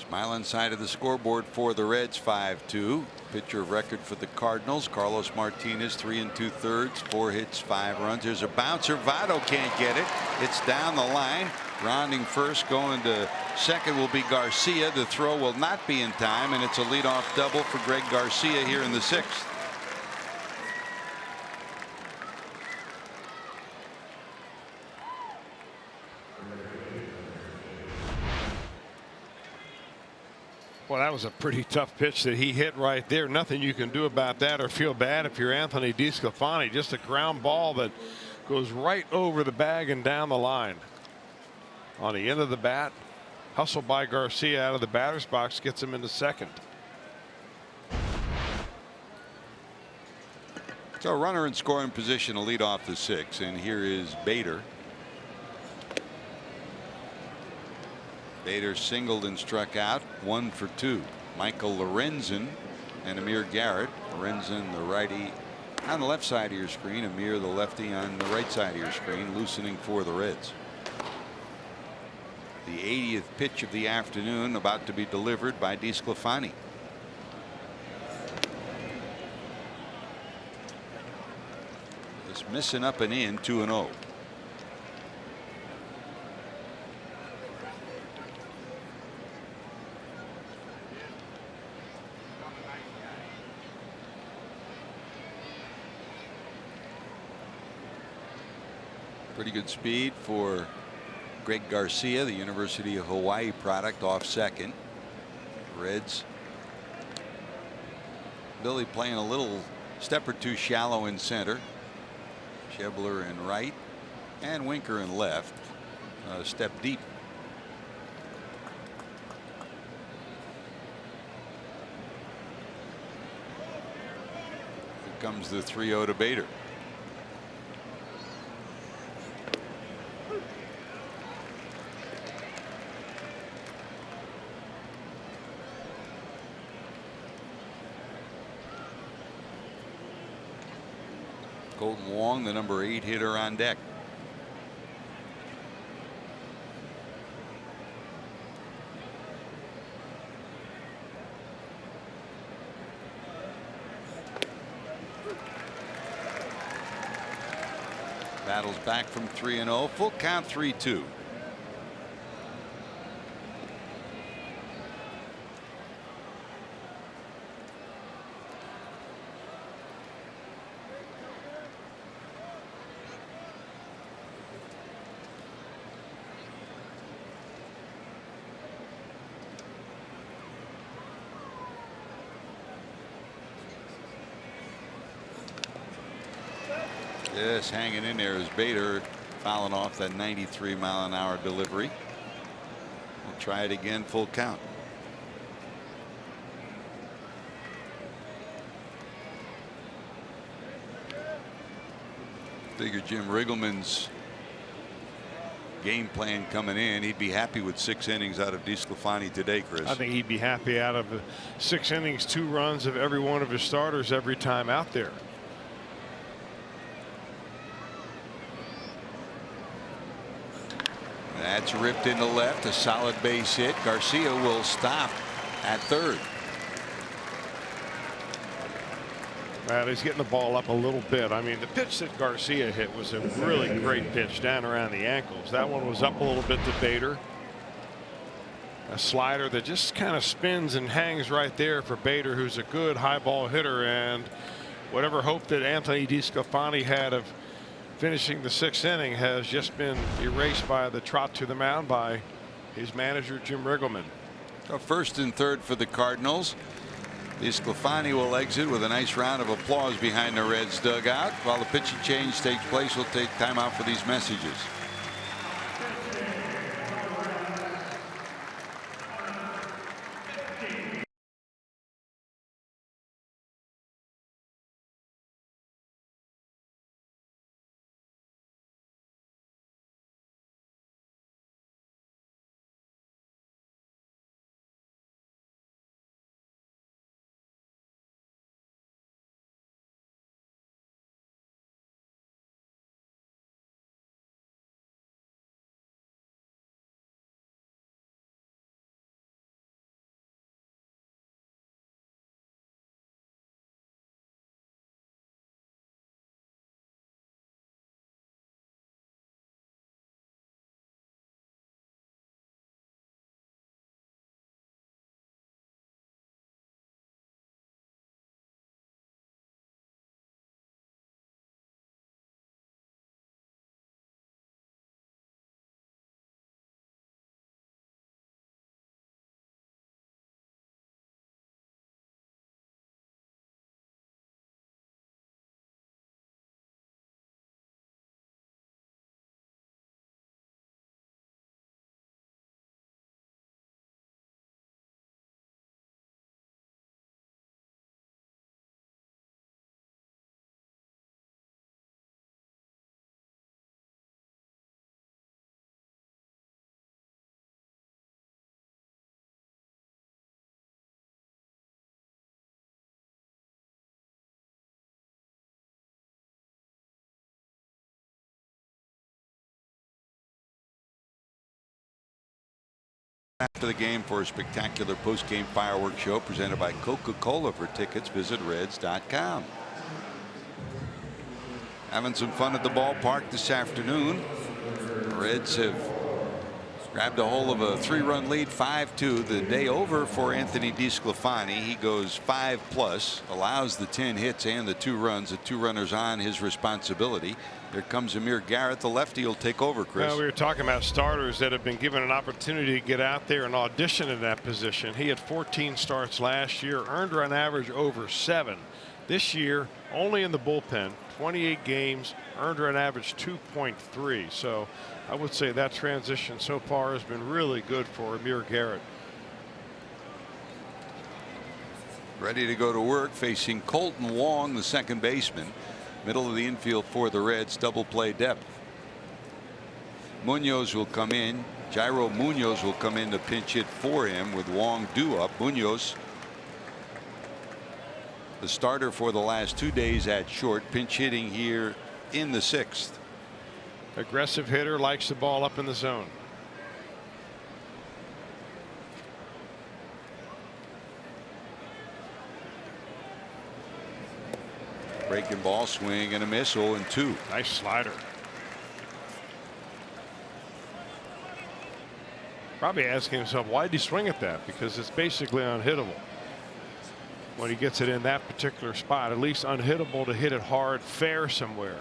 Smiling side of the scoreboard for the Reds, 5-2. Pitcher of record for the Cardinals, Carlos Martinez, 3 2/3, 4 hits, 5 runs. There's a bouncer. Votto can't get it. It's down the line. Rounding first, going to second will be Garcia. The throw will not be in time, and it's a leadoff double for Greg Garcia here in the 6th. Well, that was a pretty tough pitch that he hit right there. Nothing you can do about that or feel bad if you're Anthony Desclafani. Just a ground ball that goes right over the bag and down the line. On the end of the bat, hustle by Garcia out of the batter's box gets him into second. So a runner in scoring position to lead off the sixth, and here is Bader. Bader singled and struck out, 1 for 2. Michael Lorenzen and Amir Garrett. Lorenzen, the righty on the left side of your screen. Amir, the lefty, on the right side of your screen, loosening for the Reds. The 80th pitch of the afternoon about to be delivered by Desclafani. Just missing up and in, 2-0. Pretty good speed for Greg Garcia, the University of Hawaii product, off second. Reds. Billy playing a little step or two shallow in center. Schebler in right and Winker in left. Step deep. Here comes the 3-0 to Bader. Colton Wong, the number 8 hitter, on deck. Battles back from 3-0. Full count, 3-2. Yes, hanging in there is Bader, fouling off that 93-mile-an-hour delivery. We'll try it again, full count. Figure Jim Riggleman's game plan coming in, he'd be happy with 6 innings out of Desclafani today, Chris. I think he'd be happy out of 6 innings, 2 runs of every one of his starters every time out there. That's ripped into left, a solid base hit. Garcia will stop at third. Well, he's getting the ball up a little bit. I mean, the pitch that Garcia hit was a really great pitch down around the ankles. That one was up a little bit to Bader. A slider that just kind of spins and hangs right there for Bader, who's a good high ball hitter. And whatever hope that Anthony Desclafani had of finishing the 6th inning has just been erased by the trot to the mound by his manager, Jim Riggleman. So first and third for the Cardinals. Desclafani will exit with a nice round of applause behind the Reds dugout. While the pitching change takes place, we'll take time out for these messages. After the game for a spectacular post-game fireworks show presented by Coca-Cola. For tickets, visit Reds.com. Having some fun at the ballpark this afternoon. The Reds have grabbed a hold of a 3-run lead, 5-2. The day over for Anthony Desclafani. He goes 5+, allows the 10 hits and the 2 runs. The 2 runners on his responsibility. Here comes Amir Garrett. The lefty will take over, Chris. Well, we were talking about starters that have been given an opportunity to get out there and audition in that position. He had 14 starts last year, earned run average over 7. This year, only in the bullpen, 28 games, earned run average 2.3. So I would say that transition so far has been really good for Amir Garrett. Ready to go to work, facing Colton Wong, the second baseman. Middle of the infield for the Reds, double play depth. Munoz will come in. Jairo Munoz will come in to pinch hit for him with Wong due up. Munoz, the starter for the last 2 days at short, pinch hitting here in the 6th. Aggressive hitter, likes the ball up in the zone. Breaking ball, swing and a miss, 0-2. Nice slider. Probably asking himself, why did he swing at that? Because it's basically unhittable when he gets it in that particular spot. At least unhittable to hit it hard, fair somewhere.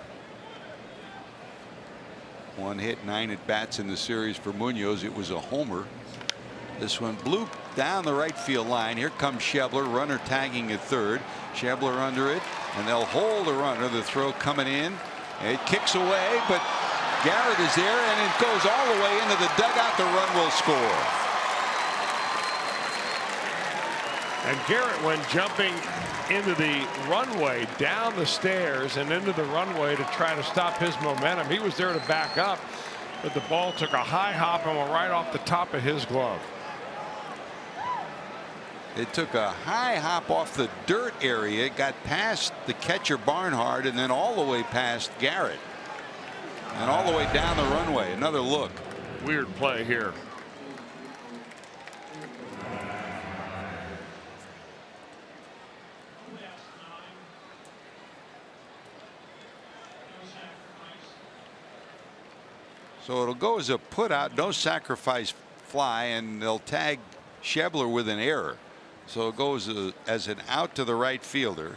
1 hit, 9 at bats in the series for Munoz. It was a homer. This one blew down the right field line. Here comes Schebler, runner tagging at third. Schebler under it, and they'll hold the runner. The throw coming in. It kicks away, but Garrett is there, and it goes all the way into the dugout. The run will score. And Garrett, when jumping into the runway, down the stairs and into the runway to try to stop his momentum, he was there to back up, but the ball took a high hop and went right off the top of his glove. It took a high hop off the dirt area, got past the catcher Barnhart, and then all the way past Garrett, and all the way down the runway. Another look. Weird play here. So it'll go as a put out, no sacrifice fly, and they'll tag Schebler with an error. So it goes as an out to the right fielder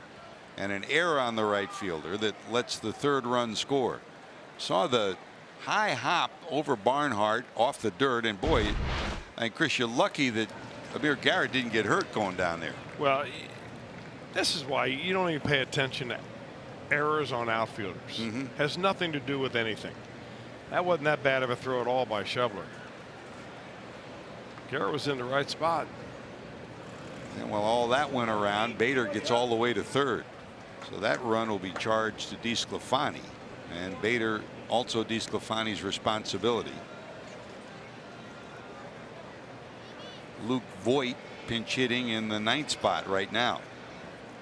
and an error on the right fielder that lets the 3rd run score. Saw the high hop over Barnhart off the dirt, and boy, and Chris, you're lucky that Amir Garrett didn't get hurt going down there. Well, this is why you don't even pay attention to errors on outfielders. Has nothing to do with anything. That wasn't that bad of a throw at all by Schebler. Garrett was in the right spot. And while all that went around, Bader gets all the way to 3rd. So that run will be charged to Desclafani, and Bader also Desclafani's responsibility. Luke Voit pinch hitting in the 9th spot right now.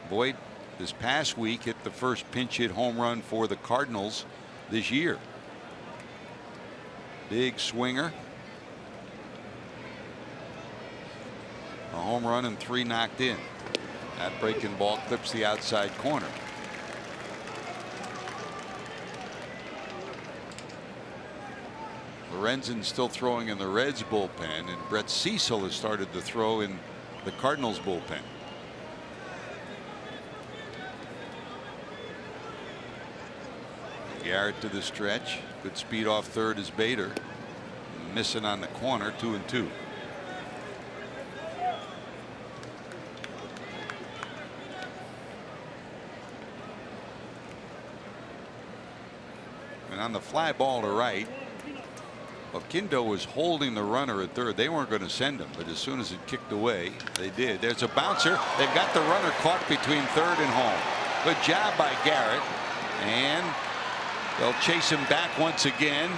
Voit this past week hit the first pinch hit home run for the Cardinals this year. Big swinger. A home run and 3 knocked in. That breaking ball clips the outside corner. Lorenzen's still throwing in the Reds bullpen, and Brett Cecil has started to throw in the Cardinals bullpen. Garrett to the stretch. Good speed off 3rd is Bader. Missing on the corner, 2-2. And on the fly ball to right, Oquendo was holding the runner at 3rd. They weren't going to send him, but as soon as it kicked away, they did. There's a bouncer. They've got the runner caught between 3rd and home. Good job by Garrett, and they'll chase him back once again.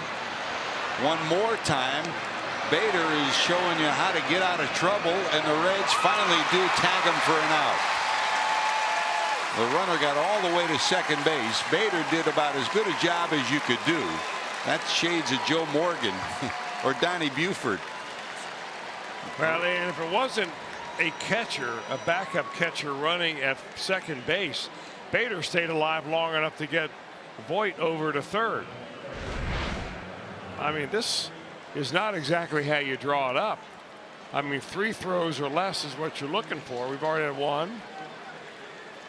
One more time. Bader is showing you how to get out of trouble, and the Reds finally do tag him for an out. The runner got all the way to second base. Bader did about as good a job as you could do. That's shades of Joe Morgan or Donnie Buford. Well, and if it wasn't a catcher, a backup catcher running at second base, Bader stayed alive long enough to get Voit over to third. I mean, this is not exactly how you draw it up. I mean, 3 throws or less is what you're looking for. We've already had 1,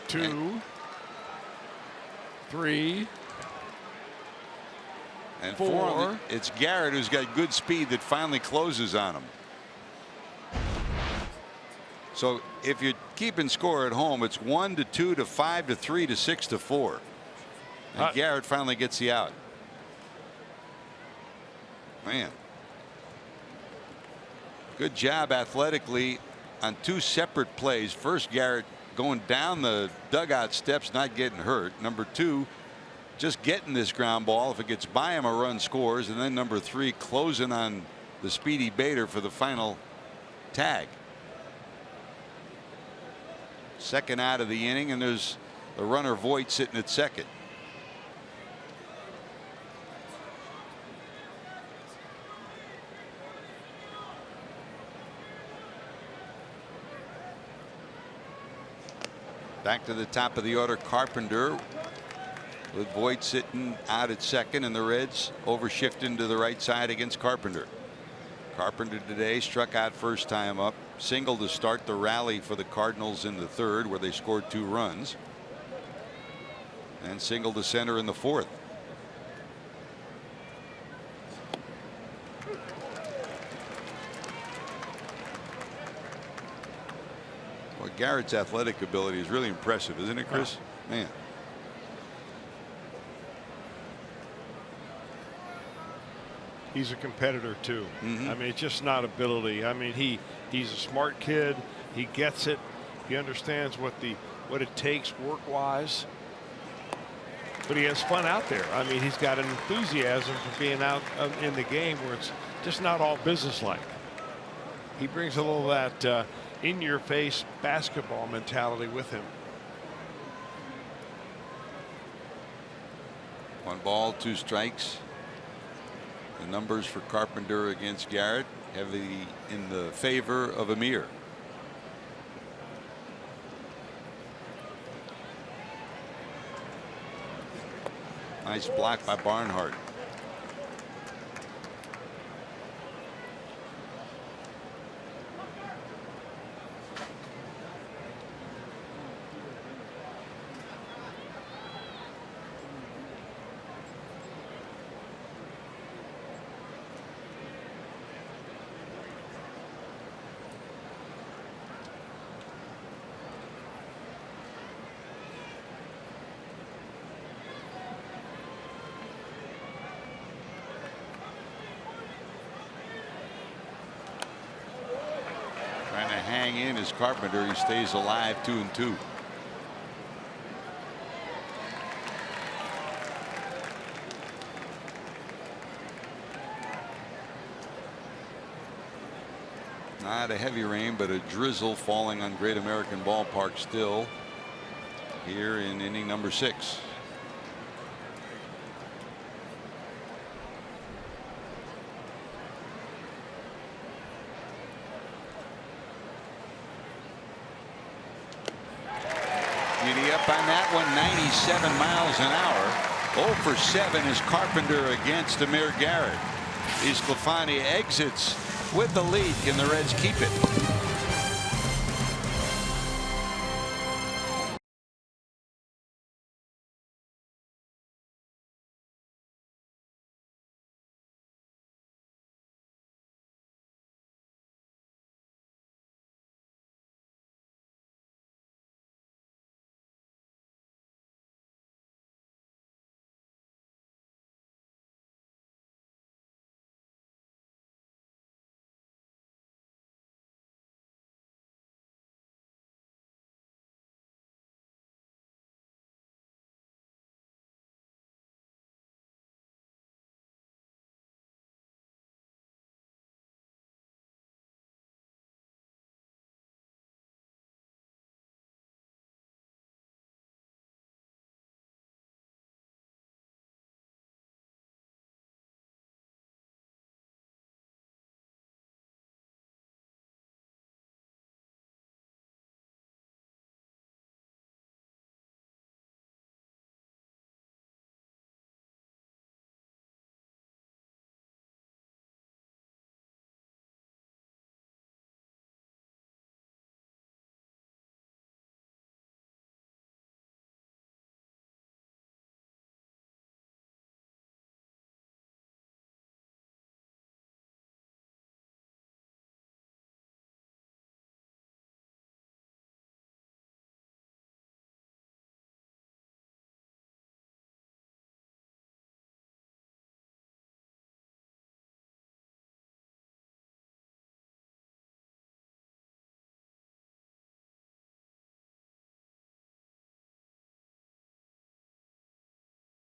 2, 3, and 4. It's Garrett who's got good speed that finally closes on him. So if you're keeping score at home, it's 1 to 2 to 5 to 3 to 6 to 4. And Garrett finally gets the out. Man. Good job athletically on 2 separate plays. First, Garrett going down the dugout steps, not getting hurt. Number 2, just getting this ground ball. If it gets by him, a run scores. And then number 3, closing on the speedy Bader for the final tag. Second out of the inning, and there's the runner Voit sitting at second. Back to the top of the order, Carpenter, with Voit sitting out at second, and the Reds overshifting to the right side against Carpenter. Carpenter today struck out first time up, single to start the rally for the Cardinals in the third, where they scored 2 runs, and single to center in the fourth. Well, Garrett's athletic ability is really impressive, isn't it, Chris? Man. He's a competitor too. I mean, it's just not ability. I mean, he's a smart kid. He gets it. He understands what it takes work wise. But he has fun out there. I mean, he's got an enthusiasm for being out in the game where it's just not all businesslike. He brings a little of that in your face basketball mentality with him. 1 ball, 2 strikes. The numbers for Carpenter against Garrett heavily in the favor of Amir. Nice block by Barnhart. Trying to hang in as Carpenter. He stays alive, 2-2. Not a heavy rain, but a drizzle falling on Great American Ballpark still here in inning number 6. Giddy up on that one, 97 miles an hour. 0 for 7 is Carpenter against Amir Garrett. Desclafani exits with the lead. Can the Reds keep it?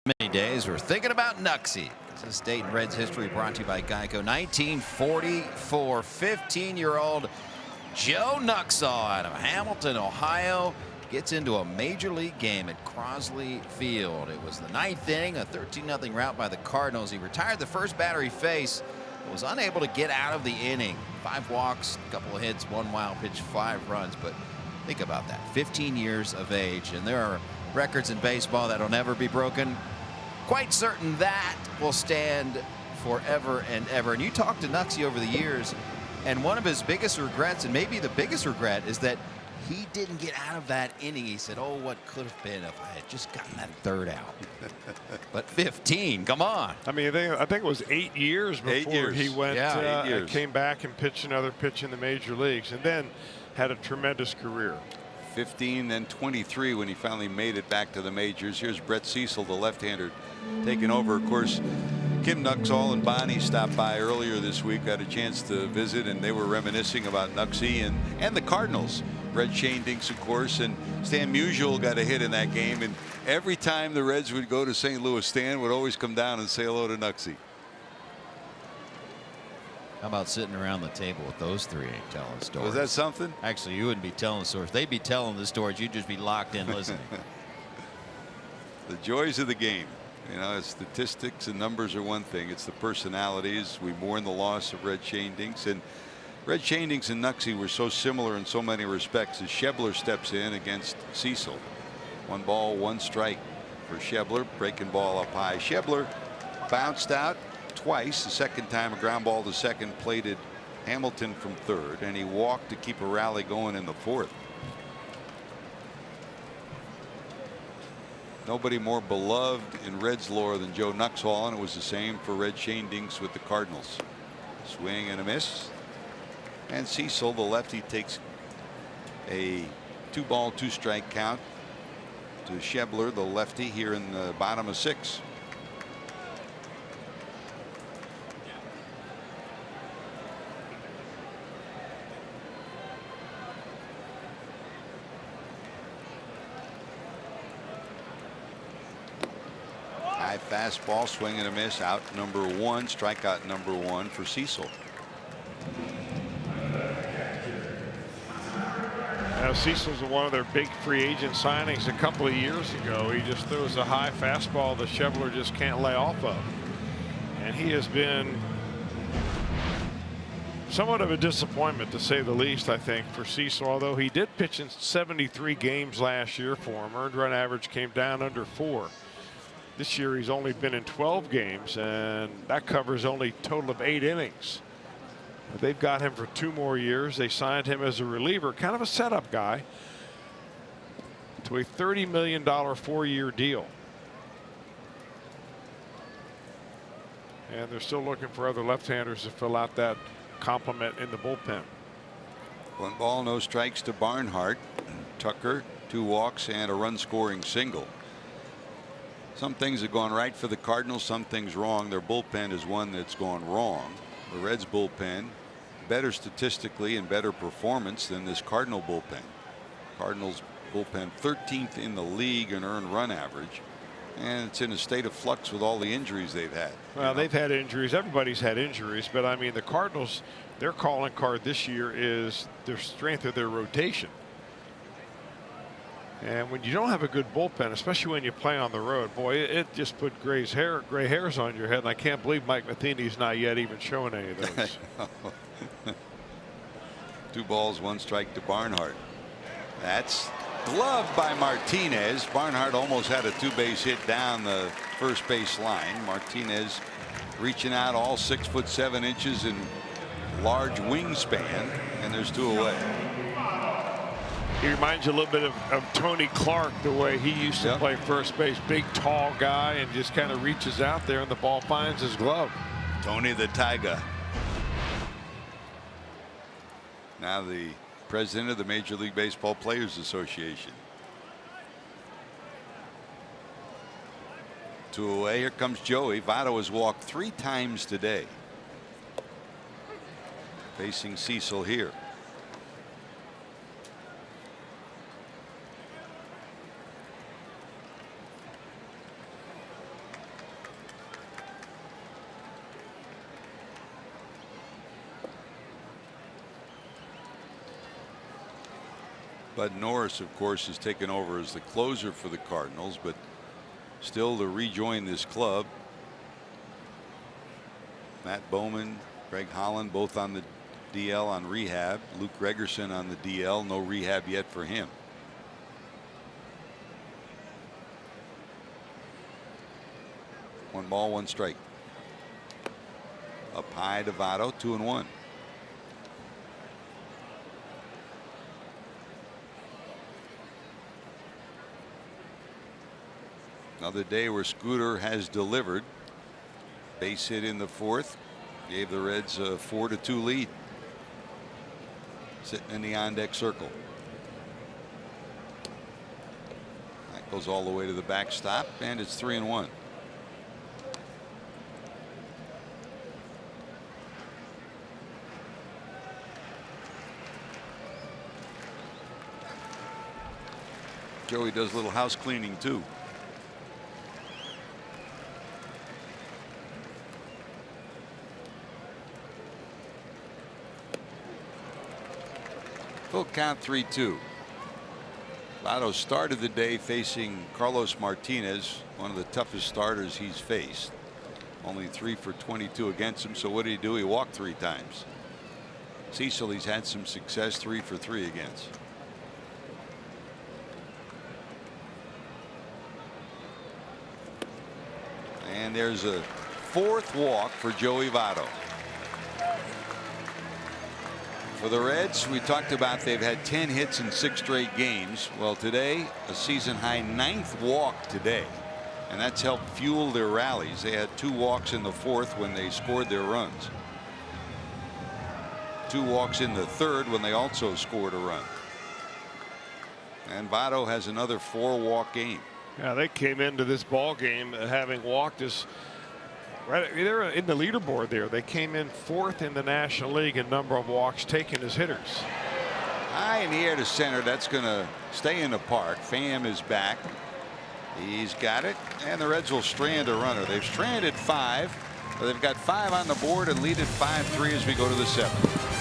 Many days we're thinking about Knucksy. This is Dayton Reds history brought to you by Geico. 1944, 15-year-old Joe Nuxall out of Hamilton, Ohio, gets into a major league game at Crosley Field. It was the 9th inning, a 13-0 rout by the Cardinals. He retired the first batter he faced, but was unable to get out of the inning. 5 walks, a couple of hits, 1 wild pitch, 5 runs. But think about that, 15 years of age, and there are records in baseball that will never be broken. Quite certain that will stand forever and ever. And you talked to Knucksy over the years, and one of his biggest regrets, and maybe the biggest regret, is that he didn't get out of that inning. He said, oh, what could have been if I had just gotten that 3rd out. But 15, come on. I mean, I think it was 8 years before he went, Yeah, came back and pitched another pitch in the major leagues, and then had a tremendous career. 15, then 23 when he finally made it back to the majors. Here's Brett Cecil, the left-hander, taking over. Of course, Kim Nuxall and Bonnie stopped by earlier this week. Got a chance to visit, and they were reminiscing about Knucksy and the Cardinals. Red Shane Dinks, of course, and Stan Musial got a hit in that game. And every time the Reds would go to St. Louis, Stan would always come down and say hello to Knucksy. How about sitting around the table with those 3 ain't telling stories? Was that something? Actually, you wouldn't be telling stories. They'd be telling the stories. You'd just be locked in listening. The joys of the game. You know, statistics and numbers are one thing. It's the personalities. We mourn the loss of Red Shane Dinks. And Red Shane Dinks and Knucksy were so similar in so many respects as Schebler steps in against Cecil. 1 ball, 1 strike for Schebler. Breaking ball up high. Schebler bounced out twice. The second time a ground ball to second plated Hamilton from 3rd, and he walked to keep a rally going in the 4th. Nobody more beloved in Reds lore than Joe Nuxall, and it was the same for Red Shane Dinks with the Cardinals. Swing and a miss, and Cecil, the lefty, takes a 2-ball 2-strike count to Schebler, the lefty, here in the bottom of 6. High fastball, swing and a miss, out number 1, strikeout number 1 for Cecil. Now, Cecil's one of their big free agent signings a couple of years ago. He just throws a high fastball that Schebler just can't lay off of. And he has been somewhat of a disappointment, to say the least, I think, for Cecil, although he did pitch in 73 games last year for him. Earned run average came down under 4. This year he's only been in 12 games, and that covers only a total of 8 innings. But they've got him for 2 more years. They signed him as a reliever, kind of a setup guy, to a $30 million 4-year deal. And they're still looking for other left-handers to fill out that complement in the bullpen. 1 ball, no strikes to Barnhart. Tucker, 2 walks and a run-scoring single. Some things have gone right for the Cardinals, some things wrong. Their bullpen is one that's gone wrong. The Reds bullpen better statistically and better performance than this Cardinal bullpen. Cardinals bullpen 13th in the league in earned run average, and it's in a state of flux with all the injuries they've had. Well, they've had injuries. Everybody's had injuries, but I mean, the Cardinals, their calling card this year is their strength of their rotation. And when you don't have a good bullpen, especially when you play on the road, boy, it just put gray hairs on your head. And I can't believe Mike Matheny's not yet even showing any of those. 2 balls, 1 strike to Barnhart. That's gloved by Martinez. Barnhart almost had a 2-base hit down the first base line. Martinez reaching out, all 6'7" and large wingspan, and there's 2 away. He reminds you a little bit of Tony Clark, the way he used to play first base. Big, tall guy, and just kind of reaches out there, and the ball finds his glove. Tony the Tiger. Now the president of the Major League Baseball Players Association. 2 away. Here comes Joey. Votto has walked 3 times today. Facing Cecil here. Bud Norris, of course, has taken over as the closer for the Cardinals, but still to rejoin this club. Matt Bowman, Greg Holland, both on the DL on rehab. Luke Gregerson on the DL, no rehab yet for him. One ball, one strike. Up high to Votto, 2-1. Another day where Scooter has delivered. Base hit in the fourth. Gave the Reds a 4-2 lead. Sitting in the on-deck circle. That goes all the way to the backstop, and it's 3-1. Joey does a little house cleaning too. Full count, 3-2. Votto started the day facing Carlos Martinez, one of the toughest starters he's faced. Only 3 for 22 against him. So what did he do? He walked 3 times. Cecil, he's had some success, 3 for 3 against. And there's a 4th walk for Joey Votto. For the Reds, we talked about they've had 10 hits in 6 straight games. Well, today, a season high 9th walk today. And that's helped fuel their rallies. They had 2 walks in the 4th when they scored their runs. 2 walks in the 3rd when they also scored a run. And Votto has another 4-walk game. Yeah, they came into this ball game having walked as right. They're in the leaderboard there. They came in 4th in the National League in number of walks taken as hitters. High in the air to center. That's going to stay in the park. Pham is back. He's got it, and the Reds will strand a runner. They've stranded 5. They've got 5 on the board and lead at 5-3 as we go to the 7th.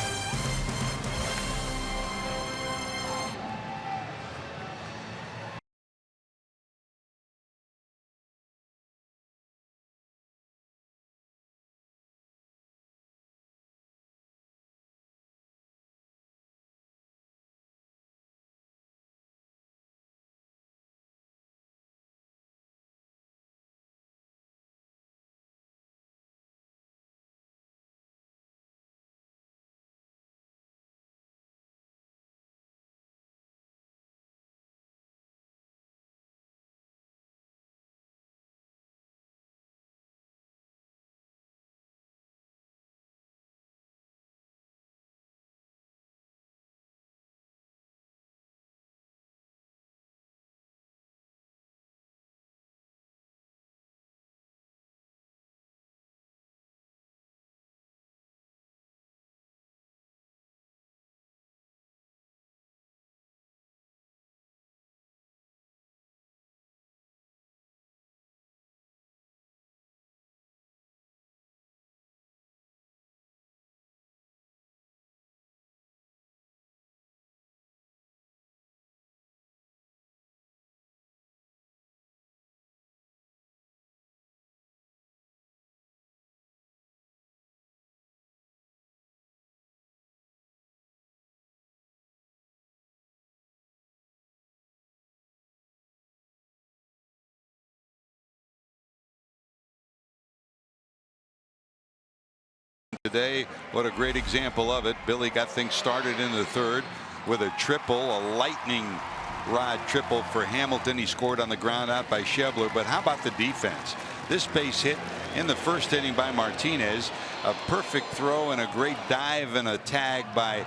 Today, what a great example of it. Billy got things started in the 3rd with a triple, a lightning rod triple for Hamilton. He scored on the ground out by Schebler. But how about the defense? This base hit in the 1st inning by Martinez, a perfect throw and a great dive and a tag by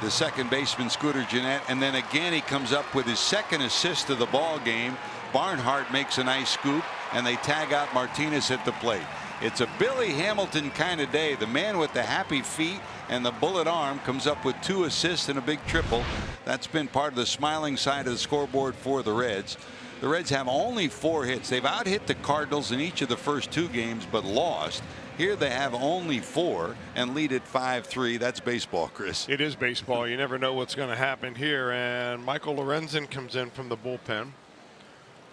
the 2nd baseman Scooter Gennett, and then again he comes up with his 2nd assist of the ball game. Barnhart makes a nice scoop, and they tag out Martinez at the plate. It's a Billy Hamilton kind of day. The man with the happy feet and the bullet arm comes up with 2 assists and a big triple. That's been part of the smiling side of the scoreboard for the Reds. The Reds have only 4 hits. They've out-hit the Cardinals in each of the first 2 games, but lost. Here they have only 4 and lead at 5-3. That's baseball, Chris. It is baseball. You never know what's going to happen here. And Michael Lorenzen comes in from the bullpen.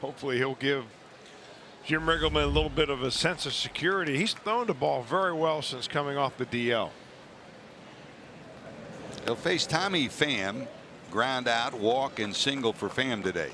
Hopefully he'll give Jim Riggleman a little bit of a sense of security. He's thrown the ball very well since coming off the DL. He'll face Tommy Pham. Ground out, walk, and single for Pham today.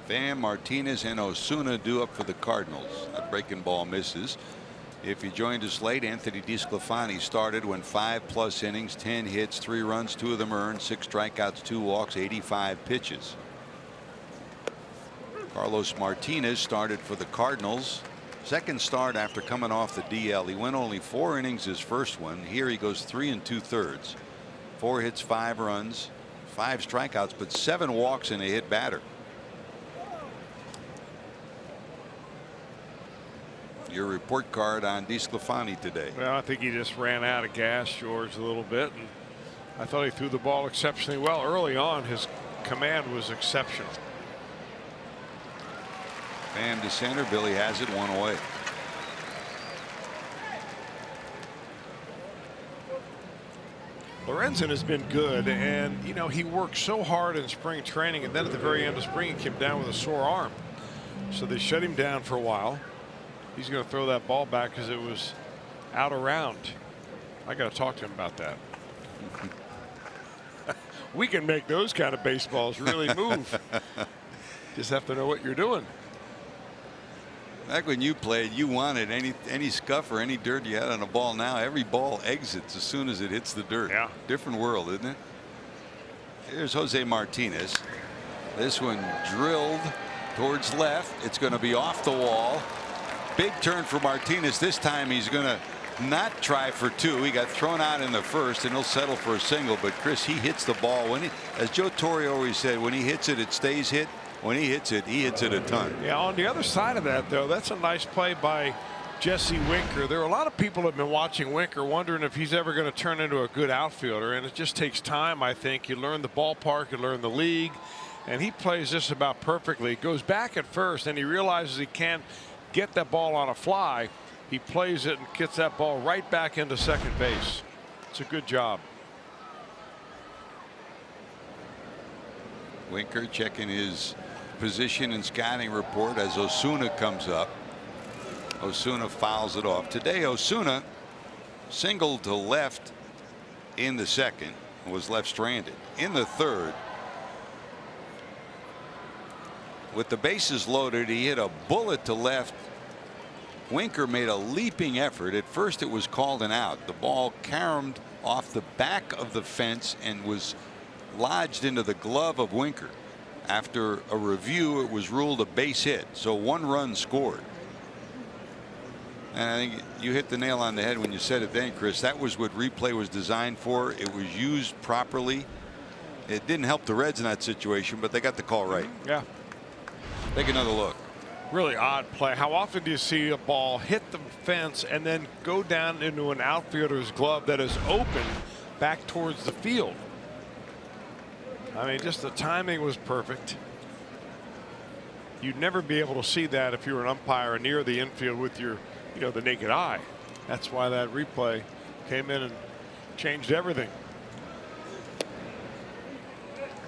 Pham, Martinez, and Osuna due up for the Cardinals. That breaking ball misses. If you joined us late, Anthony Desclafani started, went 5+ innings, 10 hits, 3 runs, 2 of them earned, 6 strikeouts, 2 walks, 85 pitches. Carlos Martinez started for the Cardinals. Second start after coming off the DL. He went only 4 innings his first one. Here he goes 3 2/3. 4 hits, 5 runs, 5 strikeouts, but 7 walks and a hit batter. Your report card on Desclafani today. Well, I think he just ran out of gas, George, a little bit. And I thought he threw the ball exceptionally well. Early on, his command was exceptional. Pham to center. Billy has it, 1 away. Lorenzen has been good, and you know he worked so hard in spring training, and then at the very end of spring he came down with a sore arm. So they shut him down for a while. He's going to throw that ball back because it was out around. I got to talk to him about that. We can make those kind of baseballs really move. Just have to know what you're doing. Back when you played, you wanted any scuff or any dirt you had on a ball. Now every ball exits as soon as it hits the dirt. Yeah. Different world, isn't it? Here's Jose Martinez. This one drilled towards left. It's going to be off the wall. Big turn for Martinez. This time he's going to not try for 2. He got thrown out in the first, and he'll settle for a single. But Chris, he hits the ball when as Joe Torre always said, when he hits it, it stays hit. When he hits it a ton. Yeah, on the other side of that, though, that's a nice play by Jesse Winker. There are a lot of people that have been watching Winker wondering if he's ever going to turn into a good outfielder, and it just takes time. I think you learn the ballpark, you learn the league, and he plays just about perfectly. Goes back at first, and he realizes he can't get that ball on a fly. He plays it and gets that ball right back into second base. It's a good job. Winker checking his position and scouting report as Osuna comes up. Osuna fouls it off. Today Osuna singled to left in the second and was left stranded. In the third, with the bases loaded, he hit a bullet to left. Winker made a leaping effort. At first it was called an out. The ball caromed off the back of the fence and was lodged into the glove of Winker. After a review, it was ruled a base hit, so 1 run scored. And I think you hit the nail on the head when you said it then, Chris. That was what replay was designed for. It was used properly. It didn't help the Reds in that situation, but they got the call right. Yeah. Take another look. Really odd play. How often do you see a ball hit the fence and then go down into an outfielder's glove that is open back towards the field? I mean, just the timing was perfect. You'd never be able to see that if you were an umpire near the infield with your, the naked eye. That's why that replay came in and changed everything.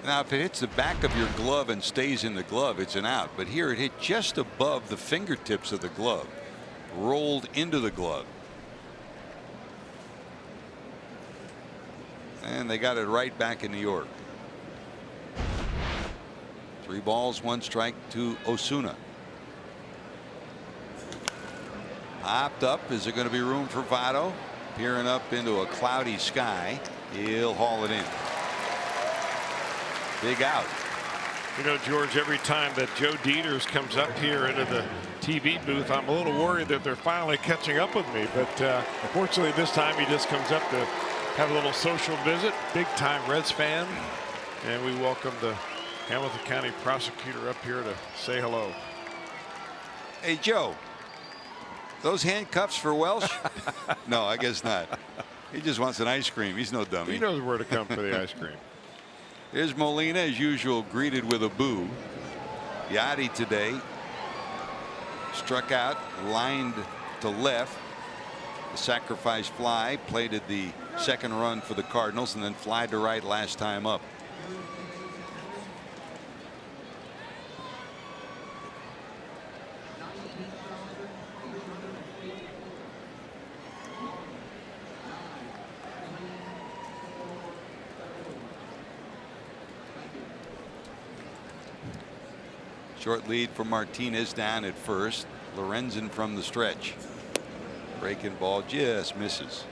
Now, if it hits the back of your glove and stays in the glove, it's an out. But here it hit just above the fingertips of the glove, rolled into the glove. And they got it right back in New York. 3 balls, 1 strike to Osuna. Popped up. Is there going to be room for Votto? Peering up into a cloudy sky. He'll haul it in. Big out. George, every time that Joe Dieters comes up here into the TV booth, I'm a little worried that they're finally catching up with me. But fortunately, this time he just comes up to have a little social visit. Big time Reds fan. And we welcome the Hamilton County prosecutor up here to say hello. Hey, Joe, those handcuffs for Welsh? No, I guess not. He just wants an ice cream. He's no dummy. He knows where to come for the ice cream. Here's Molina, as usual, greeted with a boo. Yachty today struck out, lined to left. The sacrifice fly plated the second run for the Cardinals, and then fly to right last time up. Short lead for Martinez down at first. Lorenzen from the stretch. Breaking ball just misses.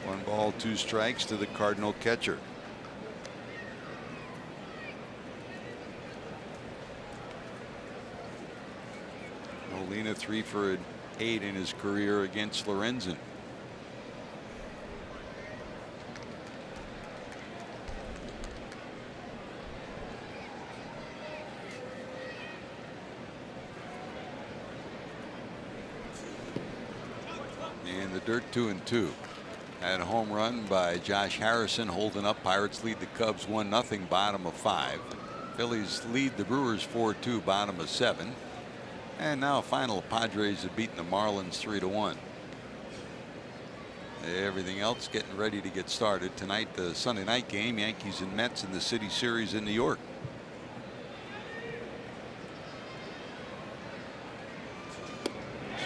One ball, 2 strikes to the Cardinal catcher. Molina 3 for 8 in his career against Lorenzen. And the dirt 2-2. And a home run by Josh Harrison holding up. Pirates lead the Cubs 1-0, bottom of 5. Phillies lead the Brewers 4-2, bottom of 7. And now final, Padres have beaten the Marlins 3-1. Everything else getting ready to get started tonight. The Sunday night game, Yankees and Mets in the City Series in New York.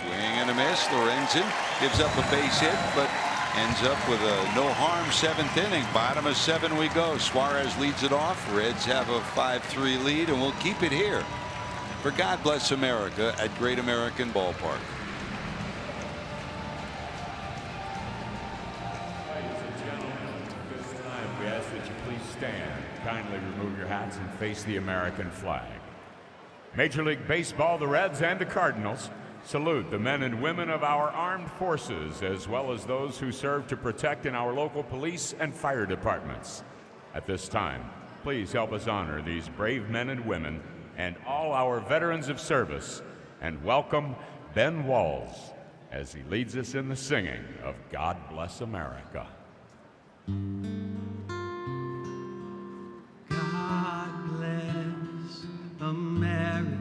Swing and a miss. Lorenzen gives up a base hit, but ends up with a no harm 7th inning. Bottom of 7 we go. Suarez leads it off. Reds have a 5-3 lead, and we'll keep it here for God Bless America at Great American Ballpark. Ladies and gentlemen, at this time we ask that you please stand, kindly remove your hats, and face the American flag. Major League Baseball, the Reds and the Cardinals salute the men and women of our armed forces, as well as those who serve to protect in our local police and fire departments. At this time, please help us honor these brave men and women and all our veterans of service, and welcome Ben Walls as he leads us in the singing of God Bless America. God bless America,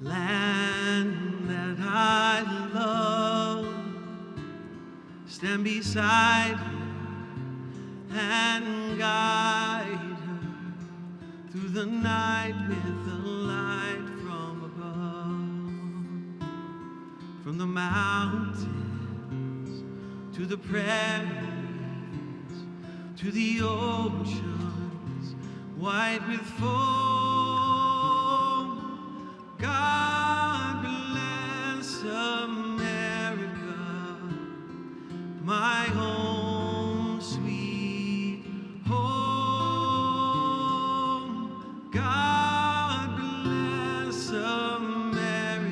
land that I love. Stand beside her and guide her through the night with the light from above. From the mountains to the prairies to the oceans white with foam. God bless America, my home, sweet home. God bless America,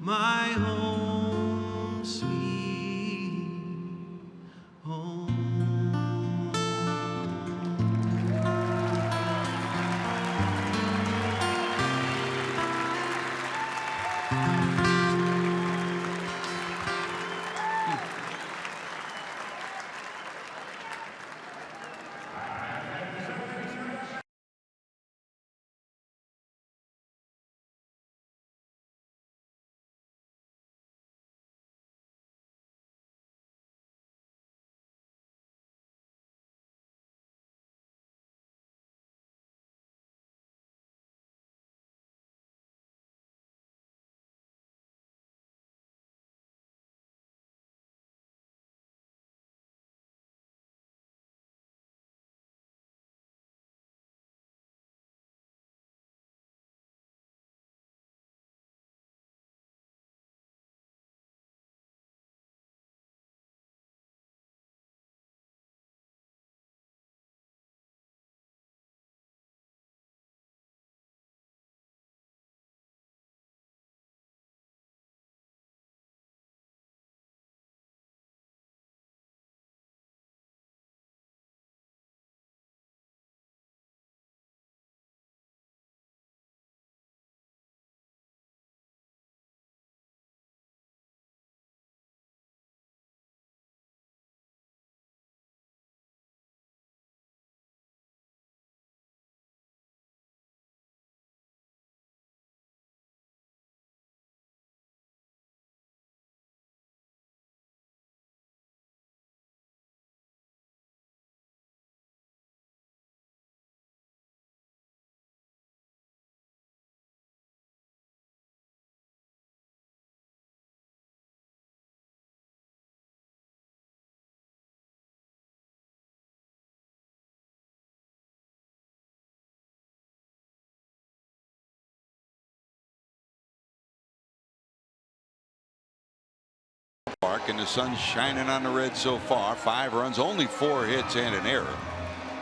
my home, sweet home. week, and the sun's shining on the Reds so far. 5 runs, only 4 hits and an error.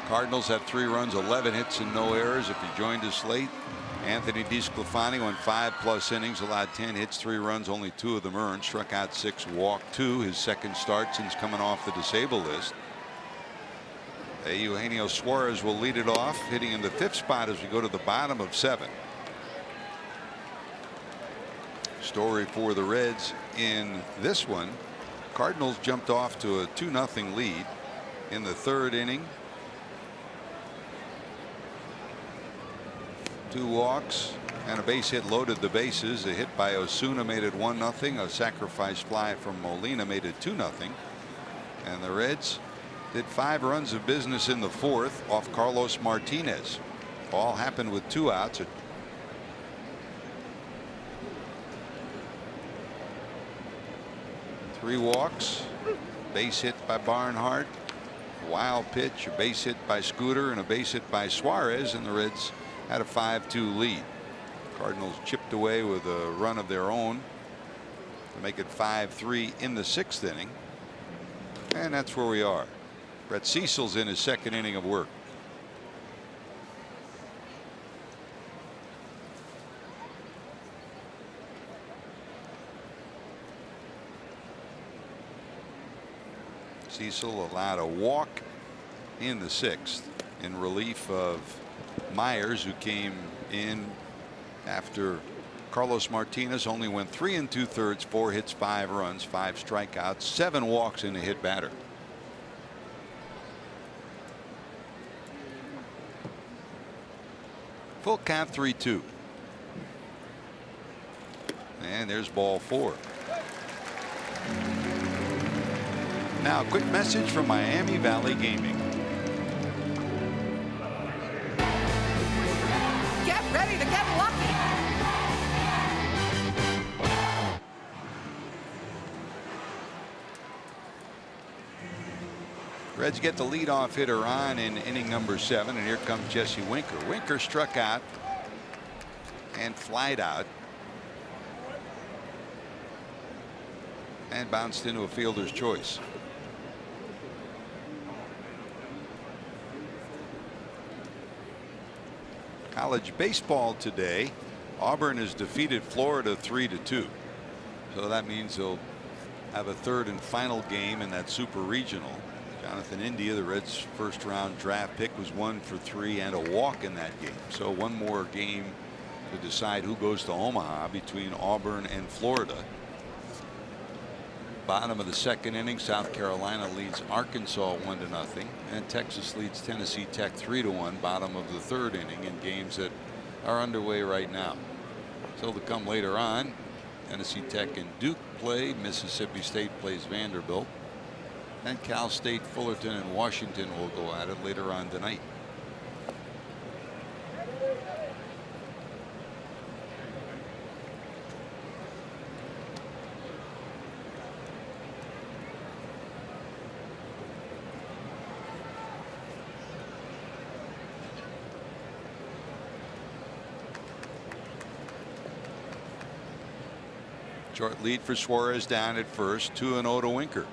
Cardinals have 3 runs, 11 hits and no errors. If you joined us late, Anthony Desclafani went 5+ innings, allowed 10 hits, 3 runs, only 2 of them earned. Struck out 6, walked 2. His second start since coming off the disabled list. Eugenio Suarez will lead it off, hitting in the 5th spot as we go to the bottom of 7. Story for the Reds in this one. Cardinals jumped off to a 2-0 lead in the 3rd inning. 2 walks and a base hit loaded the bases. A hit by Osuna made it 1-0. A sacrifice fly from Molina made it 2-0. And the Reds did 5 runs of business in the 4th off Carlos Martinez. All happened with 2 outs. 3 walks, base hit by Barnhart, wild pitch, a base hit by Scooter, and a base hit by Suarez, and the Reds had a 5-2 lead. Cardinals chipped away with a run of their own to make it 5-3 in the 6th inning. And that's where we are. Brett Cecil's in his 2nd inning of work. Cecil allowed a walk in the 6th in relief of Myers, who came in after Carlos Martinez only went 3 2/3, 4 hits, 5 runs, 5 strikeouts, 7 walks in a hit batter. Full count, 3-2. And there's ball 4. Now a quick message from Miami Valley Gaming. Get ready to get lucky. Reds get the leadoff hitter on in inning number 7, and here comes Jesse Winker. Winker struck out and flied out and bounced into a fielder's choice. College baseball today. Auburn has defeated Florida 3-2. So that means they'll have a 3rd and final game in that super regional. Jonathan India, the Reds' 1st round draft pick, was 1 for 3 and a walk in that game. So one more game to decide who goes to Omaha between Auburn and Florida. Bottom of the 2nd inning, South Carolina leads Arkansas 1-0, and Texas leads Tennessee Tech 3-1. Bottom of the 3rd inning in games that are underway right now. Still to come later on, Tennessee Tech and Duke play. Mississippi State plays Vanderbilt. And Cal State, Fullerton, and Washington will go at it later on tonight. Short lead for Suarez down at first. 2-0 to Winker.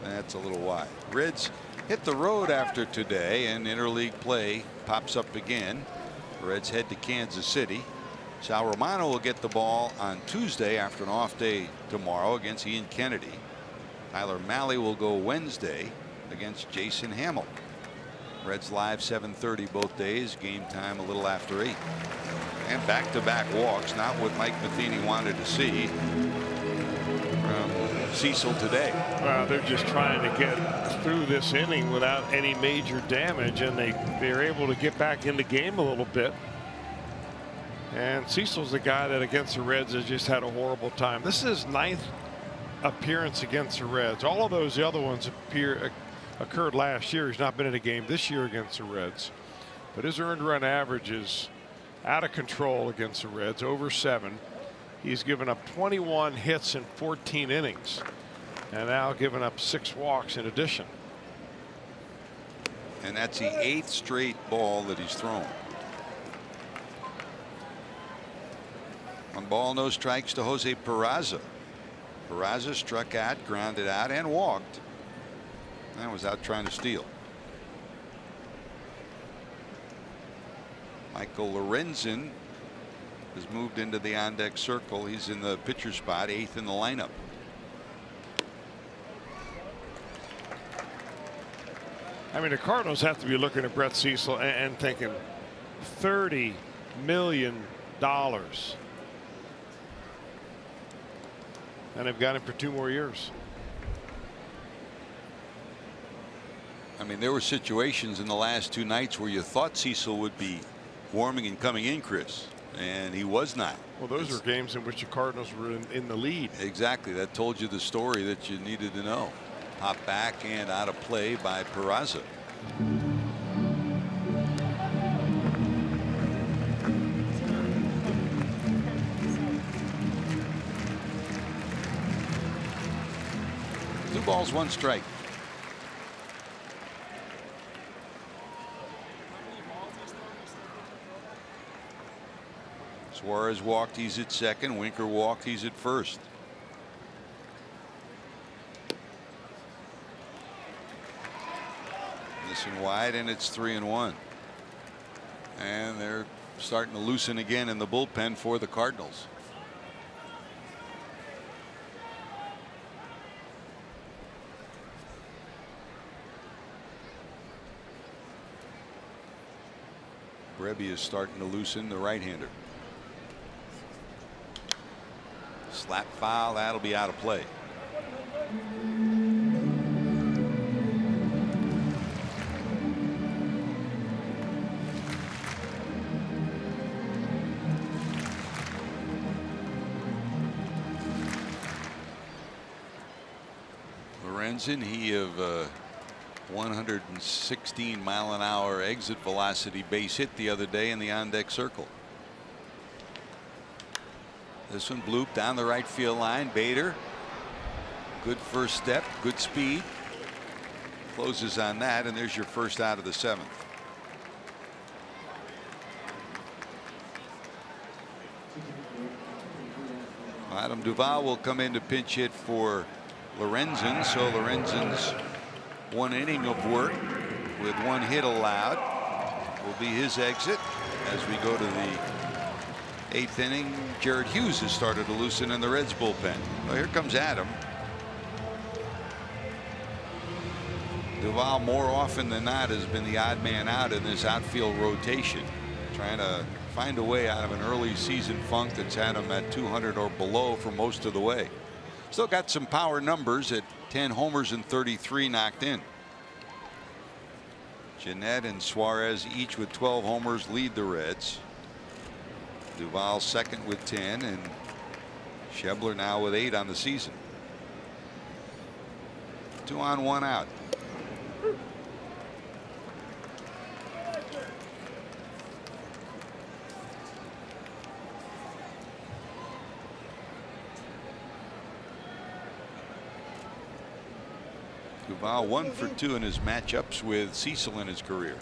That's a little wide. Reds hit the road after today, and interleague play pops up again. The Reds head to Kansas City. Sal Romano will get the ball on Tuesday after an off day tomorrow against Ian Kennedy. Tyler Malley will go Wednesday against Jason Hamill. Reds live 7:30 both days. Game time a little after 8. And back-to-back walks, not what Mike Matheny wanted to see from Cecil today. Well, they're just trying to get through this inning without any major damage, and they're able to get back in the game a little bit. And Cecil's the guy that against the Reds has just had a horrible time. This is his 9th appearance against the Reds. All of those other ones occurred last year. He's not been in a game this year against the Reds, but his earned run average is out of control against the Reds, over 7. He's given up 21 hits in 14 innings, and now given up 6 walks in addition. And that's the 8th straight ball that he's thrown. 1 ball, no strikes to Jose Peraza. Peraza struck out, grounded out, and walked. And was out trying to steal. Michael Lorenzen has moved into the on-deck circle. He's in the pitcher spot, 8th in the lineup. I mean, the Cardinals have to be looking at Brett Cecil and thinking $30 million. And they've got him for 2 more years. I mean, there were situations in the last 2 nights where you thought Cecil would be warming and coming in, Chris, and he was not. Well, those were games in which the Cardinals were in the lead. Exactly. That told you the story that you needed to know. Hop back and out of play by Peraza. Two balls, 1 strike. Suarez walked, he's at second. Winker walked, he's at first. This and wide, and it's 3-1. And they're starting to loosen again in the bullpen for the Cardinals. Brebbia is starting to loosen, the right-hander. Slap foul, that'll be out of play. Lorenzen, he of 116-mile-an-hour exit velocity base hit the other day in the on-deck circle. This one blooped down the right field line. Bader, good first step, good speed. Closes on that, and there's your first out of the 7th. Adam Duvall will come in to pinch hit for Lorenzen. So Lorenzen's 1 inning of work with 1 hit allowed will be his exit as we go to the 8th inning. Jared Hughes has started to loosen in the Reds bullpen. Well, here comes Adam. Duvall more often than not has been the odd man out in this outfield rotation, trying to find a way out of an early season funk that's had him at 200 or below for most of the way. Still got some power numbers at 10 homers and 33 knocked in. Gennett and Suarez each with 12 homers lead the Reds. Duvall second with 10, and Schebler now with 8 on the season. 2 on, 1 out. Duvall 1 for 2 in his matchups with Cecil in his career.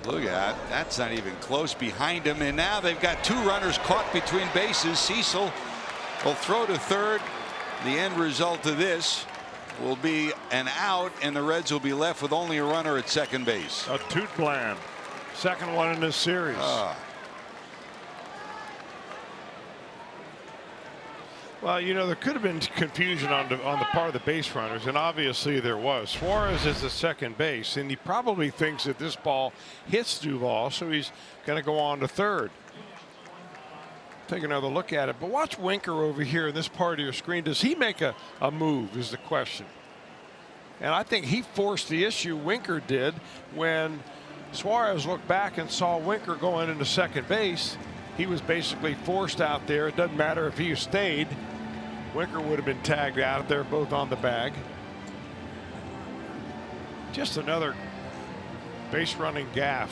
Look at that. That's not even close behind him. And now they've got 2 runners caught between bases. Cecil will throw to third. The end result of this will be an out, and the Reds will be left with only a runner at second base. A toot bland. Second one in this series. Well, you know, there could have been confusion on the part of the base runners, and obviously there was. Suarez is the second base, and he probably thinks that this ball hits Duvall, so he's going to go on to third. Take another look at it, but watch Winker over here in this part of your screen. Does he make a move is the question. And I think he forced the issue, Winker did, when Suarez looked back and saw Winker going into second base. He was basically forced out there. It doesn't matter if he stayed. Winker would have been tagged out there, both on the bag. Just another base running gaffe.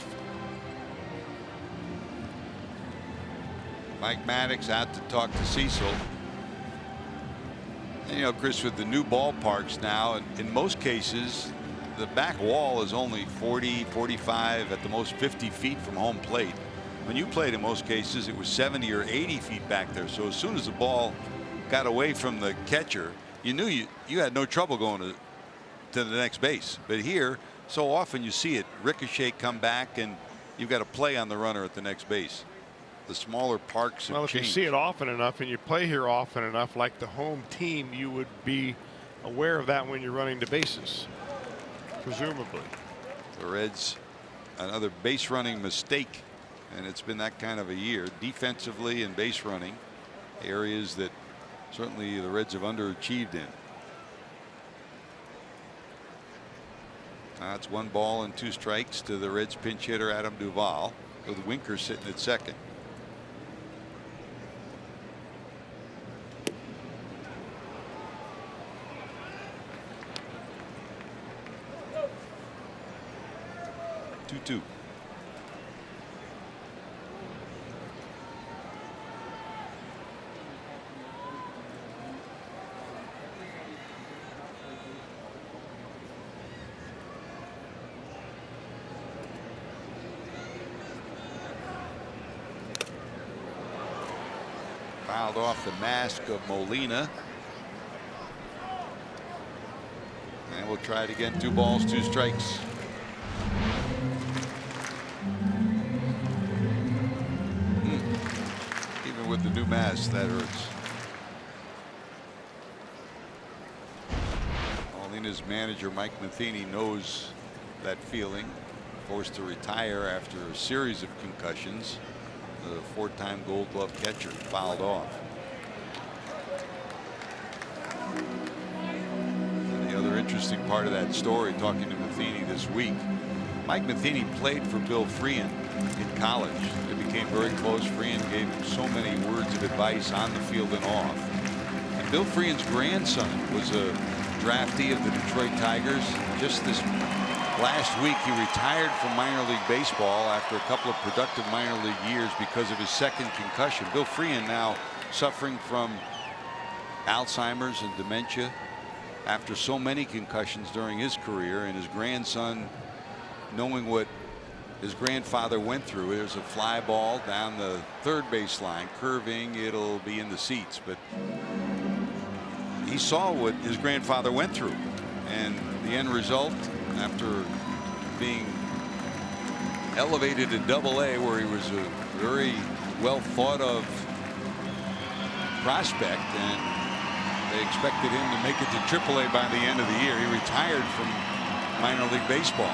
Mike Maddox out to talk to Cecil. And, you know, Chris, with the new ballparks now, and in most cases, the back wall is only 40, 45, at the most 50 feet from home plate. When you played, in most cases, it was 70 or 80 feet back there. So as soon as the ball got away from the catcher, you knew you had no trouble going to the next base. But here, so often you see it ricochet, come back, and you've got to play on the runner at the next base. The smaller parks have well, if changed. you see it often enough and you play here often enough, like the home team, you would be aware of that when you're running the bases, presumably. The Reds, another base running mistake, and it's been that kind of a year defensively and base running, areas that certainly the Reds have underachieved in. That's 1 ball and 2 strikes to the Reds pinch hitter Adam Duvall, with Winker sitting at second. Two. Fouled off the mask of Molina. And we'll try it again. 2 balls, 2 strikes. Even with the new mask, that hurts. Molina's manager, Mike Matheny, knows that feeling. Forced to retire after a series of concussions. The 4-time Gold Glove catcher fouled off. And the other interesting part of that story, talking to Matheny this week, Mike Matheny played for Bill Freehan in college. They became very close. Freehan gave him so many words of advice on the field and off. And Bill Freehan's grandson was a draftee of the Detroit Tigers. Just this last week, he retired from minor league baseball after a couple of productive minor league years because of his 2nd concussion. Bill Freehan now suffering from Alzheimer's and dementia after so many concussions during his career, and his grandson, knowing what his grandfather went through. There's a fly ball down the 3rd baseline, curving, it'll be in the seats, but he saw what his grandfather went through, and the end result, after being elevated to Double-A, where he was a very well thought of prospect, and they expected him to make it to Triple-A by the end of the year. He retired from minor league baseball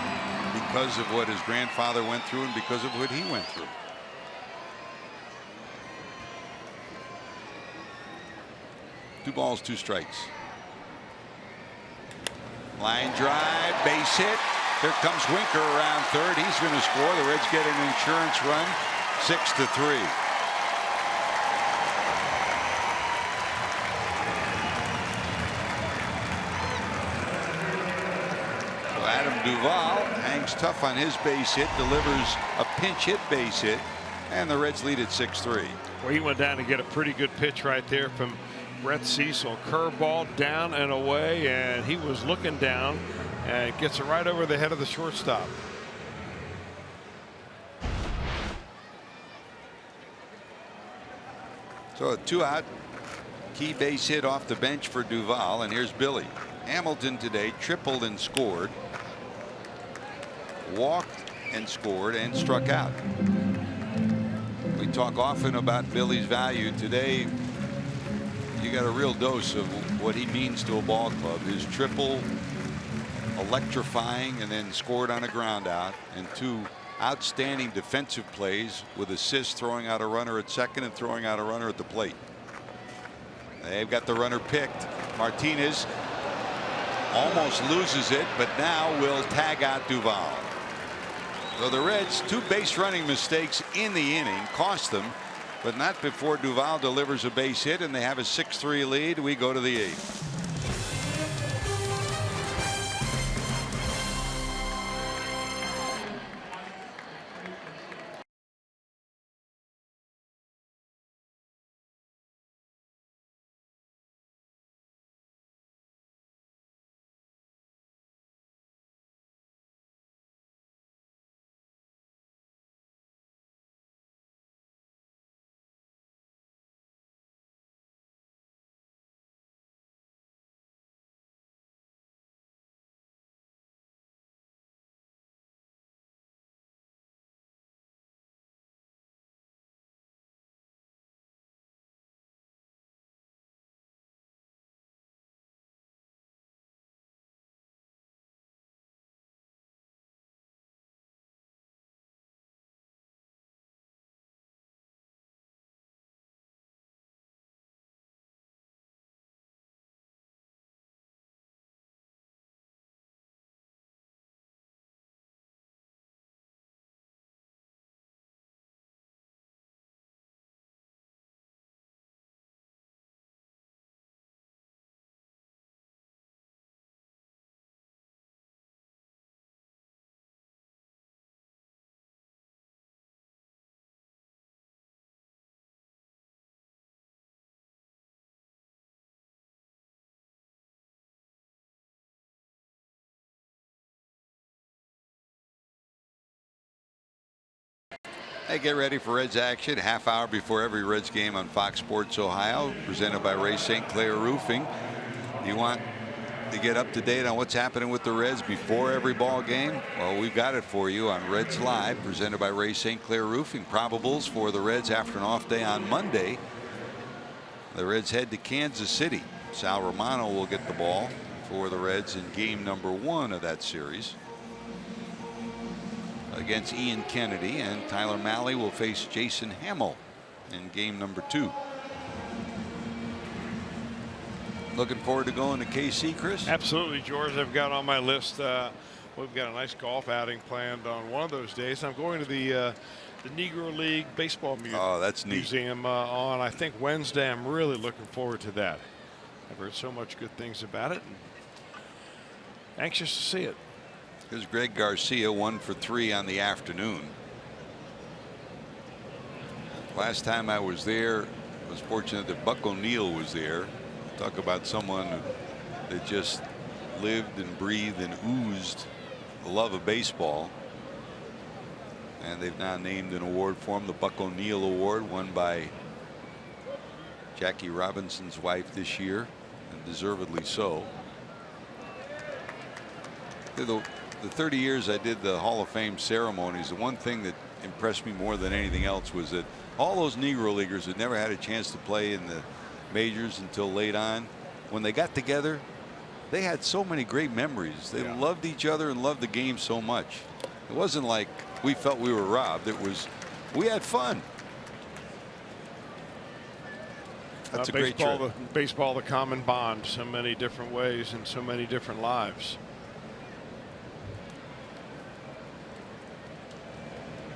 because of what his grandfather went through and because of what he went through. Two balls, 2 strikes. Line drive, base hit. Here comes Winker around third. He's going to score. The Reds get an insurance run, 6-3. So Adam Duvall hangs tough on his base hit, delivers a pinch hit base hit, and the Reds lead at 6-3. Well, he went down to get a pretty good pitch right there from Brett Cecil. Curveball down and away, and he was looking down and gets it right over the head of the shortstop. So a 2-out key base hit off the bench for Duvall, and here's Billy. Hamilton today tripled and scored, walked and scored, and struck out. We talk often about Billy's value. Today you got a real dose of what he means to a ball club. His triple, electrifying, and then scored on a ground out, and 2 outstanding defensive plays with assists, throwing out a runner at second and throwing out a runner at the plate. They've got the runner picked. Martinez almost loses it, but now will tag out Duvall. So the Reds, 2 base running mistakes in the inning cost them, but not before Duvall delivers a base hit, and they have a 6-3 lead. We go to the 8th. Hey, get ready for Reds action half hour before every Reds game on Fox Sports Ohio, presented by Ray St. Clair Roofing. You want to get up to date on what's happening with the Reds before every ball game? Well, we've got it for you on Reds Live, presented by Ray St. Clair Roofing. Probables for the Reds after an off day on Monday. The Reds head to Kansas City. Sal Romano will get the ball for the Reds in game number 1 of that series against Ian Kennedy, and Tyler Mahle will face Jason Hamill in game number 2. Looking forward to going to KC, Chris? Absolutely, George. I've got on my list. We've got a nice golf outing planned on one of those days. I'm going to the Negro League Baseball Museum on, I think, Wednesday. I'm really looking forward to that. I've heard so much good things about it. And anxious to see it. Here's Greg Garcia, 1 for 3 on the afternoon. Last time I was there, I was fortunate that Buck O'Neill was there. Talk about someone that just lived and breathed and oozed the love of baseball. And they've now named an award for him, the Buck O'Neill Award, won by Jackie Robinson's wife this year, and deservedly so. The 30 years I did the Hall of Fame ceremonies, the one thing that impressed me more than anything else was that all those Negro Leaguers had never had a chance to play in the majors until late on, when they got together, they had so many great memories. They loved each other and loved the game so much. It wasn't like we felt we were robbed. It was, we had fun. That's a great trip. Baseball, the common bond, so many different ways and so many different lives.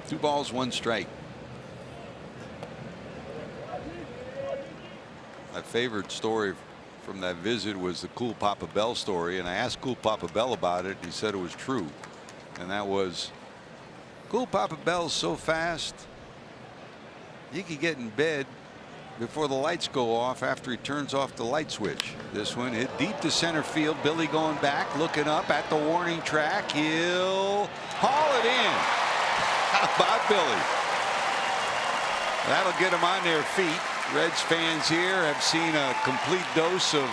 2 balls, 1 strike. My favorite story from that visit was the Cool Papa Bell story, and I asked Cool Papa Bell about it. He said it was true, and that was, Cool Papa Bell's so fast you could get in bed before the lights go off after he turns off the light switch. This one hit deep to center field. Billy going back, looking up at the warning track. He'll haul it in. How about Billy? That'll get them on their feet. Reds fans here have seen a complete dose of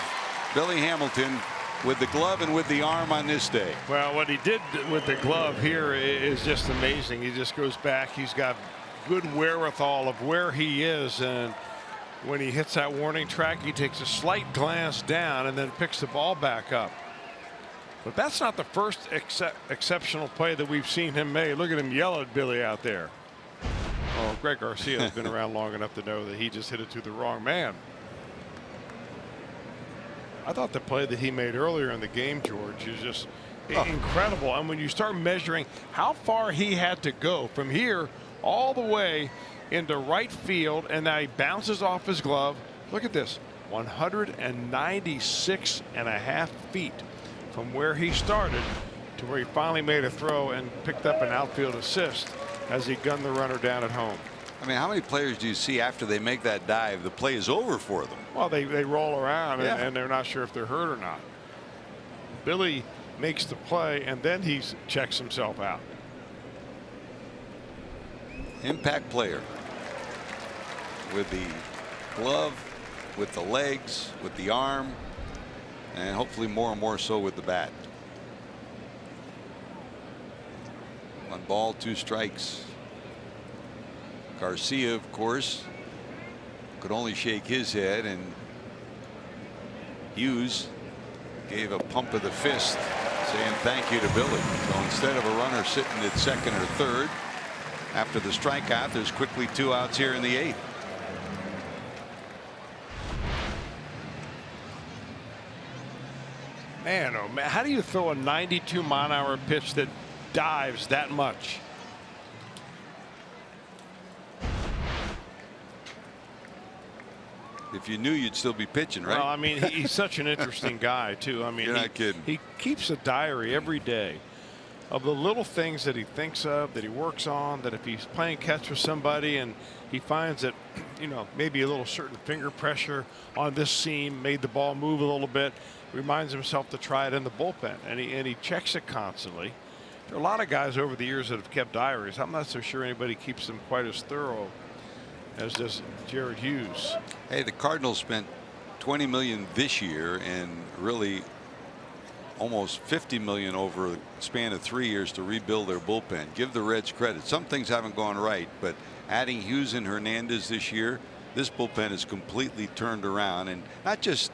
Billy Hamilton with the glove and with the arm on this day. Well, what he did with the glove here is just amazing. He just goes back. He's got good wherewithal of where he is, and when he hits that warning track, he takes a slight glance down and then picks the ball back up. But that's not the first exceptional play that we've seen him make. Look at him yell at Billy out there. Oh, Greg Garcia has been around long enough to know that he just hit it to the wrong man. I thought the play that he made earlier in the game, George, is just incredible. And when you start measuring how far he had to go from here all the way into right field, and now he bounces off his glove. Look at this, 196.5 feet from where he started to where he finally made a throw and picked up an outfield assist as he gunned the runner down at home. I mean, how many players do you see after they make that dive, the play is over for them? Well, they roll around and they're not sure if they're hurt or not. Billy makes the play and then he checks himself out. Impact player with the glove, with the legs, with the arm, and hopefully more and more so with the bat. 1 ball, 2 strikes. Garcia, of course, could only shake his head, and Hughes gave a pump of the fist saying thank you to Billy. So instead of a runner sitting at second or third after the strikeout, there's quickly 2 outs here in the 8th. Man, oh man, how do you throw a 92-mile-an-hour pitch that dives that much? If you knew, you'd still be pitching, right? Well, I mean, he's such an interesting guy, too. I mean, you're not kidding. He keeps a diary every day of the little things that he thinks of, that he works on, that if he's playing catch with somebody and he finds that, you know, maybe a little certain finger pressure on this seam made the ball move a little bit, reminds himself to try it in the bullpen, and he checks it constantly. There are a lot of guys over the years that have kept diaries. I'm not so sure anybody keeps them quite as thorough as does Jared Hughes. Hey, the Cardinals spent $20 million this year and really almost $50 million over a span of 3 years to rebuild their bullpen. Give the Reds credit. Some things haven't gone right, but adding Hughes and Hernandez this year, this bullpen is completely turned around, and not just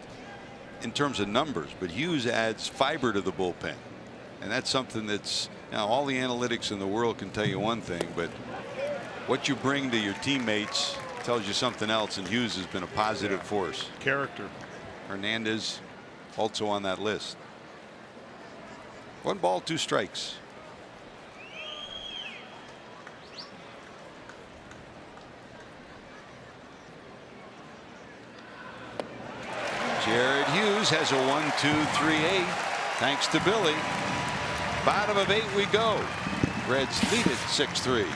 in terms of numbers, but Hughes adds fiber to the bullpen, and that's something that's, now all the analytics in the world can tell you one thing, but what you bring to your teammates tells you something else, and Hughes has been a positive force. Character. Hernandez also on that list. 1 ball, 2 strikes. Jared Hughes has a 1-2-3-8 thanks to Billy. Bottom of 8 we go. Reds lead it 6-3.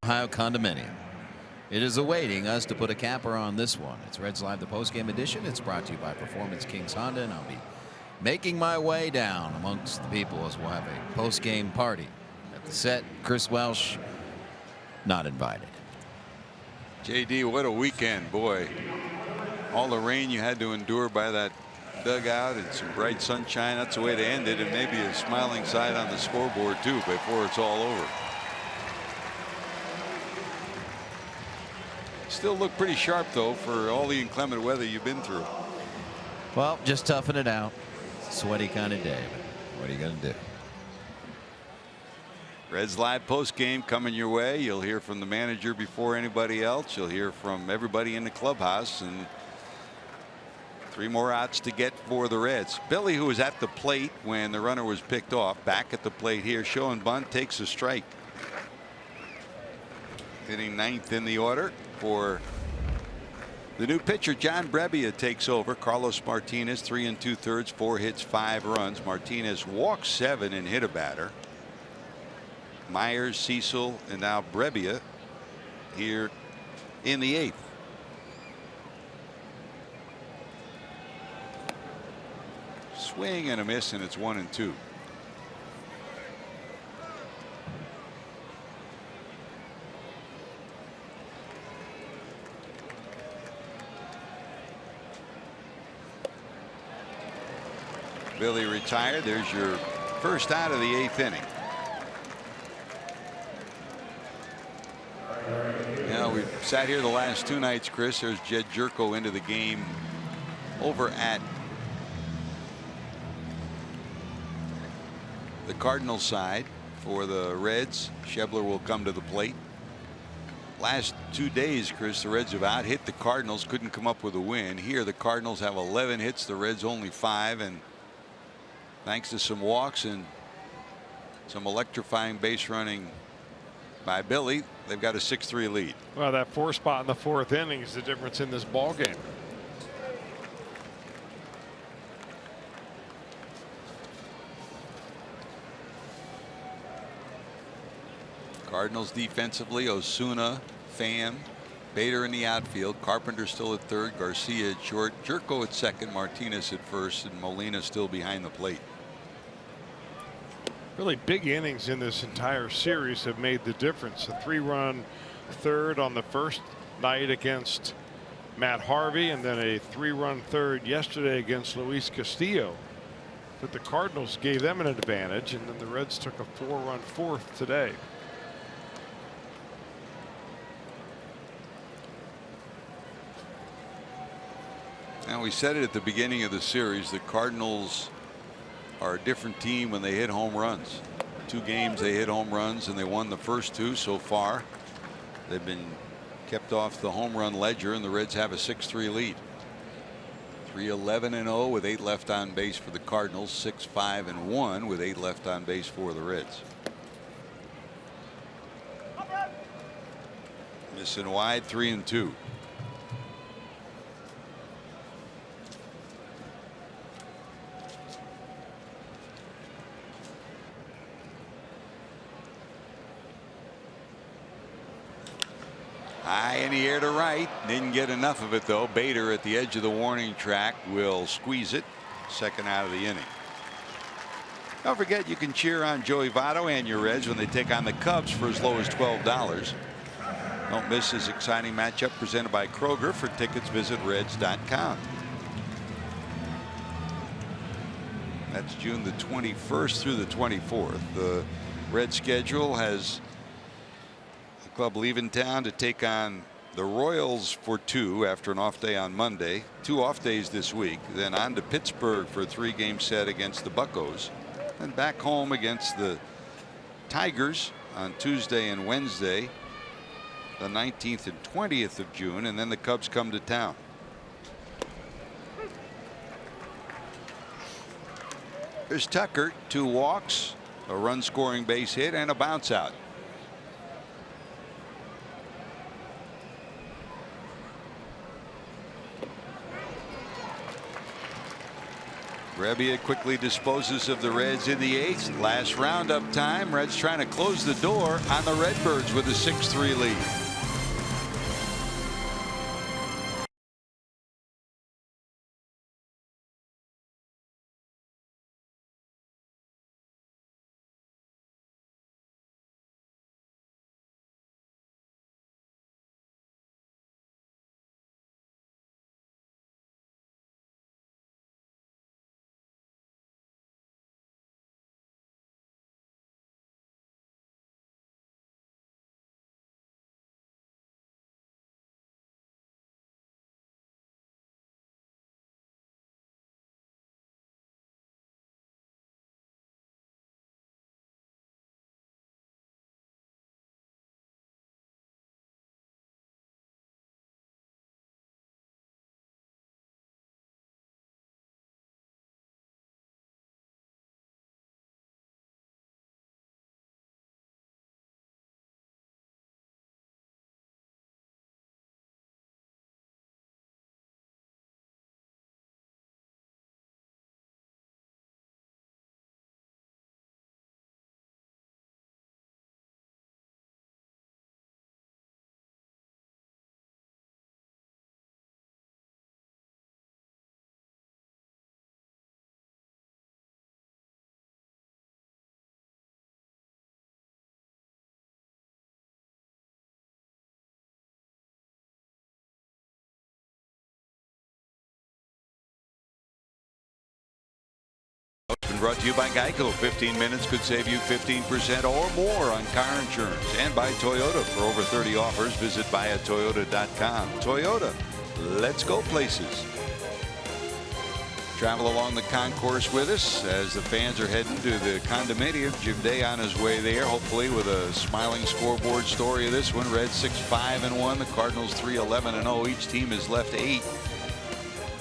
Ohio condominium. It is awaiting us to put a capper on this one. It's Reds Live, the postgame edition. It's brought to you by Performance Kings Honda, and I'll be making my way down amongst the people as we'll have a postgame party at the set. Chris Welsh not invited. JD, what a weekend, boy. All the rain you had to endure by that dugout and some bright sunshine. That's the way to end it, and maybe a smiling side on the scoreboard too before it's all over. Still look pretty sharp though for all the inclement weather you've been through. Well, just toughing it out. Sweaty kind of day, but what are you going to do? Reds Live post game coming your way. You'll hear from the manager before anybody else. You'll hear from everybody in the clubhouse, and 3 more outs to get for the Reds. Billy, who was at the plate when the runner was picked off, back at the plate here. Showing bunt, takes a strike. Hitting 9th in the order for the new pitcher. John Brebbia takes over. Carlos Martinez 3 2/3, 4 hits, 5 runs. Martinez walked 7 and hit a batter. Myers, Cecil, and now Brebbia here in the 8th. Swing and a miss, and it's 1-2. Billy retired. There's your first out of the 8th inning. Now we've sat here the last 2 nights, Chris. There's Jed Jerko into the game over at the Cardinals side for the Reds. Schebler will come to the plate. last 2 days, Chris, the Reds have out hit the Cardinals, couldn't come up with a win. Here the Cardinals have 11 hits, the Reds only 5, and thanks to some walks and some electrifying base running by Billy, they've got a 6-3 lead. Well, that 4 spot in the 4th inning is the difference in this ball game. Cardinals defensively, Osuna, Pham, Bader in the outfield, Carpenter still at third, Garcia at short, Jerko at second, Martinez at first, and Molina still behind the plate. Really big innings in this entire series have made the difference. A 3-run third on the first night against Matt Harvey, and then a 3-run third yesterday against Luis Castillo. But the Cardinals gave them an advantage, and then the Reds took a 4-run fourth today. And we said it at the beginning of the series, the Cardinals are a different team when they hit home runs. 2 games they hit home runs, and they won the first 2 so far. They've been kept off the home run ledger, and the Reds have a 6-3 lead. 3-11-0 with 8 left on base for the Cardinals, 6-5-1 with 8 left on base for the Reds. Missing wide, 3-2. High in the air to right. Didn't get enough of it, though. Bader at the edge of the warning track will squeeze it. Second out of the inning. Don't forget, you can cheer on Joey Votto and your Reds when they take on the Cubs for as low as $12. Don't miss this exciting matchup presented by Kroger. For tickets, visit Reds.com. That's June the 21st through the 24th. The Red schedule has club leaving town to take on the Royals for 2 after an off day on Monday. 2 off days this week, then on to Pittsburgh for a 3-game set against the Buccos, and back home against the Tigers on Tuesday and Wednesday, the 19th and 20th of June, and then the Cubs come to town. There's Tucker, 2 walks, a run scoring base hit, and a bounce out. Rebbia quickly disposes of the Reds in the 8th. Last roundup time. Reds trying to close the door on the Redbirds with a 6-3 lead. Brought to you by Geico. 15 minutes could save you 15% or more on car insurance. And by Toyota. For over 30 offers, visit buyatoyota.com. Toyota, let's go places. Travel along the concourse with us as the fans are heading to the condominium. Jim Day on his way there, hopefully with a smiling scoreboard story of this one. Reds 6-5-1. The Cardinals 3-11-0. Each team has left 8.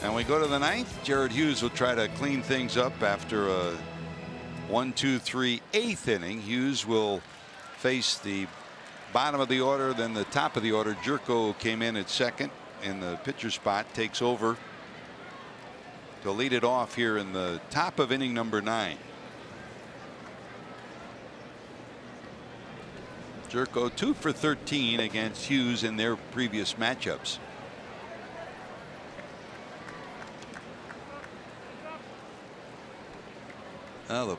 And we go to the 9th. Jared Hughes will try to clean things up after a 1-2-3 8th inning. Hughes will face the bottom of the order, then the top of the order. Jerko came in at second in the pitcher spot, takes over to lead it off here in the top of inning number 9. Jerko 2 for 13 against Hughes in their previous matchups. Well, the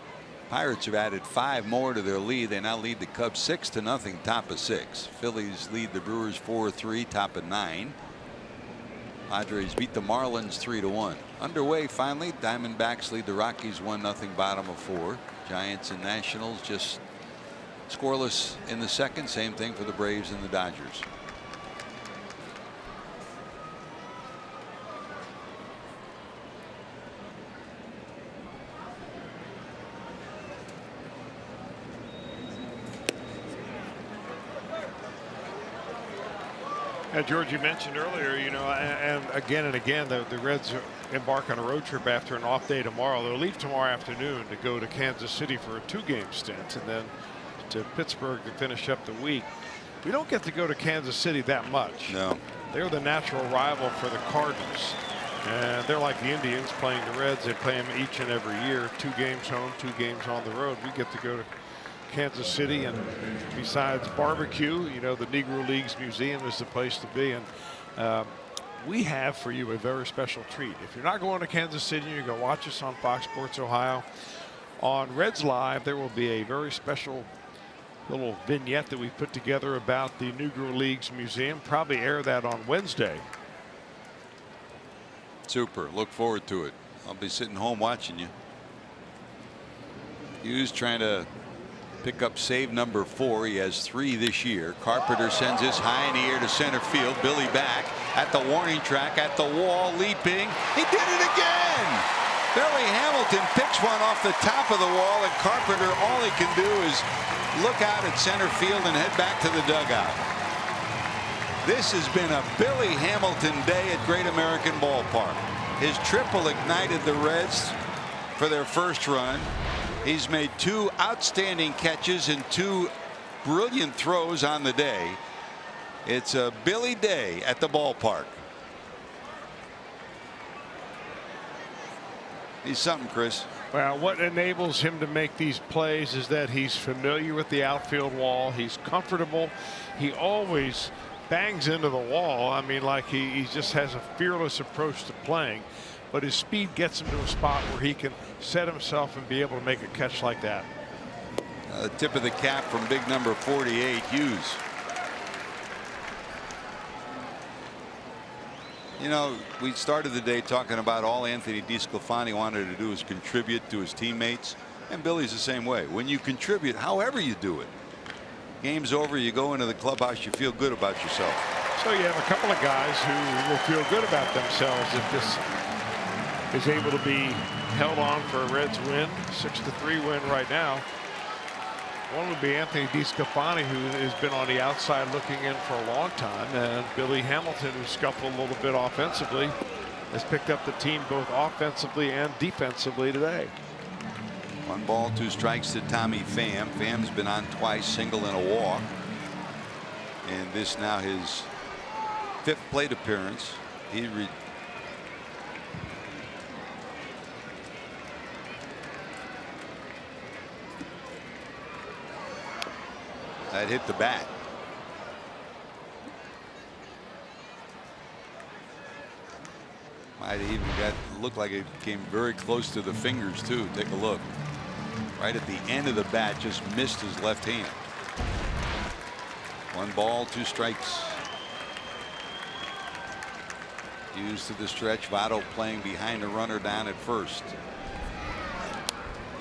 Pirates have added 5 more to their lead. They now lead the Cubs 6-0, top of 6. Phillies lead the Brewers 4-3, top of 9. Padres beat the Marlins 3-1. Underway finally. Diamondbacks lead the Rockies 1-0, bottom of 4. Giants and Nationals just scoreless in the second. Same thing for the Braves and the Dodgers. George, you mentioned earlier, you know, and again, the Reds embark on a road trip after an off day tomorrow. They'll leave tomorrow afternoon to go to Kansas City for a 2-game stint and then to Pittsburgh to finish up the week. We don't get to go to Kansas City that much. No. They're the natural rival for the Cardinals. And they're like the Indians playing the Reds. They play them each and every year. 2 games home, 2 games on the road. We get to go to Kansas City, and besides barbecue, you know, the Negro Leagues Museum is the place to be. And we have for you a very special treat. If you're not going to Kansas City, you go watch us on Fox Sports Ohio. On Reds Live, there will be a very special little vignette that we put together about the Negro Leagues Museum. Probably air that on Wednesday. Super. Look forward to it. I'll be sitting home watching you. Hughes trying to pick up save number 4. He has 3 this year. Carpenter sends this high in the air to center field. Billy back at the warning track, at the wall, leaping. He did it again. Billy Hamilton picks one off the top of the wall, and Carpenter, all he can do is look out at center field and head back to the dugout. This has been a Billy Hamilton day at Great American Ballpark. His triple ignited the Reds for their first run. He's made 2 outstanding catches and 2 brilliant throws on the day. It's a Billy day at the ballpark. He's something, Chris. Well, what enables him to make these plays is that he's familiar with the outfield wall. He's comfortable. He always bangs into the wall. I mean, like he just has a fearless approach to playing. But his speed gets him to a spot where he can set himself and be able to make a catch like that. The tip of the cap from big number 48, Hughes. You know, we started the day talking about all Anthony Desclafani wanted to do is contribute to his teammates. And Billy's the same way. When you contribute, however you do it, game's over, you go into the clubhouse, you feel good about yourself. So you have a couple of guys who will feel good about themselves if this is able to be held on for a Reds win, 6-3 win right now. One would be Anthony Desclafani, who has been on the outside looking in for a long time, and Billy Hamilton, who scuffled a little bit offensively, has picked up the team both offensively and defensively today. 1 ball, 2 strikes to Tommy Pham. Pham's been on twice, single and a walk. And this now his 5th plate appearance. That hit the bat. Might have even looked like it came very close to the fingers too. Take a look. Right at the end of the bat, just missed his left hand. 1 ball, 2 strikes. Hughes to the stretch. Votto playing behind the runner down at first.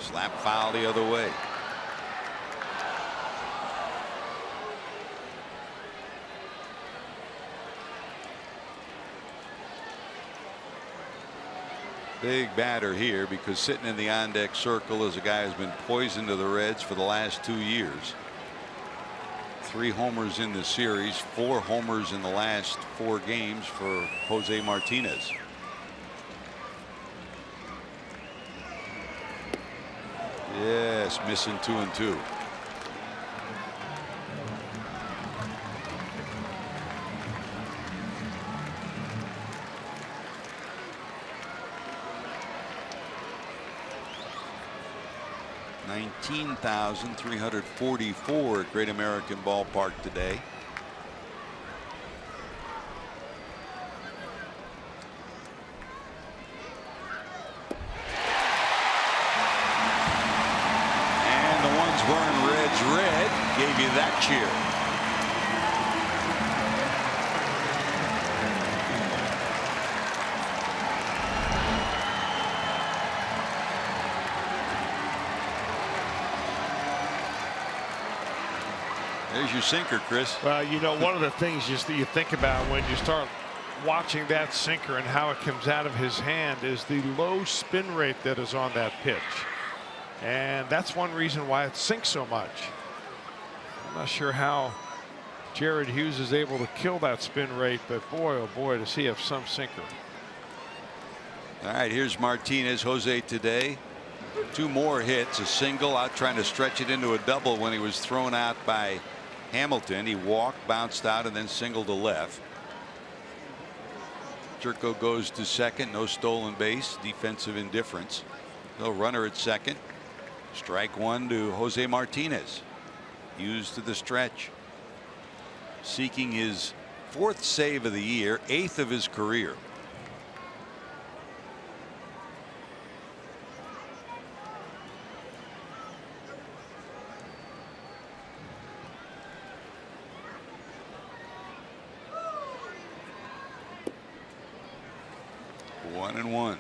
Slap foul the other way. Big batter here, because sitting in the on-deck circle is a guy who's been poison to the Reds for the last 2 years. 3 homers in the series, 4 homers in the last 4 games for Jose Martinez. Yes, missing 2-2. $19,344 at Great American Ballpark today. And the ones wearing Reds red gave you that cheer. There's your sinker, Chris. Well, you know, one of the things you think about when you start watching that sinker and how it comes out of his hand is the low spin rate that is on that pitch. And that's one reason why it sinks so much. I'm not sure how Jared Hughes is able to kill that spin rate, but boy, oh boy, does he have some sinker. All right, here's Martinez. Jose today, 2 more hits, a single out trying to stretch it into a double when he was thrown out by Hamilton. He walked, bounced out, and then singled to left. Jerko goes to second. No stolen base. Defensive indifference. No runner at second. Strike 1 to Jose Martinez. Hughes to the stretch. Seeking his 4th save of the year, 8th of his career. One and one.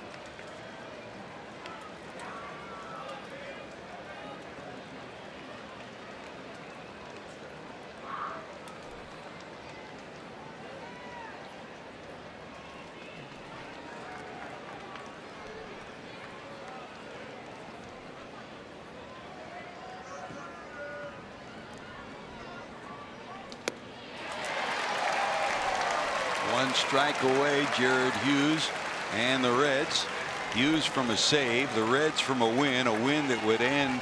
One strike away, Jared Hughes and the Reds. Hughes from a save, the Reds from a win that would end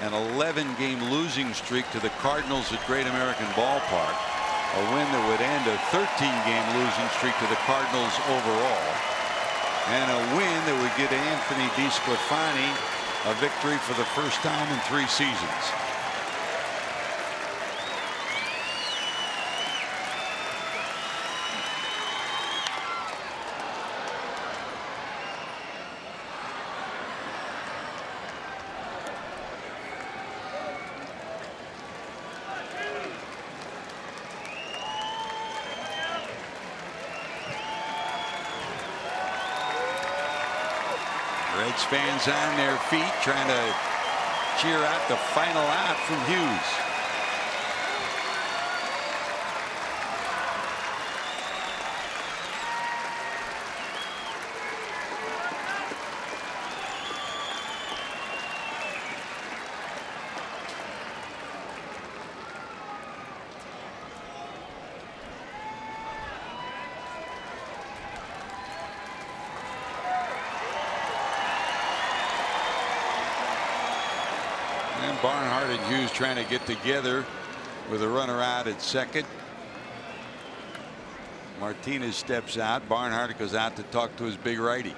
an 11-game losing streak to the Cardinals at Great American Ballpark. A win that would end a 13-game losing streak to the Cardinals overall. And a win that would get Anthony Desclafani a victory for the first time in 3 seasons. Reds fans on their feet trying to cheer out the final out from Hughes. Barnhart and Hughes trying to get together with a runner out at second. Martinez steps out. Barnhart goes out to talk to his big righty.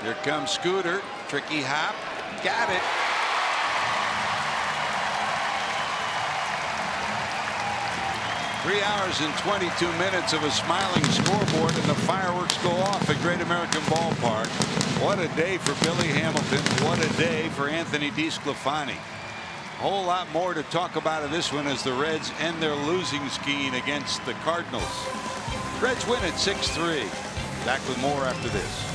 Here comes Scooter. Tricky hop. Got it. Three hours and 22 minutes of a smiling scoreboard, and the fireworks go off at Great American Ballpark. What a day for Billy Hamilton. What a day for Anthony Desclafani. Whole lot more to talk about in this one as the Reds end their losing scheme against the Cardinals. Reds win at 6-3. Back with more after this.